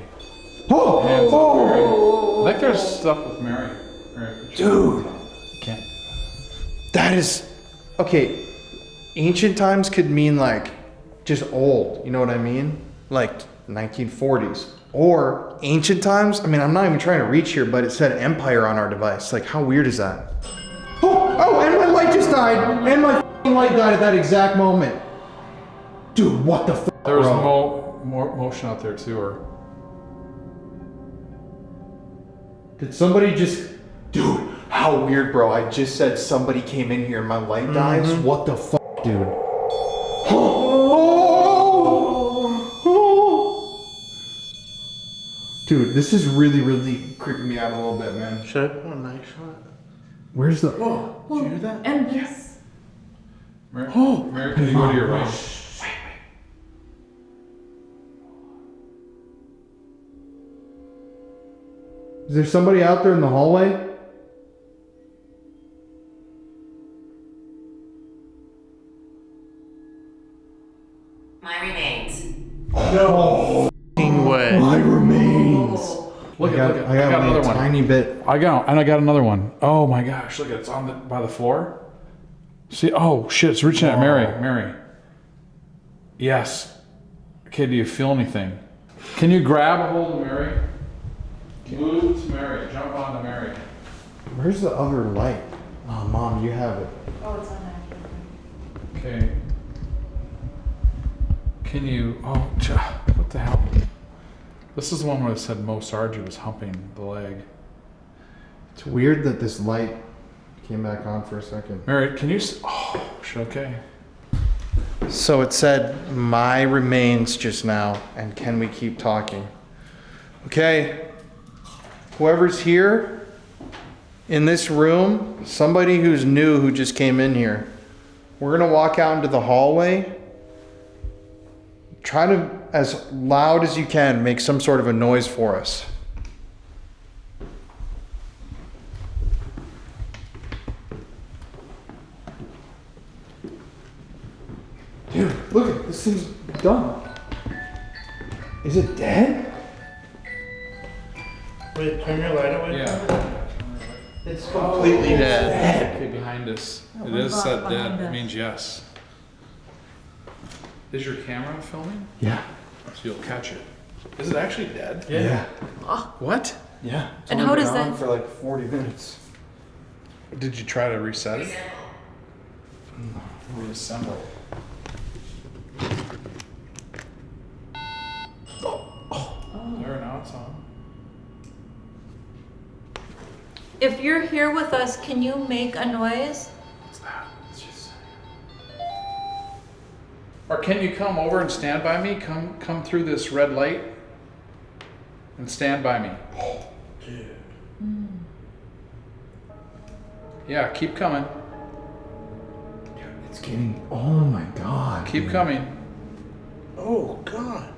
Oh, Hands up, Mary. oh, I think there's stuff with Mary. Mary, dude, you can't. that is okay. Ancient times could mean like just old, you know what I mean? Like 1940s. Or ancient times, I mean, I'm not even trying to reach here, but it said empire on our device. Like, how weird is that? Oh, and my light just died, and my f***ing light died at that exact moment. Dude, what the f***? There was bro? more motion out there too, or Did somebody just... Dude, how weird, bro. I just said somebody came in here and my light dies. What the f***, dude? Dude, this is really, really creeping me out a little bit, man. Should I put a night shot? Where's the... Did you hear that? And this. Mary, Mary, can you go to your right? Is there somebody out there in the hallway? My remains. No way. My remains. Look at I got another a one. tiny bit. I got another one. Oh my gosh! Look, it's on by the floor. See? Oh shit! It's reaching at Mary. Mary. Yes. Okay. Do you feel anything? Can you grab a hold of Mary? Move to Mary. Jump onto Mary. Where's the other light? Oh, Mom, you have it. Oh, it's on that. Okay. Can you? Oh, what the hell? This is the one where it said Mo Sargi was humping the leg. It's weird that this light came back on for a second. Mary, can you? Oh, okay. So it said, my remains just now, and can we keep talking? Okay, whoever's here in this room, somebody who's new who just came in here, we're gonna walk out into the hallway. Try to, as loud as you can, make some sort of a noise for us. Dude, look at this thing's done. Is it dead? Wait, turn your light away. Yeah. It's completely dead. Okay, behind us. It is set dead. It means yes. Is your camera filming? Yeah. So you'll catch it. Is it actually dead? Yeah. What? Yeah. And how does that? For like 40 minutes. Did you try to reset it? Reassemble. There, now it's on. If you're here with us, can you make a noise? What's that? It's just. Or can you come over and stand by me? Come through this red light and stand by me. Dude. Yeah, keep coming. It's getting. Oh my god. Keep coming. Oh god.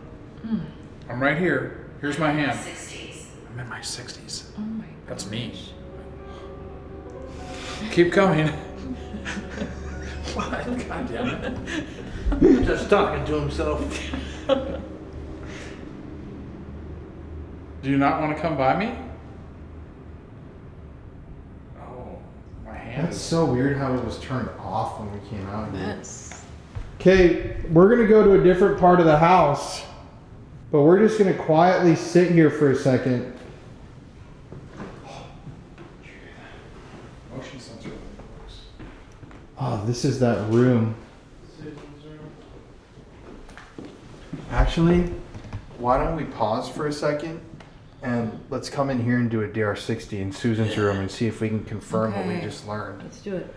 I'm right here. Here's my hand. 60s. I'm in my 60s. Oh my. That's me. Keep coming. What? God damn it. Just talking to himself. Do you not want to come by me? Oh, my hand That's is. so weird how it was turned off when we came out here. Yes. Okay, we're gonna go to a different part of the house, but we're just gonna quietly sit here for a second. Motion sensor works. Oh, this is that room. Actually, why don't we pause for a second and let's come in here and do a DR60 in Susan's room and see if we can confirm what we Okay. just learned. Let's do it.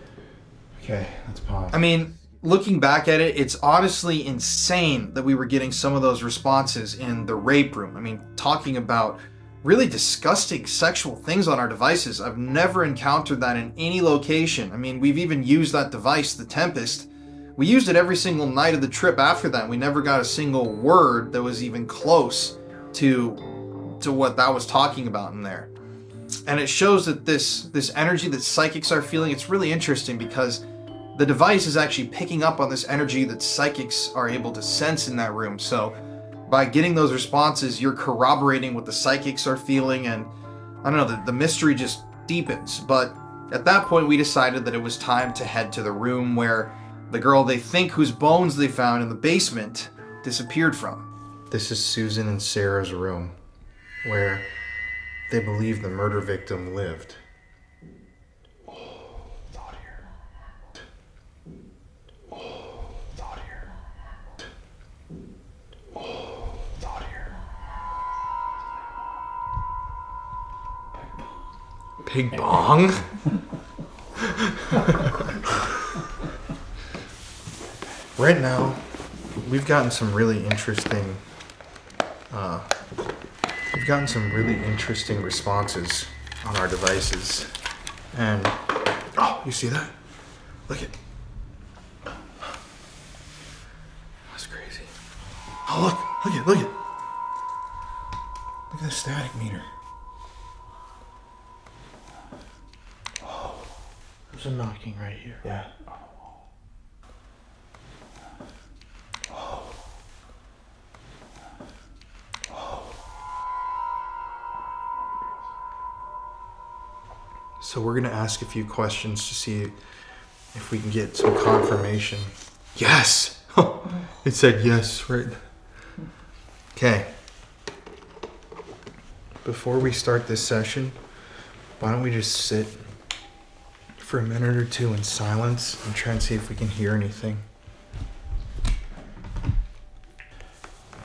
Okay, let's pause. I mean, looking back at it, it's honestly insane that we were getting some of those responses in the rape room. I mean, talking about really disgusting sexual things on our devices. I've never encountered that in any location. I mean, we've even used that device, the Tempest. We used it every single night of the trip after that. We never got a single word that was even close to what that was talking about in there. And it shows that this energy that psychics are feeling, it's really interesting because the device is actually picking up on this energy that psychics are able to sense in that room. So by getting those responses, you're corroborating what the psychics are feeling, and I don't know, the mystery just deepens. But at that point, we decided that it was time to head to the room where the girl they think whose bones they found in the basement disappeared from. This is Susan and Sarah's room, where they believe the murder victim lived. Big bong? Right now, we've gotten some really interesting responses on our devices. And oh, you see that? Look it. That's crazy. Oh, look it. Look at the static meter. There's a knocking right here. Yeah. So we're gonna ask a few questions to see if we can get some confirmation. Yes! It said yes, right? Okay. Before we start this session, why don't we just sit for a minute or two in silence and try and see if we can hear anything.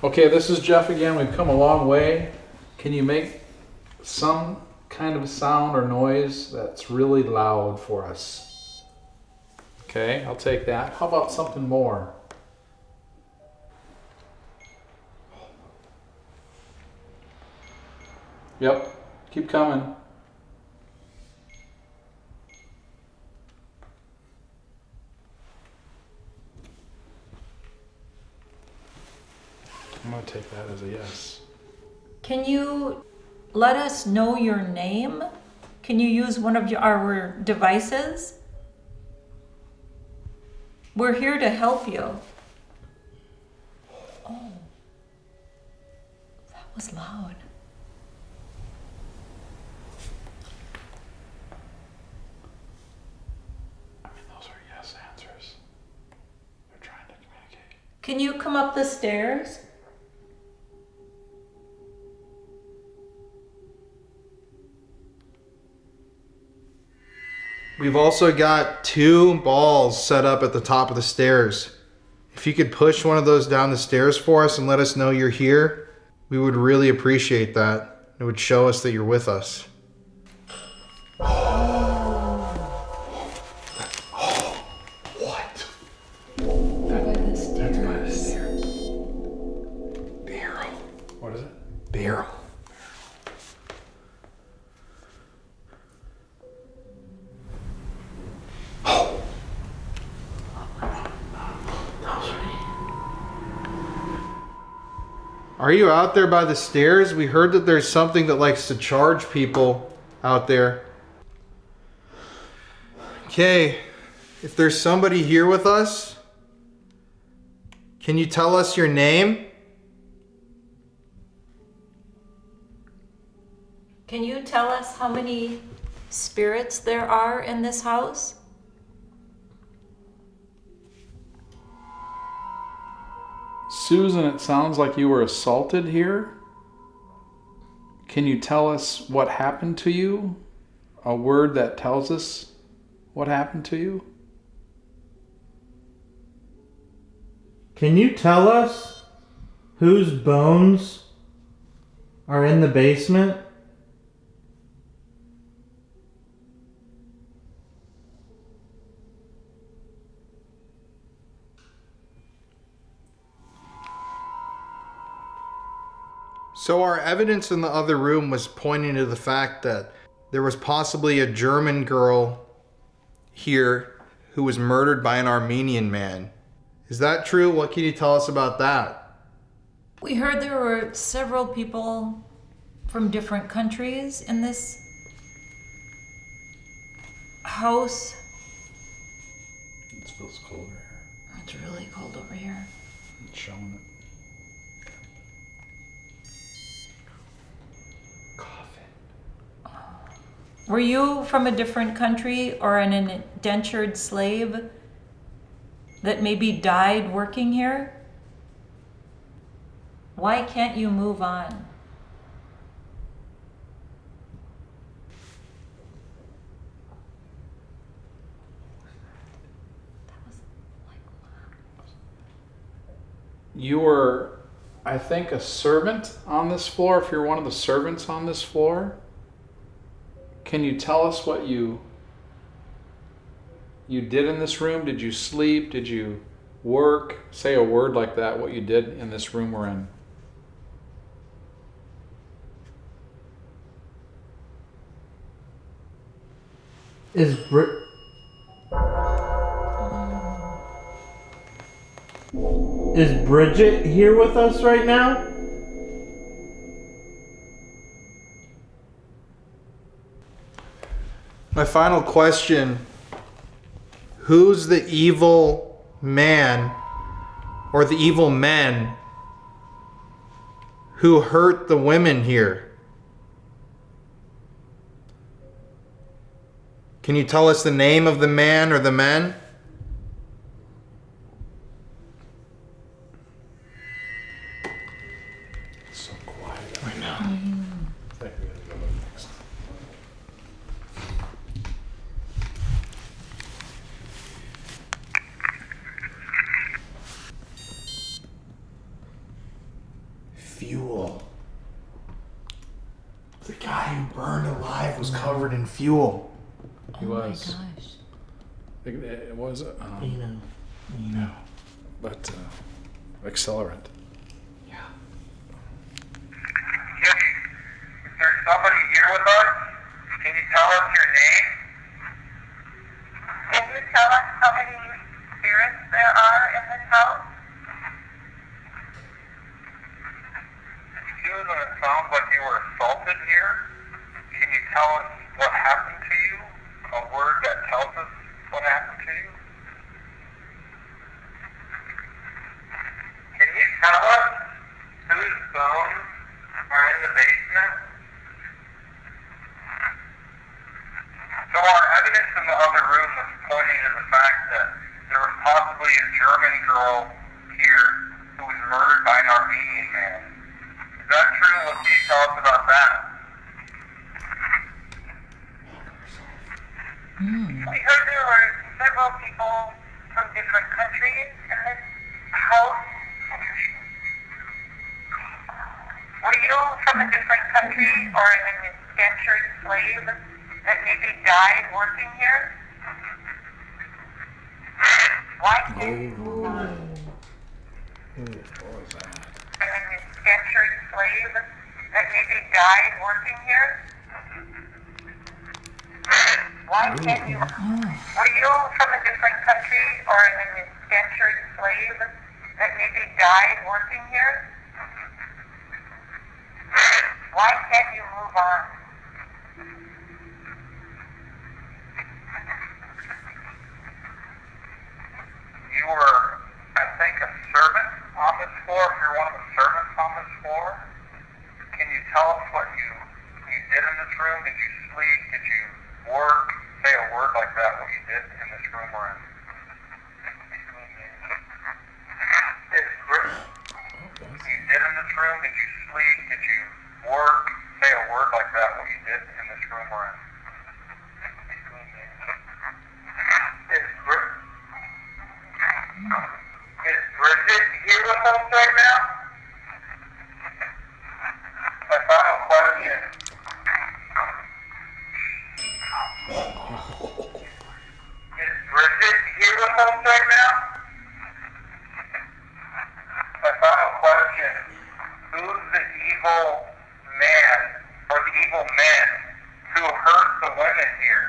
Okay, this is Jeff again. We've come a long way. Can you make some kind of sound or noise that's really loud for us? Okay, I'll take that. How about something more? Yep, keep coming. I'm gonna take that as a yes. Can you let us know your name? Can you use one of our devices? We're here to help you. Oh, that was loud. Can you come up the stairs? We've also got 2 balls set up at the top of the stairs. If you could push one of those down the stairs for us and let us know you're here, we would really appreciate that. It would show us that you're with us. What? By the stairs. That's by the stairs. Barrel. What is it? Barrel. Are you out there by the stairs? We heard that there's something that likes to charge people out there. Okay, if there's somebody here with us, can you tell us your name? Can you tell us how many spirits there are in this house? Susan, it sounds like you were assaulted here. Can you tell us what happened to you? A word that tells us what happened to you? Can you tell us whose bones are in the basement? So our evidence in the other room was pointing to the fact that there was possibly a German girl here who was murdered by an Armenian man. Is that true? What can you tell us about that? We heard there were several people from different countries in this house. It feels colder here. It's really cold over here. It's showing it. Were you from a different country or an indentured slave that maybe died working here? Why can't you move on? You were, I think, a servant on this floor, if you're one of the servants on this floor. Can you tell us what you did in this room? Did you sleep? Did you work? Say a word like that, what you did in this room we're in. Is Bridget here with us right now? My final question, who's the evil man or the evil men who hurt the women here? Can you tell us the name of the man or the men? It's so quiet. I know. I think we gotta go next. Fuel. The guy who burned alive was covered in fuel. He was. Oh my gosh. It was, You know. but accelerant. Yes. Is there somebody here with us? Can you tell us your name? Can you tell us how many spirits there are in this house? Susan, it sounds like you were assaulted here. Can you tell us what happened to you? A word that tells us what happened to you? Can you tell us whose bones are in the basement? So our evidence in the other room was pointing to the fact that there was possibly a German girl here murdered by an Armenian man. Is that true? What can you tell us about that? We heard there were several people from different countries in this house. Were you from a different country or an indentured slave that maybe died working here? Why can't you move on? An indentured slave that maybe died working here? Why can't you? Were you from a different country or an indentured slave that maybe died working here? Why can't you move on? You were, I think, a servant on this floor. If you're one of the servants on this floor, can you tell us what you did in this room? Did you sleep? Did you work? Say a word like that, what you did in this room we're in. You did in this room? Did you sleep? Did you work? Say a word like that, what you did in this room we're in. Is Bridget here with us right now? My final question. Is Bridget here with us right now? My final question. Who's the evil man or the evil men who hurt the women here?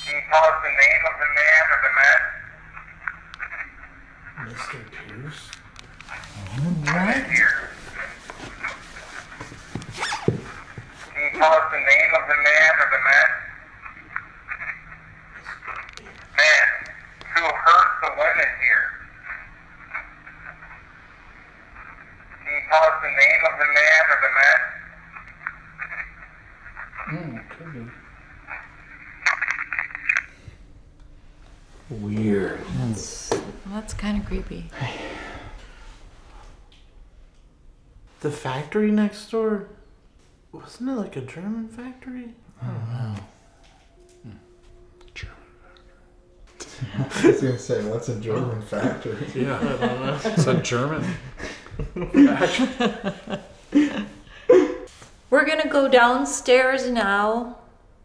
Can you tell us the name of the man or the men? Mr. Pierce? Right here. Can you tell us the name of the man or the men? Men who hurt the women here. Can you tell us the name of the man or the men? Could be. Weird. That's kind of creepy. The factory next door, wasn't it like a German factory? I don't know. I was gonna say, what's a German factory? Yeah, I don't know. It's a German. We're gonna go downstairs now,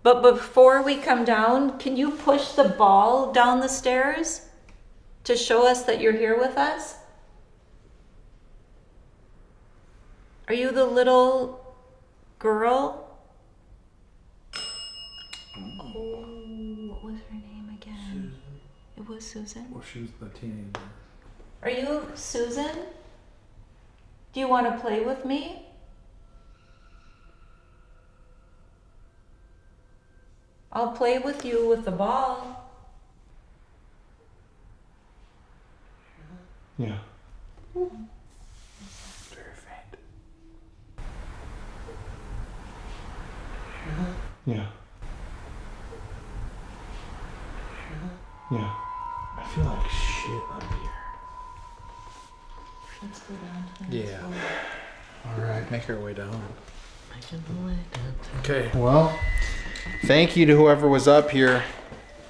but before we come down, can you push the ball down the stairs to show us that you're here with us? Are you the little girl? Oh, what was her name again? It was Susan? Well, she was the teenager. Are you Susan? Do you want to play with me? I'll play with you with the ball. Yeah. Very faint. Yeah. Yeah. I feel like shit up here. Let's go down to the next Yeah. floor. All right, make our way down. Making the way down. Okay. Well, thank you to whoever was up here.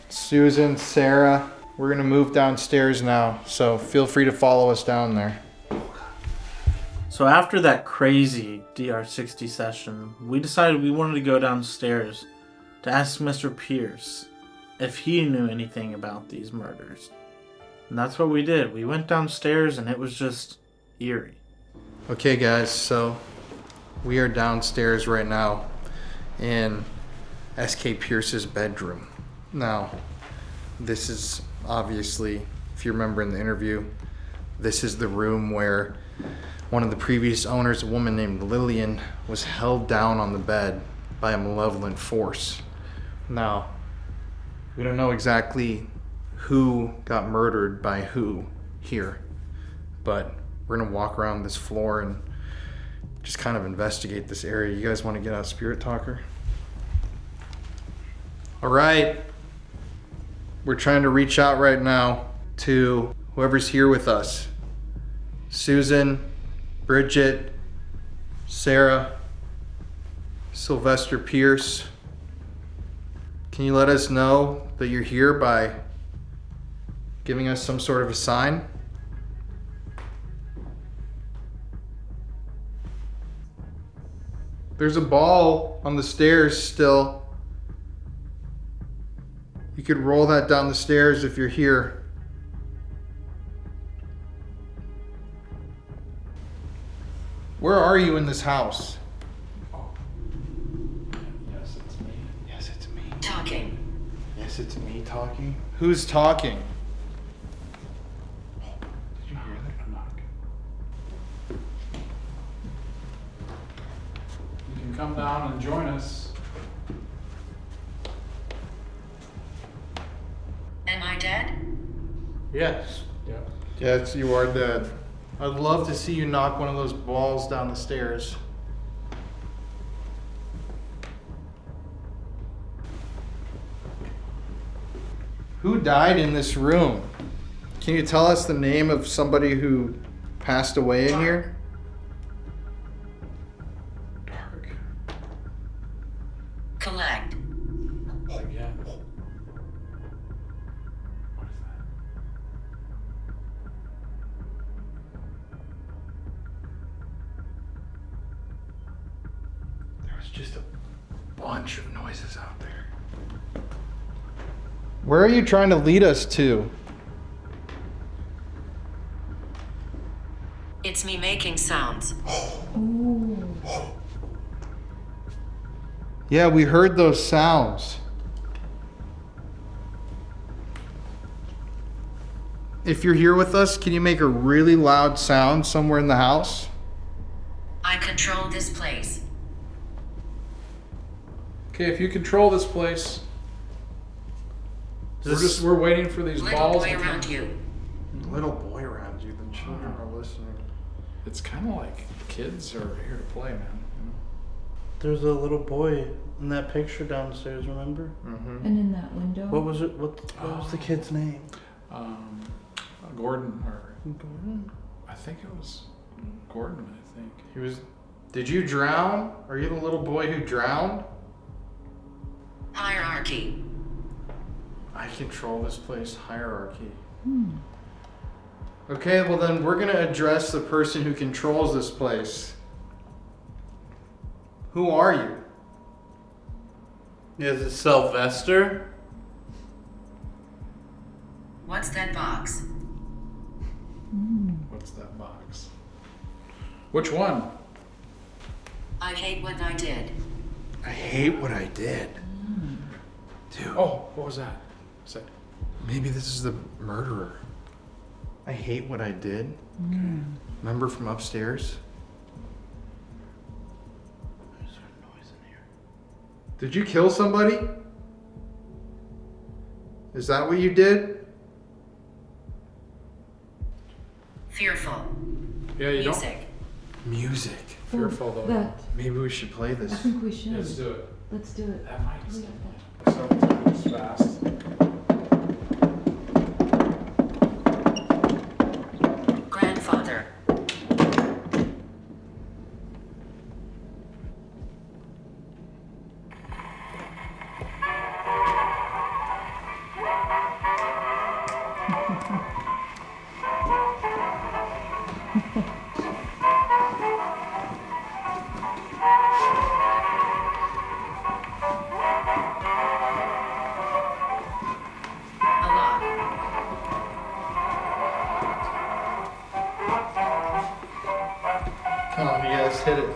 Susan, Sarah. We're gonna move downstairs now, so feel free to follow us down there. So after that crazy DR60 session, we decided we wanted to go downstairs to ask Mr. Pierce if he knew anything about these murders. And that's what we did. We went downstairs and it was just eerie. Okay guys, so we are downstairs right now in SK Pierce's bedroom. Now, this is obviously, if you remember in the interview, this is the room where one of the previous owners, a woman named Lillian, was held down on the bed by a malevolent force. Now, we don't know exactly who got murdered by who here, but we're gonna walk around this floor and just kind of investigate this area. You guys want to get out Spirit Talker? All right. We're trying to reach out right now to whoever's here with us. Susan, Bridget, Sarah, Sylvester Pierce. Can you let us know that you're here by giving us some sort of a sign? There's a ball on the stairs still. You could roll that down the stairs if you're here. Where are you in this house? Yes, it's me. Yes, it's me. Talking. Yes, it's me talking. Who's talking? Did you hear that knock? You can come down and join us. Am I dead? Yes. Yeah. Yes, you are dead. I'd love to see you knock one of those balls down the stairs. Who died in this room? Can you tell us the name of somebody who passed away in here? Dark. Collect. Again. What is that? There was just a bunch of noises out there. Where are you trying to lead us to? It's me making sounds. Yeah, we heard those sounds. If you're here with us, can you make a really loud sound somewhere in the house? I control this place. Okay, if you control this place, we're waiting for these Little balls boy to come. around you. Little boy around you, the children are listening. It's kind of like kids are here to play, man. You know? There's a little boy in that picture downstairs, remember? Mm-hmm. And in that window. What was it? What was the kid's name? Gordon, or Gordon? I think it was Gordon. I think He was. Did you drown? Are you the little boy who drowned? Hierarchy. I control this place. Hierarchy. Okay, well then we're gonna address the person who controls this place. Who are you? Is it Sylvester? What's that box? What's that box? Which one? I hate what I did. I hate what I did. Dude. Oh, what was that? Say. Maybe this is the murderer. I hate what I did. Remember from upstairs? There's a noise in here. Did you kill somebody? Is that what you did? Fearful. Yeah, you Music. Music. Fearful though. That. Maybe we should play I this. think we should. Let's do it. Let's do it. That might We be got that. several times fast. Grandfather. A lot. Come on, you guys hit it.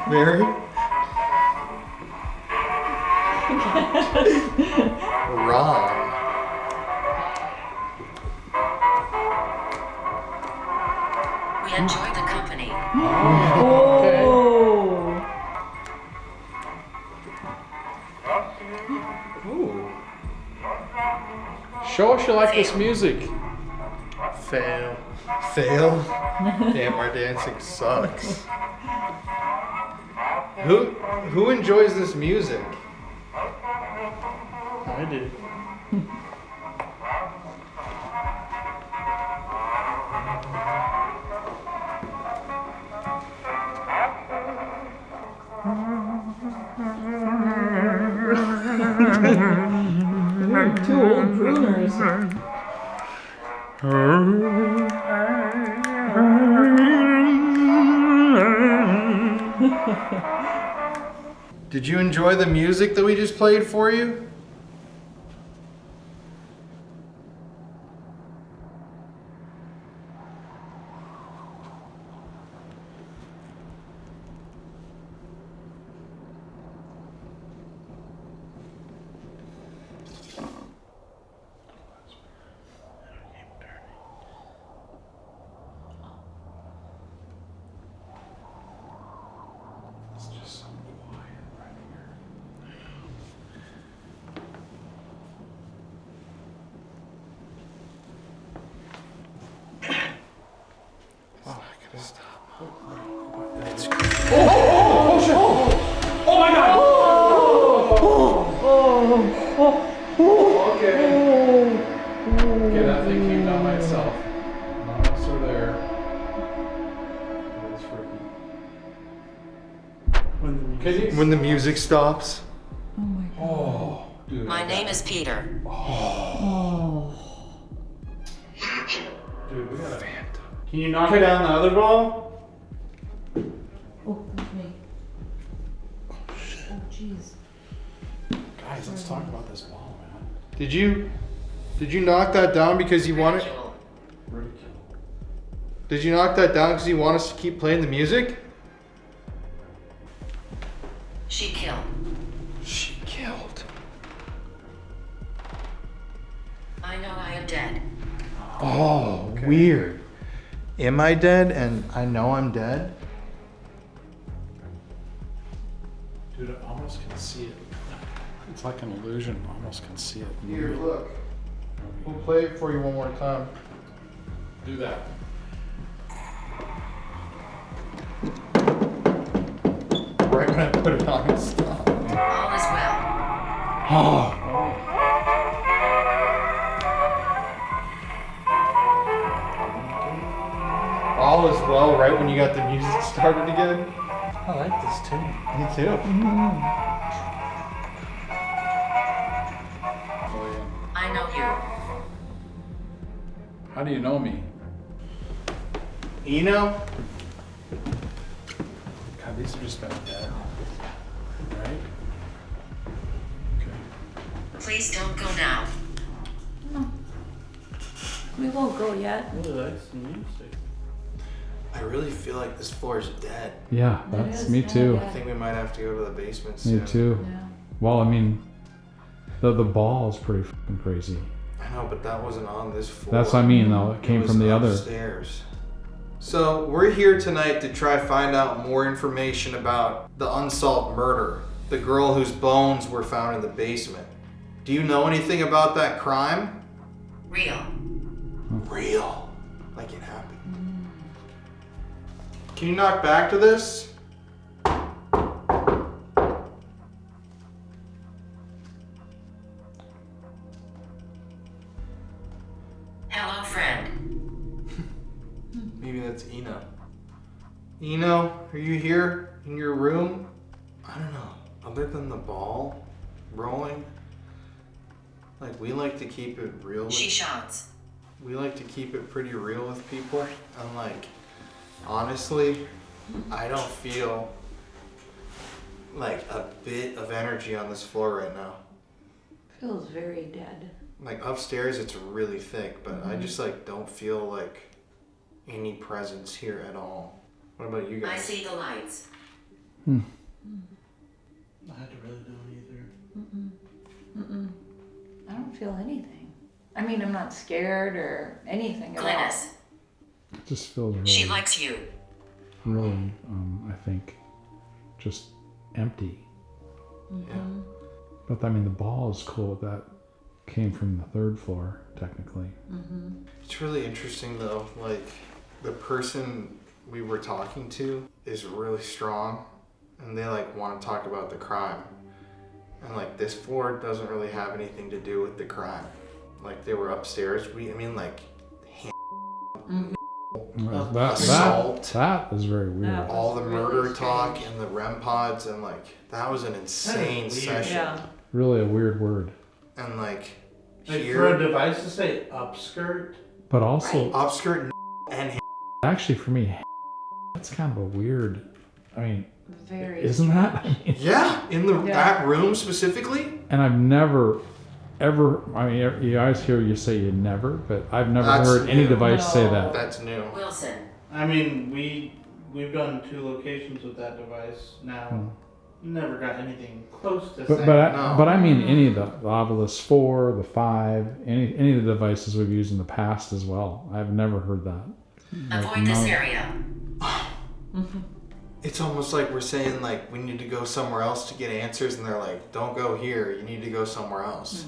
Mary? Ron. We enjoy the company. Okay. Ooh. Show us you like this music. Fail. Fail? Damn, our dancing sucks. Who enjoys this music? I do. Two old crooners. Did you enjoy the music that we just played for you? Okay, that thing came down by itself. None of us are there. It's freaky. When the music stops. Oh, dude. My name is Peter. Dude, we gotta. Can you knock down the other ball? Oh, that's me. Oh, jeez. Guys, let's talk about this ball, man. Did you knock that down because you wanted? Ridicule. Did you knock that down because you want us to keep playing the music? She killed. She killed. I know I am dead. Oh, weird. Am I dead and I know I'm dead? Dude, I almost can see it. It's like an illusion. I almost can see it. Here, look. We'll play it for you one more time. Do that. Right when I put it on, it stopped. All is well. Oh. All is well, right when you got the music started again. I like this too. Me too. I know you. How do you know me? Eno? God, these have just been dead. Right? Okay. Please don't go now. We won't go yet. Really like some music. I really feel like this floor is dead. Yeah, It that's is me dead, too. yeah. I think we might have to go to the basement Me soon. too. Yeah. Well, I mean, the ball is pretty fucking crazy. I know, but that wasn't on this floor. That's what I mean, though. It came was from the other. upstairs. So we're here tonight to try find out more information about the unsolved murder, the girl whose bones were found in the basement. Do you know anything about that crime? Real. Real. Like it happened. Can you knock back to this? Hello, friend. Maybe that's Eno. Eno, are you here in your room? I don't know. Other than the ball rolling, like we like to keep it real. With, She shots. we like to keep it pretty real with people. And like, honestly, I don't feel like a bit of energy on this floor right now. Feels very dead. Like upstairs, it's really thick, but I just like don't feel like any presence here at all. What about you guys? I see the lights. I really don't either. I don't feel anything. I mean, I'm not scared or anything at all. Glynis. It just feels really, She likes you. really, I think, just empty. Yeah. But I mean, the ball is cool. That came from the third floor, technically. It's really interesting though, like the person we were talking to is really strong and they like want to talk about the crime. And like this floor doesn't really have anything to do with the crime. Like they were upstairs. Assault. That is very weird. All the murder talk and the REM pods, and like that was an insane session. Yeah. Really a weird word. And like Like here, for a device to say upskirt. But also upskirt and actually for me, that's kind of a weird. I mean, Very. isn't that? I mean, yeah, in that room specifically. and I've never, ever. I mean, you guys hear you say you never, but I've never That's heard any new. device say that. That's new. Wilson. I mean, we've done 2 locations with that device now. Never got anything close to saying. But I mean any of the Ovilus 4, the 5, any of the devices we've used in the past as well. I've never heard that. Avoid this area. It's almost like we're saying like we need to go somewhere else to get answers, and they're like, don't go here, you need to go somewhere else.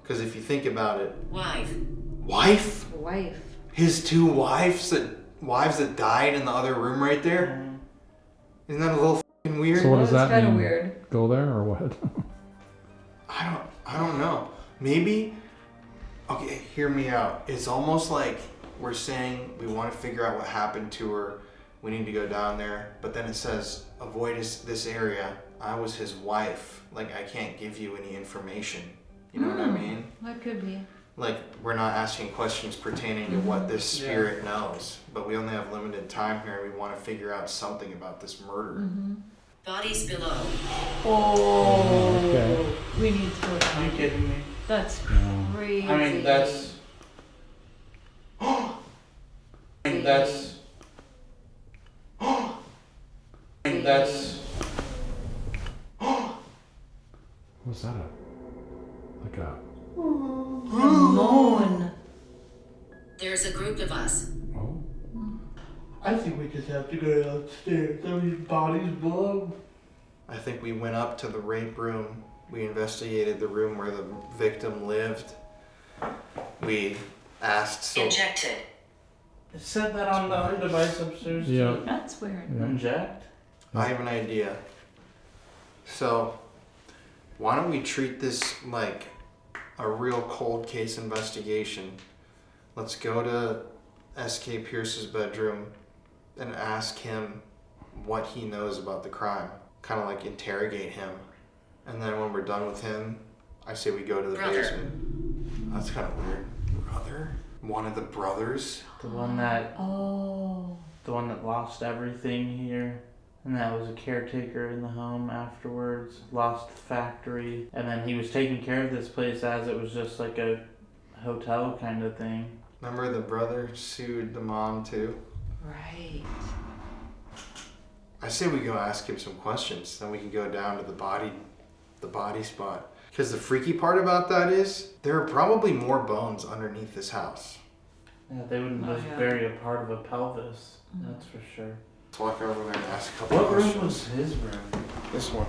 Because if you think about it, wife, his 2 wives that died in the other room right there. Isn't that a little fucking weird? So what does that mean? Weird. Go there or what? I don't know. Maybe. Okay, hear me out. It's almost like we're saying we want to figure out what happened to her. We need to go down there, but then it says avoid this area. I was his wife. Like I can't give you any information. You know what I mean? That could be. Like we're not asking questions pertaining to what this spirit knows, but we only have limited time here. We want to figure out something about this murder. Bodies below. Oh. Okay. We need to go down. Are you kidding me? That's crazy. I mean, that's. That's. What's that? Like a. Moan. There's a group of us. Oh. I think we just have to go downstairs. There are bodies below. I think we went up to the rape room. We investigated the room where the victim lived. We asked Injected. It said that on the other device upstairs. Yeah. Too. That's weird. Inject. I have an idea. So, why don't we treat this like a real cold case investigation? Let's go to SK Pierce's bedroom and ask him what he knows about the crime. Kind of like interrogate him. And then when we're done with him, I say we go to the basement. That's kind of weird. Brother? One of the brothers? The one that. Oh. The one that lost everything here. And that was a caretaker in the home afterwards. Lost the factory. And then he was taking care of this place as it was just like a hotel kind of thing. Remember the brother sued the mom too? Right. I say we go ask him some questions, then we can go down to the body spot. Because the freaky part about that is, there are probably more bones underneath this house. Yeah, they wouldn't just bury a part of a pelvis. That's for sure. Let's walk over there and ask a couple What questions. room was his room? This one.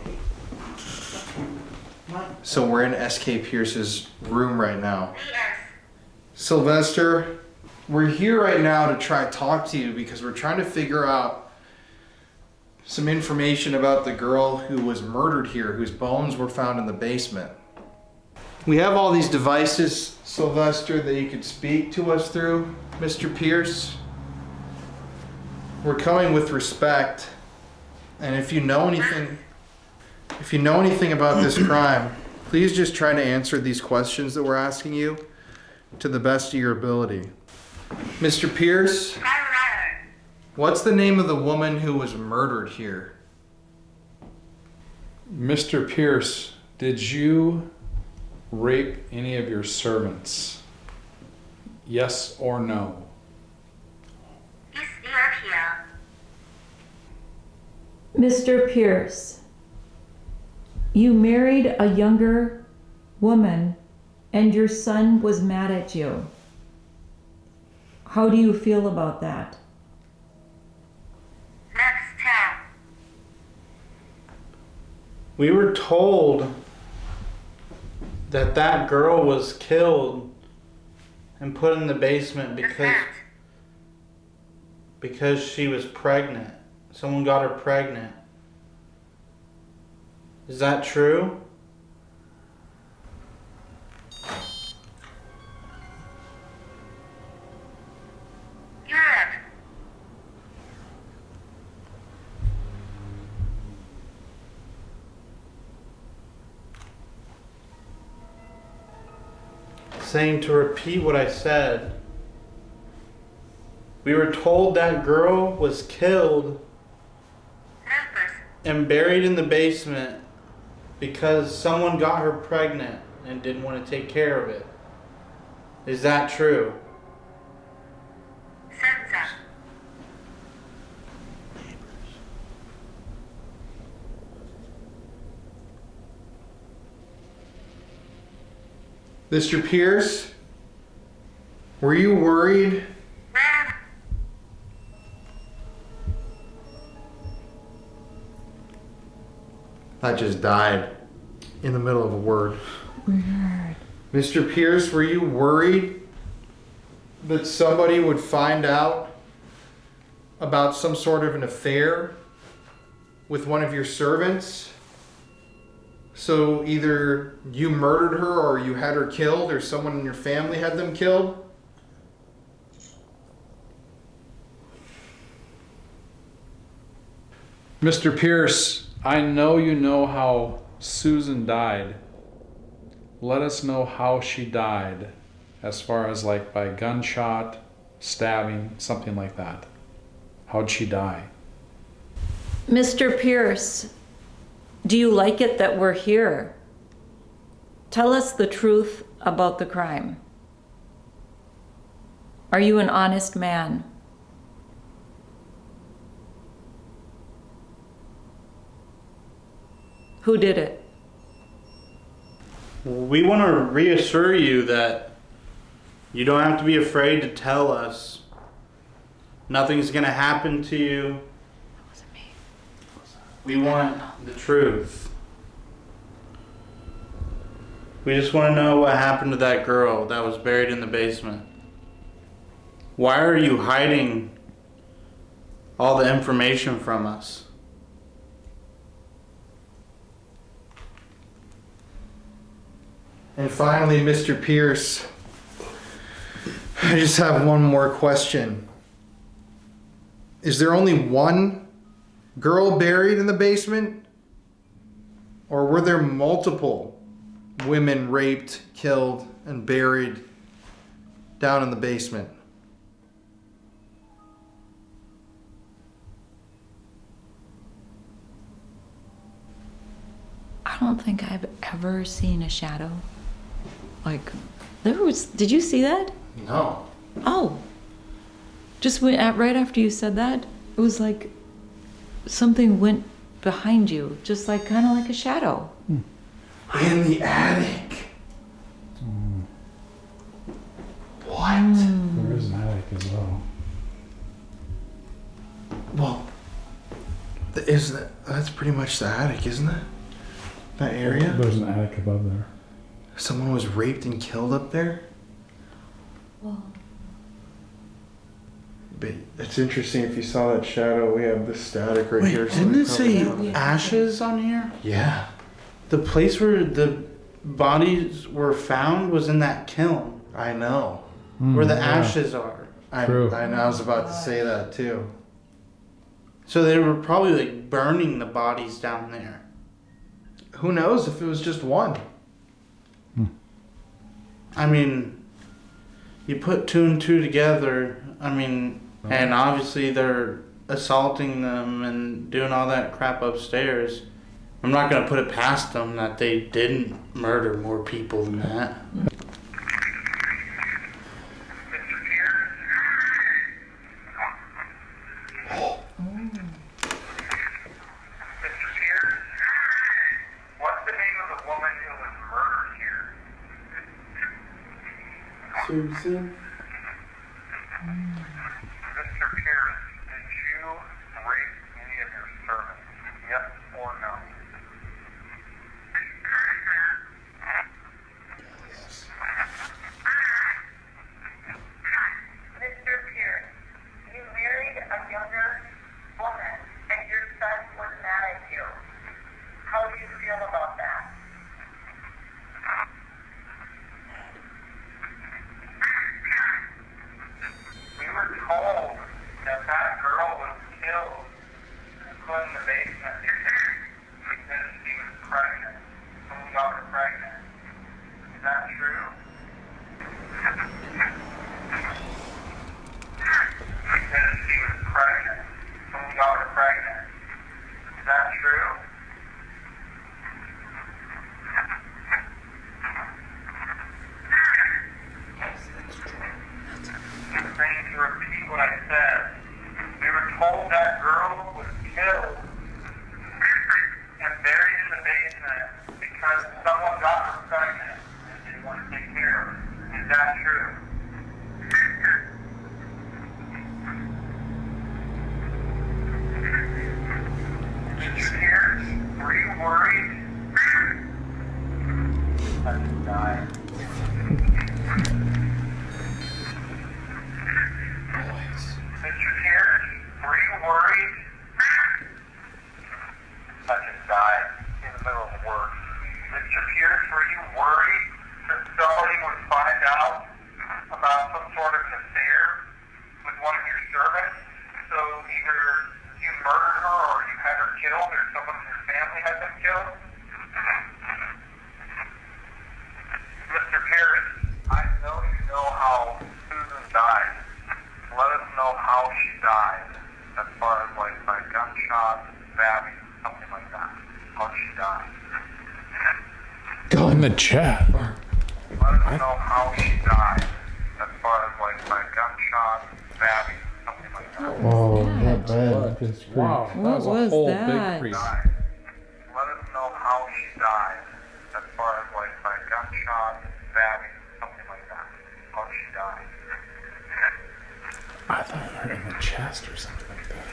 So we're in SK Pierce's room right now. Sylvester, we're here right now to try to talk to you because we're trying to figure out some information about the girl who was murdered here, whose bones were found in the basement. We have all these devices, Sylvester, that you could speak to us through, Mr. Pierce. We're coming with respect, and if you know anything about this crime, please just try to answer these questions that we're asking you to the best of your ability. Mr. Pierce, what's the name of the woman who was murdered here? Mr. Pierce, did you rape any of your servants? Yes or no? Mr. Pierce, you married a younger woman and your son was mad at you. How do you feel about that? We were told that that girl was killed and put in the basement because she was pregnant. Someone got her pregnant. Is that true? Yes. Saying to repeat what I said. We were told that girl was killed and buried in the basement because someone got her pregnant and didn't want to take care of it. Is that true? Senza. Mr. Pierce, were you worried? I just died in the middle of a word. Weird. Mr. Pierce, were you worried that somebody would find out about some sort of an affair with one of your servants? So either you murdered her or you had her killed or someone in your family had them killed? Mr. Pierce, I know you know how Susan died. Let us know how she died, as far as like by gunshot, stabbing, something like that. How'd she die? Mr. Pierce, do you like it that we're here? Tell us the truth about the crime. Are you an honest man? Who did it? We want to reassure you that you don't have to be afraid to tell us. Nothing's going to happen to you. That wasn't me. We want the truth. We just want to know what happened to that girl that was buried in the basement. Why are you hiding all the information from us? And finally, Mr. Pierce, I just have one more question. Is there only one girl buried in the basement? Or were there multiple women raped, killed, and buried down in the basement? I don't think I've ever seen a shadow. Like, there was, did you see that? No. Oh. Just right after you said that, it was like something went behind you, just like kind of like a shadow. In the attic. What? There is an attic as well. Well, that's pretty much the attic, isn't it? That area? There's an attic above there. Someone was raped and killed up there? Well, But it's interesting if you saw that shadow. We have this static right here. so Didn't we it say probably- ashes on here? Yeah. The place where the bodies were found was in that kiln, I know. where the yeah. ashes are. True. I know. I was about to say that too. So they were probably like burning the bodies down there. Who knows if it was just one? I mean, you put two and two together, I mean, and obviously they're assaulting them and doing all that crap upstairs. I'm not going to put it past them that they didn't murder more people than that. Mr. Pierce? Mr. Pierce? What's the name of the woman who was murdered here? Susan? Mr. Pierce, did you rape any of your servants? Yes or no? Mr. Pierce, you married a younger woman and your son was mad at you. How do you feel feel about that? We were told that that girl was killed and put in the basement because she was pregnant. Someone got her pregnant. Is that true? Because she was pregnant. Someone got her pregnant. Is that true? I'm saying to repeat what I said. We were told that girl was killed and buried in the basement because someone got her pregnant and didn't want to take care of her. Is that true? Mr. Pierce, were you worried? I just died. Mr. Pierce, were you worried? I just died in the middle of work. Mr. Pierce, were you worried that somebody would find out about some sort of an affair with one of your servants? So either you murdered her or you had her killed or someone in your family had been killed? Mr. Pierce, I know you know how Susan died. Let us know how she died, as far as like by gunshot, stabbing, something like that. How she died. Go in the chat. Let us know how she died, as far as like by gunshot, stabbing, something like that. Oh, that bad. Just creep. Wow, that was a was whole that? big creep. Let us know how she died, as far as like by gunshot, stabbing, something like that. How she died. I thought you were in the chest or something like that.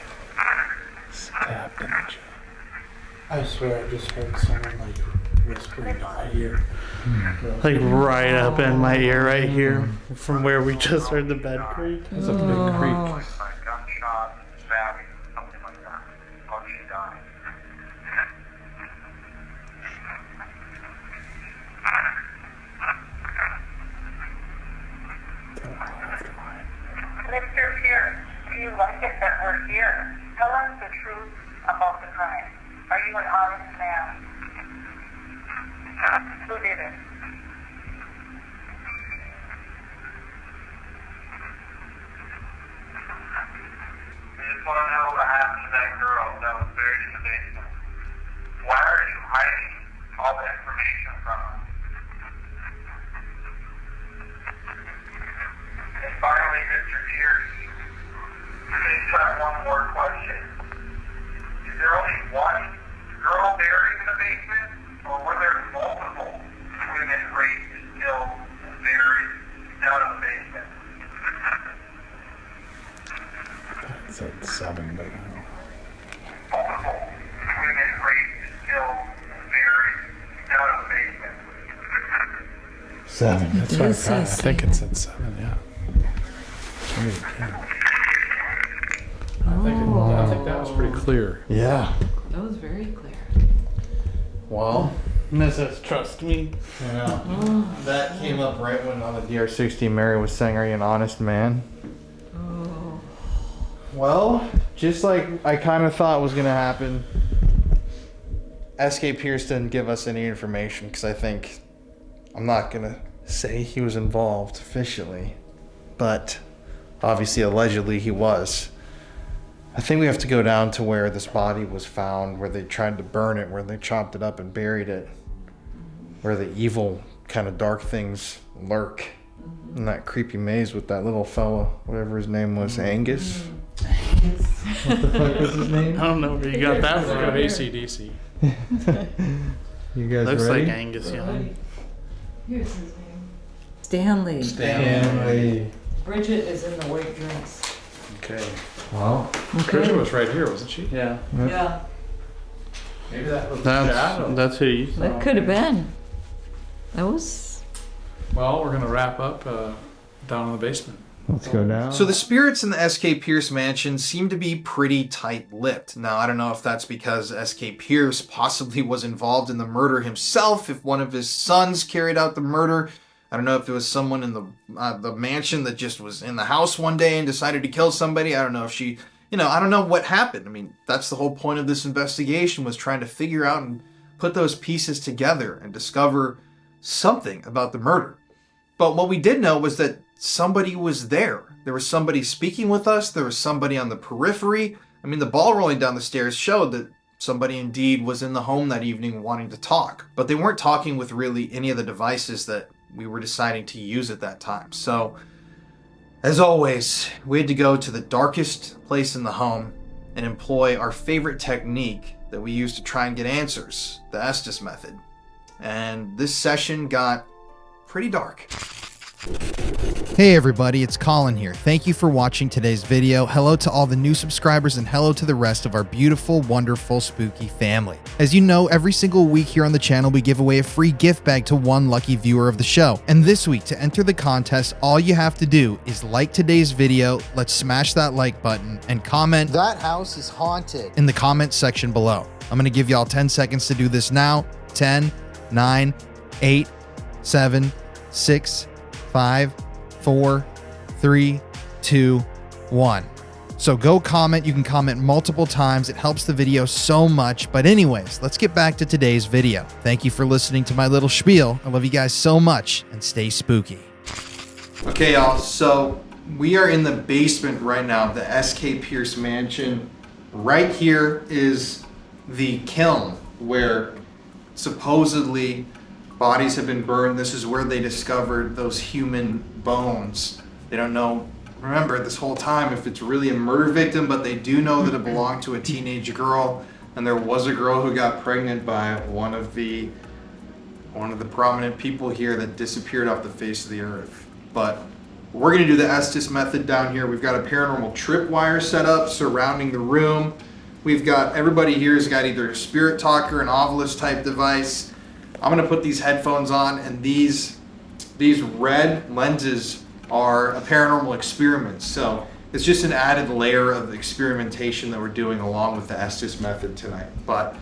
Stabbed in the chest. I swear I just heard someone like whispering in my ear. Like right up in my ear right here from where we just heard the bed creak. That's a big creak. By gunshot, stabbing, something like that. How she died. Mr. Pierce, do you like it that we're here? Tell us the truth about the crime. Are you an honest man? Who did it? I just want to know what happened to that girl that was buried in the basement. Why are you hiding all the information from us? And finally, Mr. Pierce, please have one more question. Is there only one girl buried in the basement, or were there multiple women raped, killed, and buried down in the basement? It said 7, but I don't know. Multiple women raped, killed, and buried down in the basement. 7. That's did what I say thought. I think it said 7, yeah. Maybe it can. I think that was pretty clear. Yeah. That was very clear. Well, Mrs. Trust me. you know, that came up right when on the DR60 Mary was saying, "Are you an honest man?" Oh. Well, just like I kind of thought was going to happen, SK Pierce didn't give us any information because I'm not going to say he was involved officially, but obviously allegedly he was. I think we have to go down to where this body was found, where they tried to burn it, where they chopped it up and buried it, where the evil kind of dark things lurk in that creepy maze with that little fella, whatever his name was, Angus? What the fuck was his name? I don't know where you got that Let's go from. AC/DC. You guys Looks ready? like Angus Young. Here's his name. Stanley. Stanley. Bridget is in the white dress. Okay. Well, Bridget was right here, wasn't she? Yeah. Yeah. Maybe that was Shadow. That's who you That saw. could have been. That was. Well, we're gonna wrap up down in the basement. Let's go down. So the spirits in the SK Pierce mansion seem to be pretty tight-lipped. Now, I don't know if that's because SK Pierce possibly was involved in the murder himself, if one of his sons carried out the murder. I don't know if it was someone in the mansion that just was in the house one day and decided to kill somebody. I don't know if she, I don't know what happened. I mean, that's the whole point of this investigation, was trying to figure out and put those pieces together and discover something about the murder. But what we did know was that somebody was there. There was somebody speaking with us. There was somebody on the periphery. I mean, the ball rolling down the stairs showed that somebody indeed was in the home that evening wanting to talk. But they weren't talking with really any of the devices that we were deciding to use at that time. So, as always, we had to go to the darkest place in the home and employ our favorite technique that we use to try and get answers, the Estus method. And this session got pretty dark. Hey everybody, it's Colin here. Thank you for watching today's video. Hello to all the new subscribers and hello to the rest of our beautiful, wonderful, spooky family. As you know, every single week here on the channel, we give away a free gift bag to one lucky viewer of the show. And this week, to enter the contest, all you have to do is like today's video, let's smash that like button, and comment, "That house is haunted," in the comments section below. I'm going to give y'all 10 seconds to do this now. 10, 9, 8, 7, 6, 5, 4, 3, 2, 1. So go comment. You can comment multiple times. It helps the video so much. But anyways, let's get back to today's video. Thank you for listening to my little spiel. I love you guys so much, and stay spooky. Okay, y'all. So we are in the basement right now of the SK Pierce mansion. Right here is the kiln where supposedly bodies have been burned. This is where they discovered those human bones. They don't know, remember, this whole time if it's really a murder victim, but they do know that it belonged to a teenage girl, and there was a girl who got pregnant by one of the prominent people here that disappeared off the face of the earth. But we're gonna do the Estus method down here. We've got a paranormal tripwire set up surrounding the room. We've got, everybody here has got either a spirit talker, an ovilus type device. I'm gonna put these headphones on, and these red lenses are a paranormal experiment. So it's just an added layer of experimentation that we're doing along with the Estus method tonight. But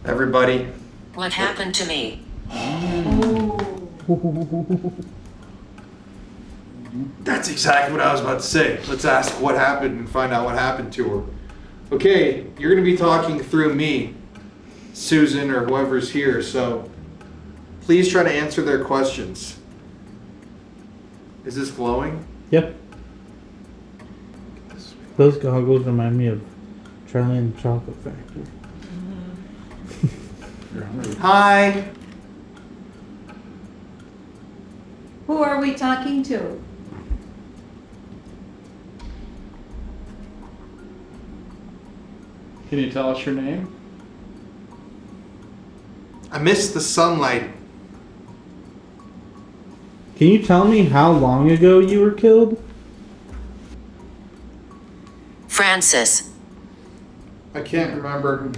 everybody, What happened to me? that's exactly what I was about to say. Let's ask what happened and find out what happened to her. Okay, you're gonna be talking through me, Susan, or whoever's here, so please try to answer their questions. Is this glowing? Yep. Those goggles remind me of Charlie and the Chocolate Factory. Hi. Who are we talking to? Can you tell us your name? I missed the sunlight. Can you tell me how long ago you were killed? Francis. I can't remember.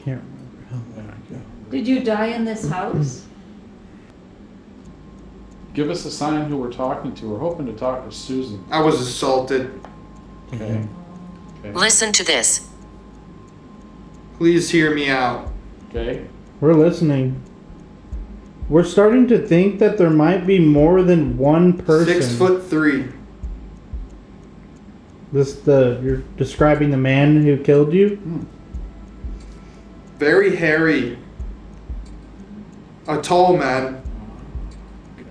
Can't remember how long ago. Did you die in this house? Give us a sign who we're talking to. We're hoping to talk to Susan. I was assaulted. Okay. Listen to this. Please hear me out. Okay. We're listening. We're starting to think that there might be more than one person. 6'3". You're describing the man who killed you? Very hairy. A tall man.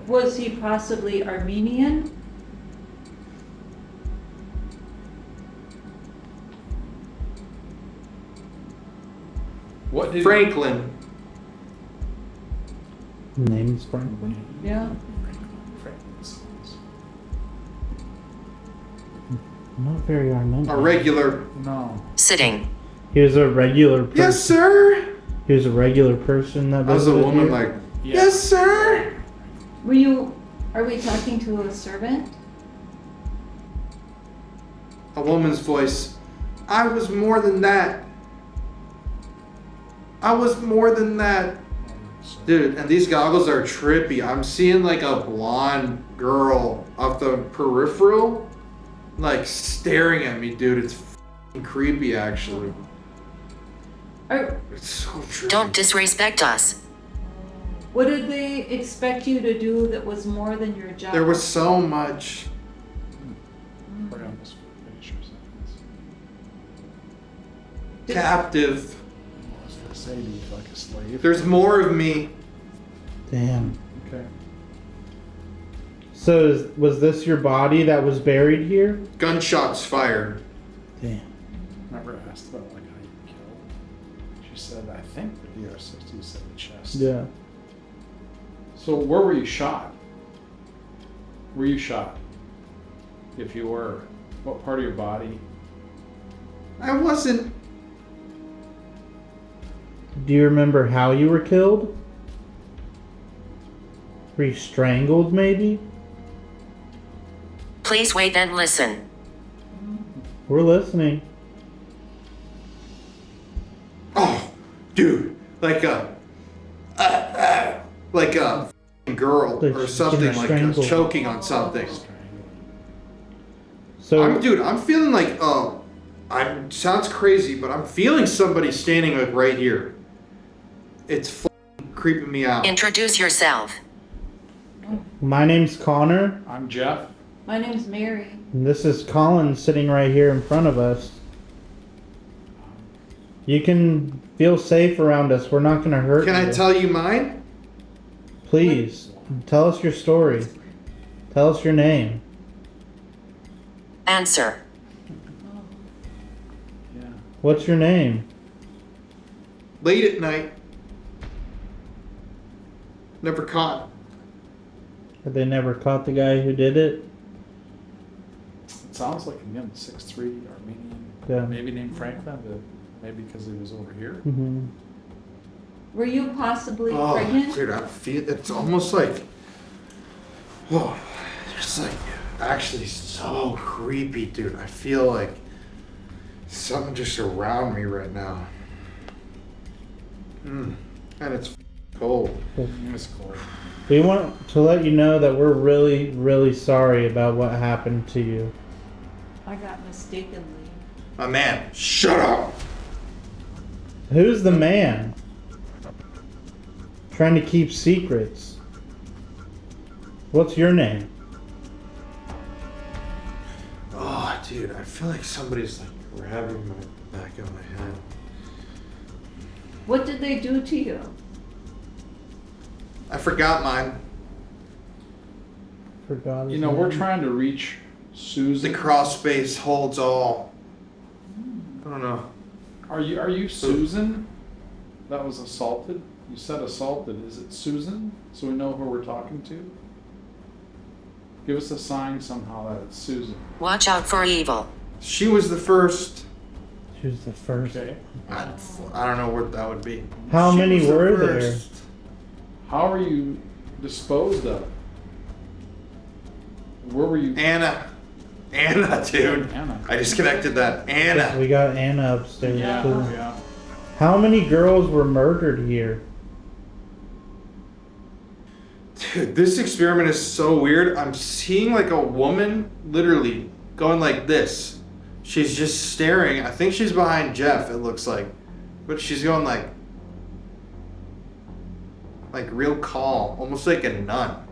Was he possibly Armenian? What did Franklin. Name is Franklin. Yeah. Not very Armenian. A regular. No. Sitting. He was a regular person. Yes, sir. He was a regular person that I was a visited woman you? like, yes, sir. Are we talking to a servant? A woman's voice. I was more than that. I was more than that. Dude, and these goggles are trippy. I'm seeing like a blonde girl off the peripheral, like staring at me, dude. It's f***ing creepy, actually. It's so trippy. Don't disrespect us. What did they expect you to do that was more than your job? There was so much. Captive. I was gonna say, do you feel like a slave? There's more of me. Damn. Okay. So was this your body that was buried here? Gunshots fired. Damn. Remember I asked about like how you killed? She said, I think the DR-60 said the chest. Yeah. So where were you shot? Were you shot? If you were, what part of your body? I wasn't. Do you remember how you were killed? Were you strangled, maybe? Please wait and listen. We're listening. Oh, dude, like a girl Like or she's something, getting like strangled. choking on something. So I'm feeling like sounds crazy, but I'm feeling somebody standing like right here. It's f***ing creeping me out. Introduce yourself. my name's Connor, I'm Jeff. My name's Mary. and this is Colin sitting right here in front of us. You can feel safe around us. We're not going to hurt you. Can I tell you mine? Please, tell us your story. Tell us your name. Answer. Yeah. What's your name? Late at night. Never caught. Have they never caught the guy who did it? It sounds like again 6'3" Armenian. Yeah. Maybe named Franklin, but maybe because he was over here. Mm-hmm. Were you possibly Oh, pregnant? dude, I feel it's almost like, whoa, it's like actually so creepy, dude. I feel like something just around me right now. And it's cold. It's cold. We want to let you know that we're really, really sorry about what happened to you. I got mistakenly. My man, shut up. Who's the man? Trying to keep secrets. What's your name? Oh, dude, I feel like somebody's like grabbing my back of my head. What did they do to you? I forgot mine. Forgot. You know, we're trying to reach Susan. The cross space holds all. I don't know. Are you Susan? That was assaulted. You said assaulted. Is it Susan? So we know who we're talking to. Give us a sign somehow that it's Susan. Watch out for evil. She was the first. She was the first. Okay. I don't know what that would be. How She many was the were first. How are you disposed of? Where were you? Anna, dude. Anna. I disconnected that. there? Anna. We got Anna upstairs Yeah, too. yeah. How many girls were murdered here? Dude, this experiment is so weird. I'm seeing like a woman literally going like this. She's just staring. I think she's behind Jeff, it looks like. But she's going like real calm, almost like a nun.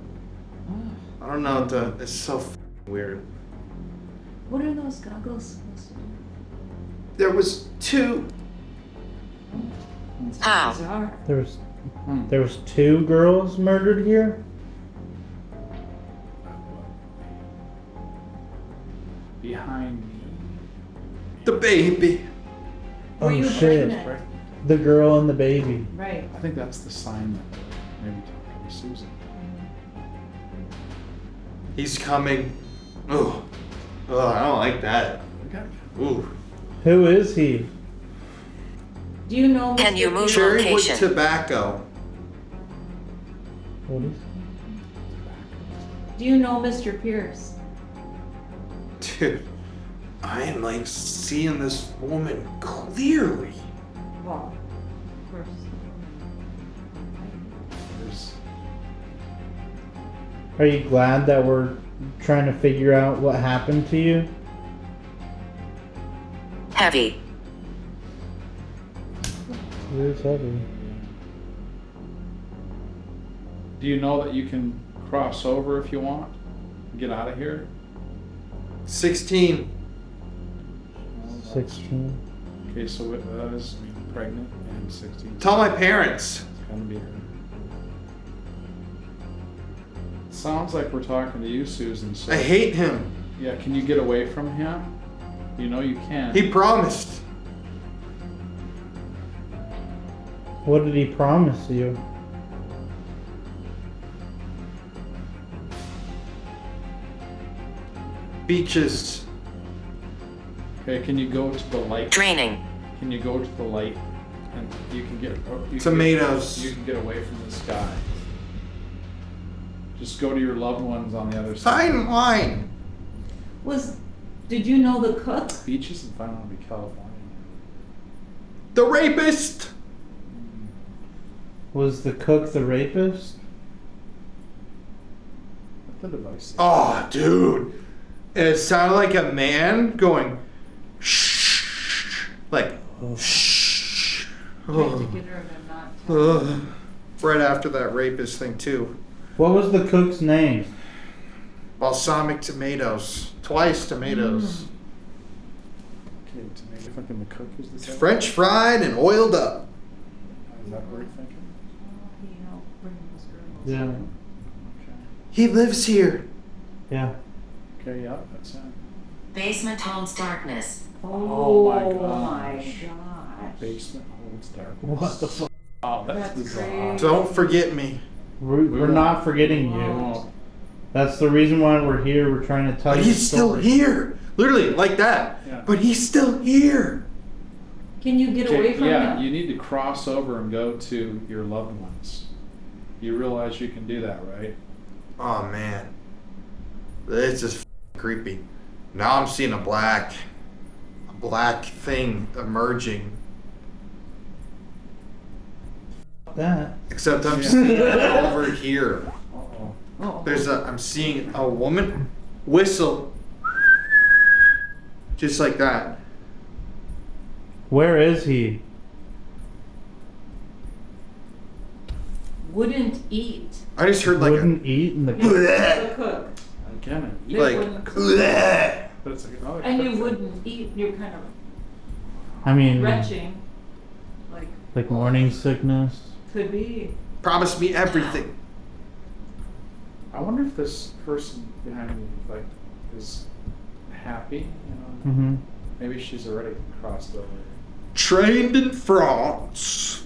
I don't know. It's so weird. What are those goggles supposed to do? There was two. How? Bizarre. There was 2 girls murdered here? Behind me. The baby. Were Oh you shit. pregnant? The girl and the baby. Right. I think that's the sign that maybe talking to Susan. He's coming. Oh, I don't like that. Okay. Ooh. Who is he? Do you know? Can Mr. you move Cherrywood location? tobacco. What is Do you know Mr. Pierce? Dude, I am like seeing this woman clearly. Well, of course. Pierce. Are you glad that we're trying to figure out what happened to you? Heavy. It is heavy. Do you know that you can cross over if you want? Get out of here? 16. 16. Okay, so that is pregnant and 16. Tell my parents. It's gonna be her. Sounds like we're talking to you, Susan. So I hate him. Yeah, can you get away from him? You know you can. He promised. What did he promise you? Beaches. Okay, can you go to the light? Draining. Can you go to the light and you can get Tomatoes. You can get away from the sky. Just go to your loved ones on the other side. Fine wine. Did you know the cook? Beaches in Paranormal California. The rapist. Was the cook the rapist? What the device? Oh, dude. It sounded like a man going shh. Like shh. Oh. Right after that rapist thing too. What was the cook's name? Balsamic tomatoes. Twice tomatoes. Okay, tomato. Fucking the cook is the It's French fried and oiled up. Is that what you're thinking? Yeah. He lives here. Yeah. Okay, yeah, that's it. Basement holds darkness. Oh my gosh. Basement holds darkness. What the fuck? Oh, that's bizarre. Don't forget me. We're not forgetting you. Oh. That's the reason why we're here. We're trying to tell But you. he's still here. Literally, like that. Yeah. But he's still here. Can you get away from Yeah, him? you need to cross over and go to your loved ones. You realize you can do that, right? Oh man. It's just creepy. Now I'm seeing a black thing emerging. That. Except I'm seeing it over here. Uh-oh. I'm seeing a woman whistle. Just like that. Where is he? Wouldn't eat. I just heard like Wouldn't eat in the The cook. Again, They like wouldn't- but it's like another And you cook. wouldn't eat. You're kind of I mean, retching. like morning sickness. Could be. promised me everything. I wonder if this person behind me is happy. You know, Mm-hmm. maybe she's already crossed over. Trained in France.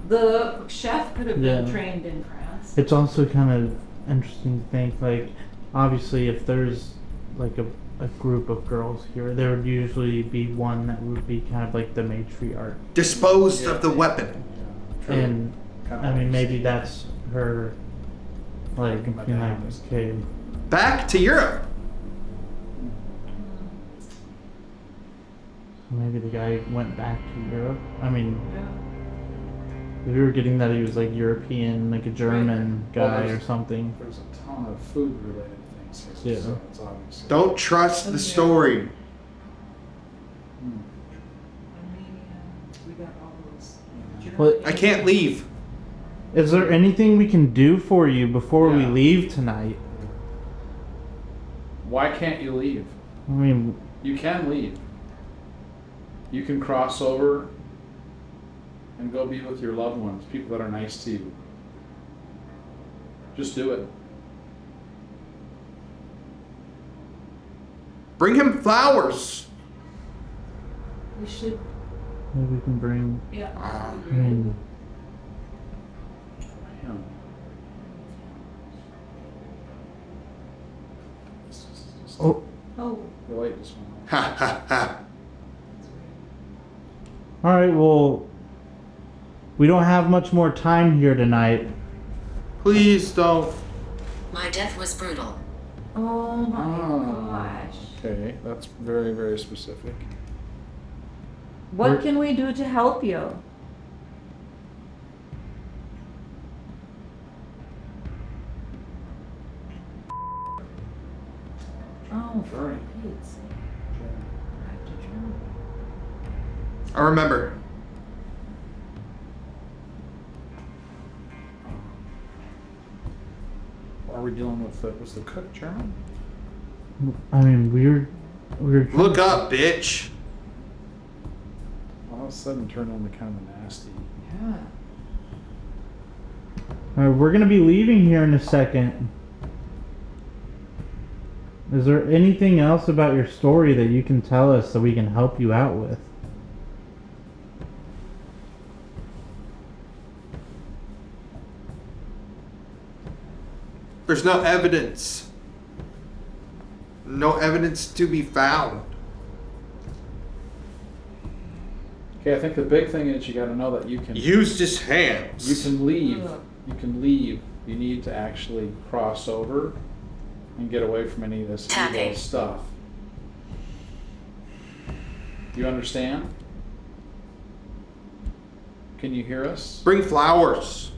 The chef could have been Yeah. trained in France. It's also kind of interesting to think, like, obviously if there's like a group of girls here, there would usually be one that would be kind of like the matriarch. Disposed of the weapon. True. And Kinda I mean, maybe understand. that's her, like, Like my being like, dad was. okay, Back to Europe. maybe the guy went back to Europe. I mean, we were getting that he was like European, like a German Well, guy or there's- something. There's a ton of food related things here, Yeah. so it's obvious. Don't trust the story. We got all those. Well, I can't leave. is there anything we can do for you before we Yeah. leave tonight? Why can't you leave? I mean, You can leave. You can cross over and go be with your loved ones, people that are nice to you. Just do it. Bring him flowers. We should. maybe we can bring. Yeah. I mean, Yeah. oh, Oh. The light just went off. Ha ha ha. all right. Well, we don't have much more time here tonight. Please don't. My death was brutal. Oh my Oh. gosh. Okay, that's very, very specific. What can we do to help you? Oh, Journey. Pete's. Back to Germany. I remember. Are we dealing with was the cook German? I mean, we were. Look up, bitch. All of a sudden turned into kind of nasty. Yeah. All right, we're gonna be leaving here in a second. Is there anything else about your story that you can tell us so we can help you out with? There's no evidence. No evidence to be found. Okay, I think the big thing is you got to know that you can Used his hands. You can leave. You can leave. You need to actually cross over and get away from any of this evil stuff. You understand? Can you hear us? Bring flowers.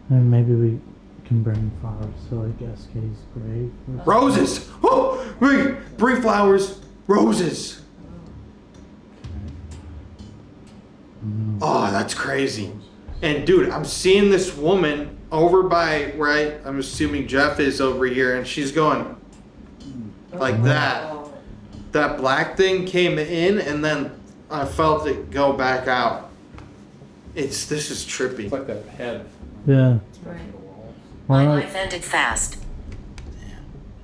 And maybe we can bring flowers to like SK's grave. Roses. Oh, bring flowers. Roses. Oh, that's crazy. And dude, I'm seeing this woman over by where I'm assuming Jeff is over here, and she's going like that. That black thing came in, and then I felt it go back out. This is trippy. It's like that head. Yeah. Right. My life ended fast.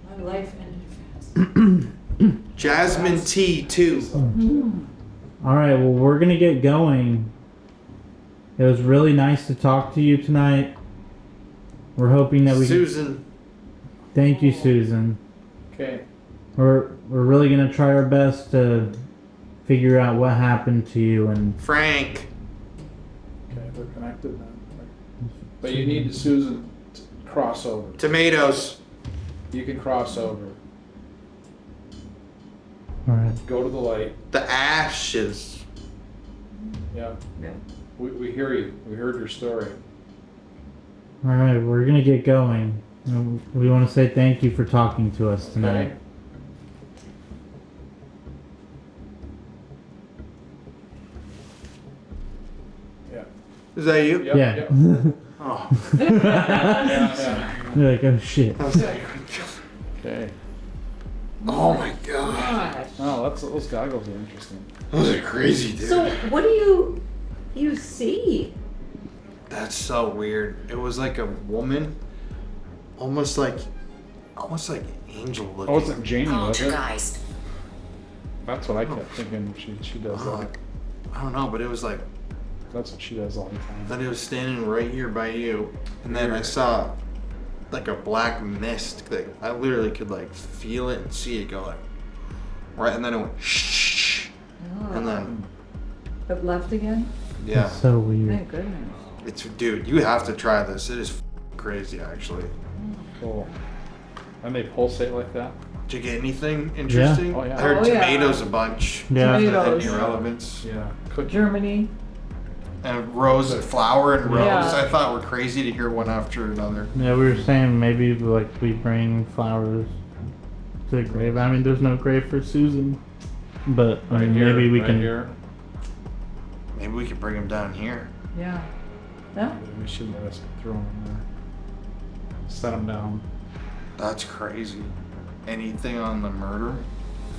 My life ended fast. Jasmine tea too. All right, well, we're gonna get going. It was really nice to talk to you tonight. We're hoping that we Susan. Thank you, Susan. Okay. We're really gonna try our best to figure out what happened to you and Frank. Okay, they're connected then. But you need Susan to cross over. Tomatoes. You can cross over. All right. Go to the light. The ashes. Yeah. Yeah. We hear you. We heard your story. All right, we're gonna get going. We want to say thank you for talking to us tonight. Okay. Yeah. Is that you? Yep, Yeah. yep. Oh. Yeah. You're like, oh shit. Okay. Oh my god. Gosh. Oh, those goggles are interesting. Those are crazy, dude. So what do you see? That's so weird. It was like a woman, almost like angel looking. Oh, it's not Janie, was it? Poltergeist. That's what I kept thinking. She does that. I don't know, but it was like, That's what she does all the time. then it was standing right here by you, and then I saw like a black mist that I literally could like feel it and see it go like right, and then it went shh, and then But left again? yeah, That's so weird. Thank goodness. it's dude, you have to try this. It is crazy actually. Cool. And they pulsate like that? Did you get anything interesting? Oh, yeah. I heard Oh, yeah. tomatoes a bunch. Yeah. Tomatoes. Irrelevance. Yeah. Cook. Germany. And rose and flower and rose. Yeah. I thought were crazy to hear one after another. Yeah, we were saying maybe like we bring flowers to the grave. I mean, there's no grave for Susan, but I mean, maybe we can. Here. Maybe we could bring them down here. Yeah. Yeah. We should let us throw them in there. Set them down. That's crazy. Anything on the murder?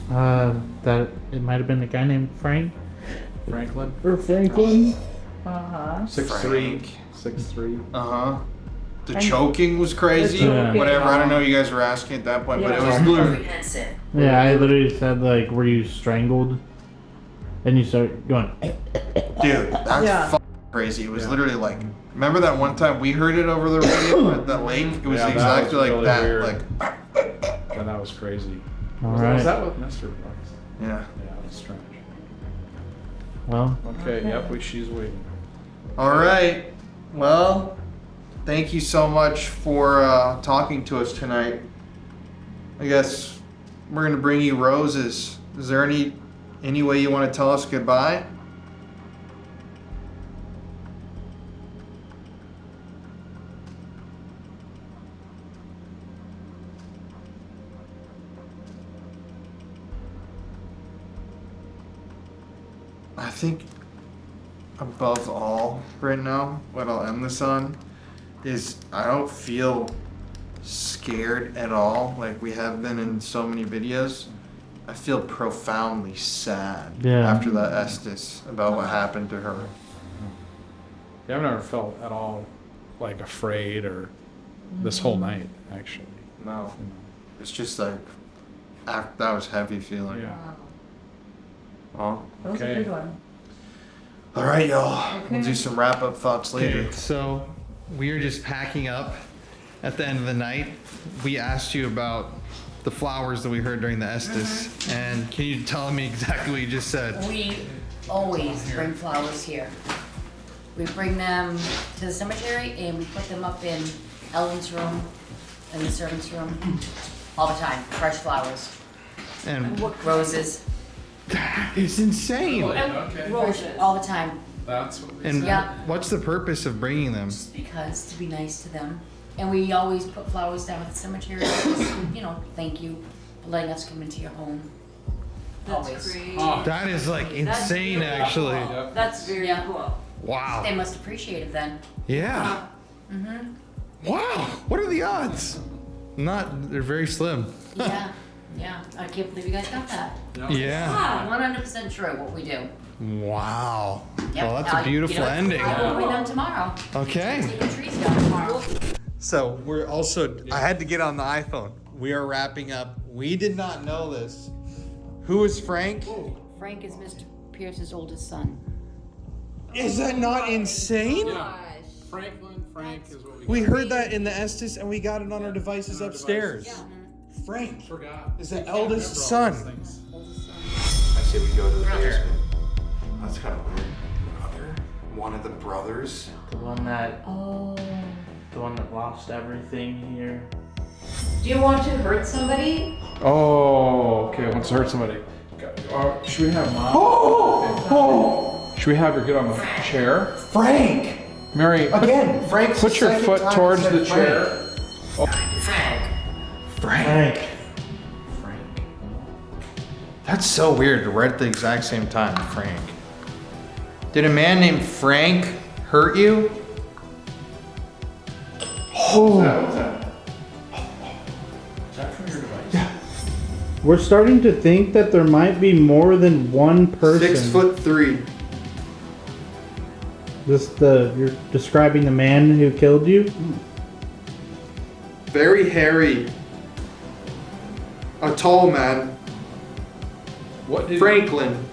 That it might have been a guy named Frank Franklin? or Franklin. Uh-huh. 6'3". 6'3". Uh-huh. The And- choking was crazy. The choking. Whatever. I don't know what you guys were asking at that point, but it was Yeah. literally. Comprehensive. Yeah, I literally said like, were you strangled? And you start going. Dude, that's Yeah. crazy. It was Yeah. literally like. Remember that one time we heard it over the radio at that lake? It was Yeah, that exactly was like really that. weird. Like, Yeah, that was crazy. All Was right. that with Mr. Bucks? yeah. Yeah, that was strange. Well, Okay, yep, she's waiting. All right. Well, thank you so much for talking to us tonight. I guess we're gonna bring you roses. Is there any way you want to tell us goodbye? I think above all right now, what I'll end this on is I don't feel scared at all like we have been in so many videos. I feel profoundly sad after that Estus about what happened to her. Yeah, I've never felt at all like afraid or this whole night, actually. No. It's just like, that was heavy feeling. Yeah. Well, That was a good one. all right, y'all. We'll Okay. do some wrap-up thoughts later. So we are just packing up at the end of the night. We asked you about the flowers that we heard during the Estus, and can you tell me exactly what you just said? We always bring flowers here. We bring them to the cemetery and we put them up in Ellen's room, in the servant's room, all the time. Fresh flowers. And Roses. it's insane. Okay. Roses. All the time. That's what And Yeah. what's the purpose of bringing them? Just because, to be nice to them. And we always put flowers down at the cemetery, just, you know, thank you for letting us come into your home. That's Always. great. Oh. That is like That's insane, beautiful. actually. That's very Yeah. cool. Wow. They must appreciate it then. Yeah. Mm-hmm. Wow. What are the odds? They're very slim. Yeah, yeah. I can't believe you guys got that. Yeah. 100% true what we do. Wow. Yep. Well, that's a beautiful ending. I will bring them tomorrow. Okay. Take the trees down tomorrow. So we're also, I had to get on the iPhone. We are wrapping up. We did not know this. Who is Frank? Frank is Mr. Pierce's oldest son. Is that not insane? Frank is what We heard that in the Estus and we got it on our devices upstairs. Frank forgot. is the eldest son. I say we go to the basement. That's kind of weird. Brother? One of the brothers? The one that lost everything here. Do you want to hurt somebody? Oh, okay. Wants to hurt somebody. Should we have Mom? Should we have her get on the chair? Frank! Mary, Again, Frank's put your second foot time towards said the Frank. chair. Oh. Frank. That's so weird, right at the exact same time, Frank. Did a man named Frank hurt you? What's that? Is that from your device? Yeah. We're starting to think that there might be more than one person. 6'3". You're describing the man who killed you? Very hairy. A tall man. What did Franklin.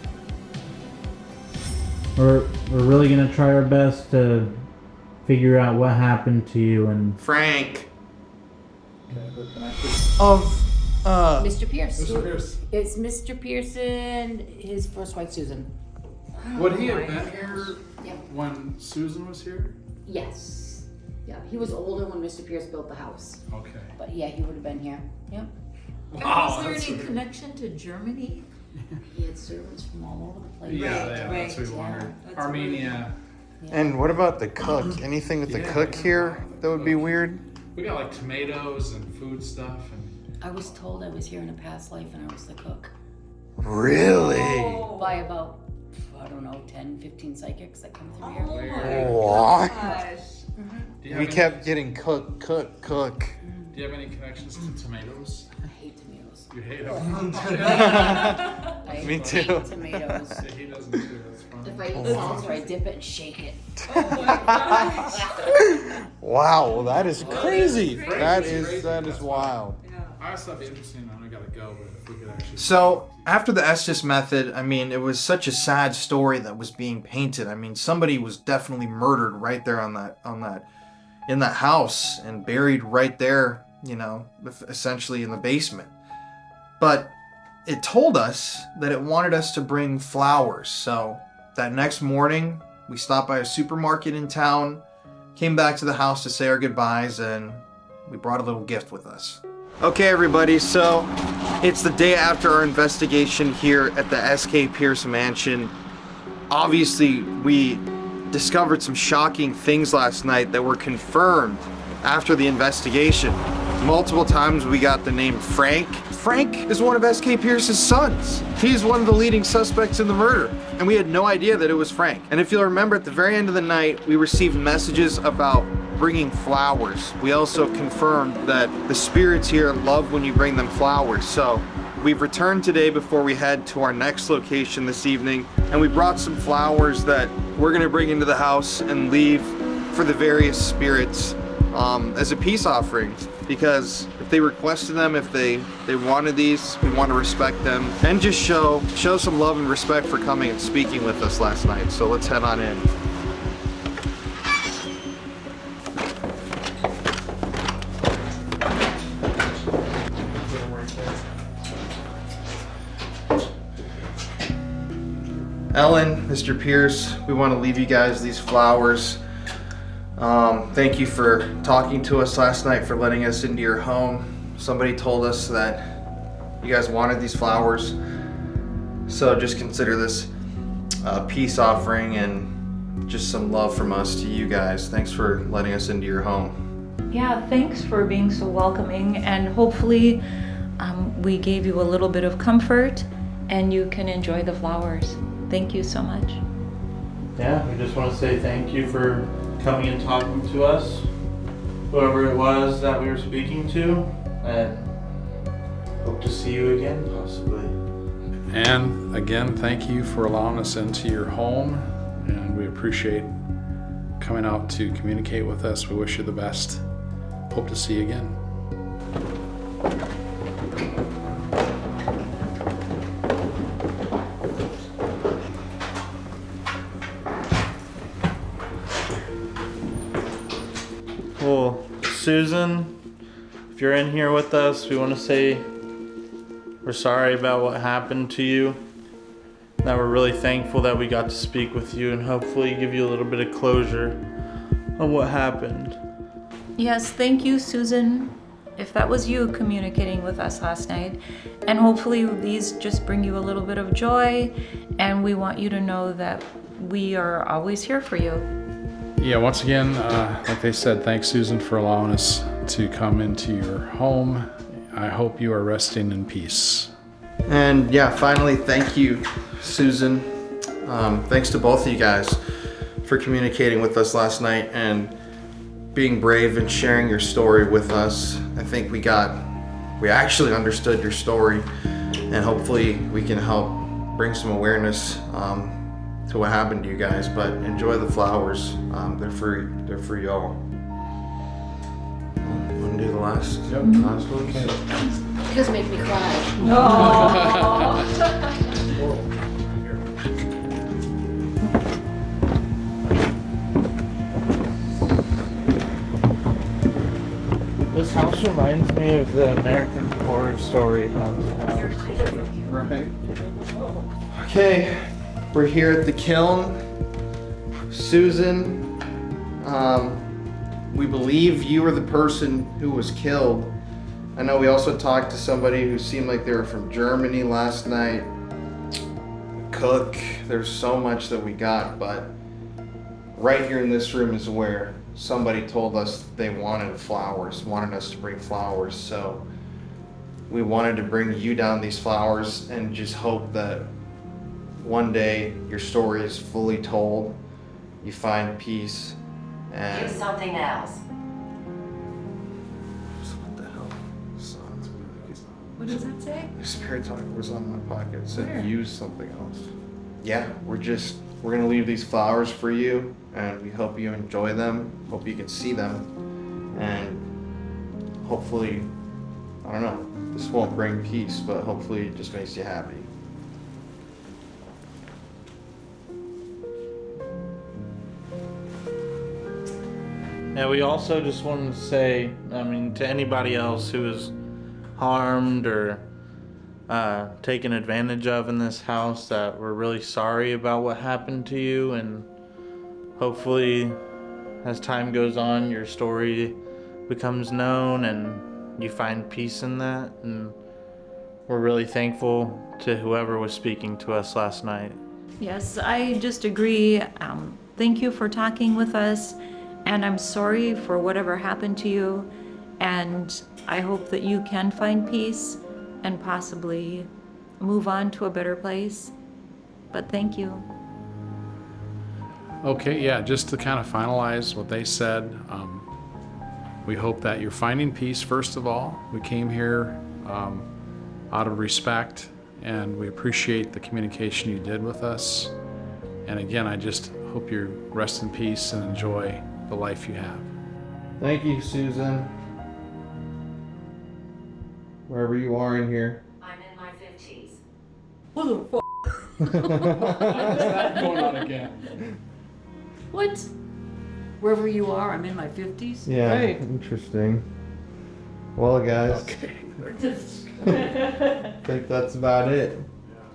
We're really gonna try our best to figure out what happened to you and Frank. Mr. Pierce. Mr. Pierce. It's Mr. Pierce and his first wife, Susan. Would he have been here Yep. when Susan was here? Yes. Yeah, he was older when Mr. Pierce built the house. Okay. But yeah, he would have been here. Yep. Was there any connection to Germany? He had servants from all over the place. Yeah, that's what we wondered. That's Armenia. And what about the cook? Anything with the cook here that would be weird? We got like tomatoes and food stuff and. I was told I was here in a past life and I was the cook. Really? By about, I don't know, 10, 15 psychics that come through here. What? Do you have We any- kept getting cook. Do you have any connections to tomatoes? I hate tomatoes. You hate them. I Me hate too. tomatoes. He doesn't too. That's fine. If I eat salsa, I dip it and shake it. Wow, well, that is crazy. Crazy. That Crazy. is wild. I just thought it'd be interesting. I gotta go, but if we could actually. So after the Estus method, I mean, it was such a sad story that was being painted. I mean, somebody was definitely murdered right there in that house and buried right there, you know, essentially in the basement. But it told us that it wanted us to bring flowers. So that next morning, we stopped by a supermarket in town, came back to the house to say our goodbyes, and we brought a little gift with us. Okay, everybody, so it's the day after our investigation here at the SK Pierce mansion. Obviously, we discovered some shocking things last night that were confirmed after the investigation. Multiple times we got the name Frank. Frank is one of SK Pierce's sons. He's one of the leading suspects in the murder, and we had no idea that it was Frank. And if you'll remember, at the very end of the night, we received messages about bringing flowers. We also confirmed that the spirits here love when you bring them flowers. So we've returned today before we head to our next location this evening, and we brought some flowers that we're gonna bring into the house and leave for the various spirits as a peace offering, because if they requested them, if they wanted these, we want to respect them and just show some love and respect for coming and speaking with us last night. So let's head on in. Ellen, Mr. Pierce, we want to leave you guys these flowers. Thank you for talking to us last night, for letting us into your home. Somebody told us that you guys wanted these flowers, so just consider this a peace offering and just some love from us to you guys. Thanks for letting us into your home. Yeah, thanks for being so welcoming, and hopefully we gave you a little bit of comfort and you can enjoy the flowers. Thank you so much. Yeah, we just want to say thank you for coming and talking to us, whoever it was that we were speaking to, and hope to see you again, possibly. And again, thank you for allowing us into your home, and we appreciate coming out to communicate with us. We wish you the best. Hope to see you again. Well, Susan, if you're in here with us, we want to say we're sorry about what happened to you. That we're really thankful that we got to speak with you and hopefully give you a little bit of closure on what happened. Yes, thank you, Susan, if that was you communicating with us last night. And hopefully these just bring you a little bit of joy, and we want you to know that we are always here for you. Yeah, once again, like they said, thanks, Susan, for allowing us to come into your home. I hope you are resting in peace. And yeah, finally, thank you, Susan. Thanks to both of you guys for communicating with us last night and being brave and sharing your story with us. I think we actually understood your story, and hopefully we can help bring some awareness to what happened to you guys. But enjoy the flowers. They're for y'all. Want to do the last ones? You guys make me cry. This house reminds me of the American Horror Story haunted house. Right. Okay, we're here at the kiln. Susan, we believe you were the person who was killed. I know we also talked to somebody who seemed like they were from Germany last night. Cook, there's so much that we got, but right here in this room is where somebody told us they wanted flowers, wanted us to bring flowers. So we wanted to bring you down these flowers and just hope that one day your story is fully told, you find peace, and... Do something else. What the hell? What does that say? Spirit talk was on my pocket. It said Where? use something else. Yeah, we're gonna leave these flowers for you, and we hope you enjoy them. Hope you can see them, and hopefully, I don't know, this won't bring peace, but hopefully it just makes you happy. Yeah, we also just wanted to say, to anybody else who was harmed or taken advantage of in this house, that we're really sorry about what happened to you, and hopefully as time goes on your story becomes known and you find peace in that, and we're really thankful to whoever was speaking to us last night. Yes, I just agree. Thank you for talking with us, and I'm sorry for whatever happened to you. And I hope that you can find peace and possibly move on to a better place. But thank you. Okay, yeah, just to kind of finalize what they said, we hope that you're finding peace, first of all. We came here out of respect, and we appreciate the communication you did with us. And again, I just hope you rest in peace and enjoy the life you have. Thank you, Susan. Wherever you are in here. I'm in my 50s. What the fuck? What's that going on again? What? Wherever you are, I'm in my 50s. Yeah, Right. interesting. Well, guys, Okay. I think that's about it.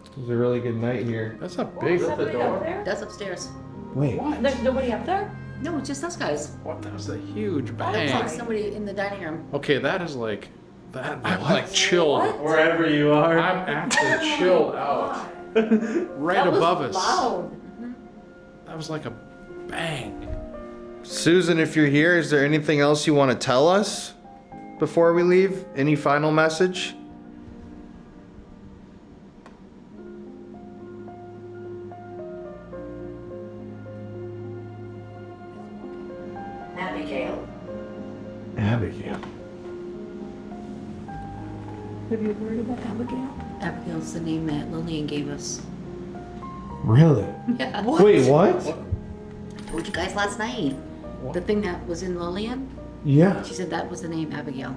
It was a really good night here. That's a big door. That's upstairs. Wait, There's nobody up there? No, it's just us guys. What? That was a huge That's like bang. somebody in the dining room. Okay, that is like, that, I'm like chilled. Wherever you are. I'm actually chilled out. Right above us. That was like a bang. Susan, if you're here, is there anything else you want to tell us before we leave? Any final message? Abigail. Abigail. Have you heard about Abigail? Abigail's the name that Lillian gave us. Really? Yeah. Wait, what? I told you guys last night. The thing that was in Lillian, Yeah. she said that was the name Abigail.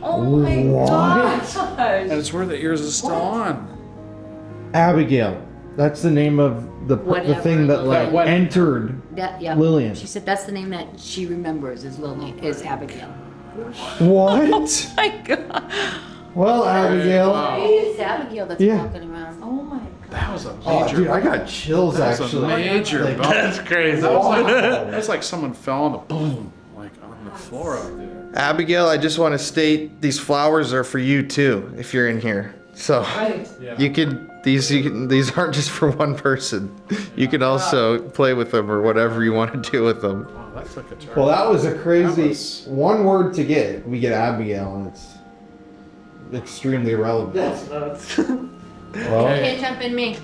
Oh my What? gosh! And it's where the ears is still on. Abigail. That's the name of the Whatever. thing that like What? entered That, yeah. Lillian. She said that's the name that she remembers is Lillian, is Abigail. What? My God. Well, Abigail. Wow. It's Abigail that's Yeah. walking around. Oh my God. That was a Oh, major. dude, I got chills That's actually. a major Like, bump. That's crazy. That was like, that's like someone fell on the boom, like on the floor out there. Abigail, I just want to state these flowers are for you too, if you're in here. So Yeah. you could these aren't just for one person. You can also play with them or whatever you want to do with them. Wow, that took a turn. Well, that was a crazy That was- one word to get. We get Abigail, and it's extremely relevant. That's nuts. Well, Okay. Can't jump in me.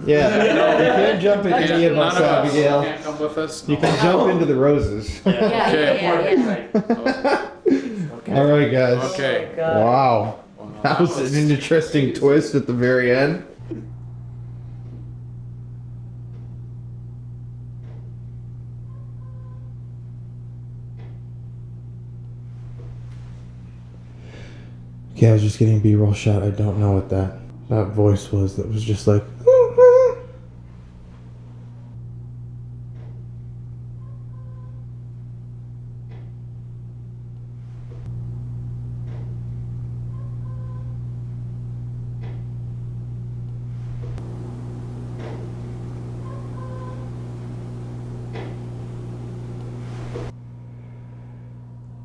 yeah, you can't jump in any of None us, of us Abigail. can't come with us. You can jump into the roses. Yeah, Okay. yeah. All right, guys. Okay. Wow, that was an interesting twist at the very end. Okay, I was just getting a B-roll shot. I don't know what that voice was. That was just like.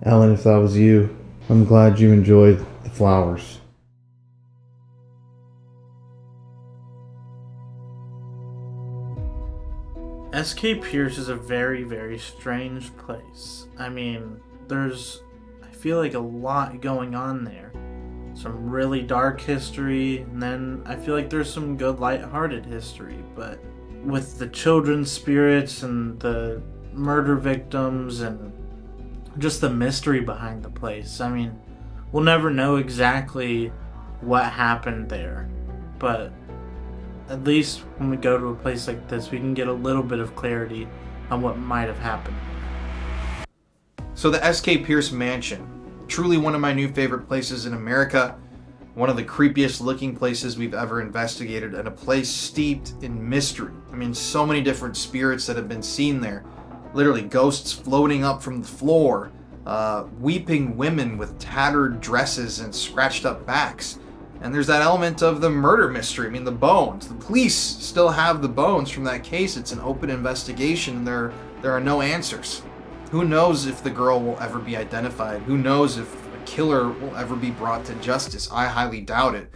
Ellen, if that was you, I'm glad you enjoyed the flowers. SK Pierce is a very, very strange place. I mean, I feel like a lot going on there. Some really dark history, and then I feel like there's some good lighthearted history, but with the children's spirits and the murder victims and just the mystery behind the place. I mean, we'll never know exactly what happened there, but at least when we go to a place like this, we can get a little bit of clarity on what might have happened. So the SK Pierce Mansion, truly one of my new favorite places in America, one of the creepiest looking places we've ever investigated, and a place steeped in mystery. I mean, so many different spirits that have been seen there. Literally ghosts floating up from the floor, weeping women with tattered dresses and scratched up backs. And there's that element of the murder mystery. I mean, the bones. The police still have the bones from that case. It's an open investigation, and there are no answers. Who knows if the girl will ever be identified? Who knows if a killer will ever be brought to justice? I highly doubt it.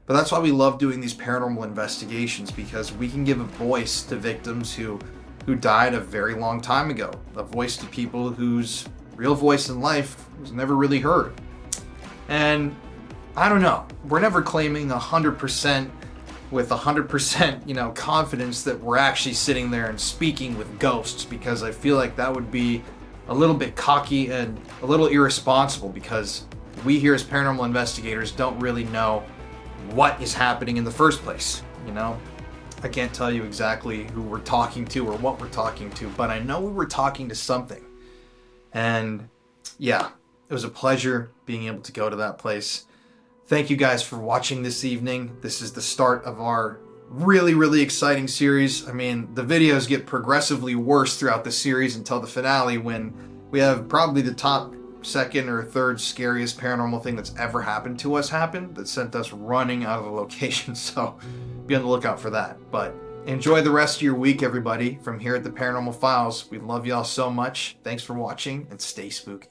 But that's why we love doing these paranormal investigations, because we can give a voice to victims who died a very long time ago. A voice to people whose real voice in life was never really heard. And I don't know, we're never claiming 100% with 100%, confidence that we're actually sitting there and speaking with ghosts, because I feel like that would be a little bit cocky and a little irresponsible, because we here as paranormal investigators don't really know what is happening in the first place, I can't tell you exactly who we're talking to or what we're talking to, but I know we were talking to something. And yeah, it was a pleasure being able to go to that place. Thank you guys for watching this evening. This is the start of our really, really exciting series. I mean, the videos get progressively worse throughout the series until the finale, when we have probably the top second or third scariest paranormal thing that's ever happened to us that sent us running out of the location. So be on the lookout for that. But enjoy the rest of your week, everybody. From here at the Paranormal Files, we love y'all so much. Thanks for watching, and stay spooky.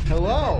Hello.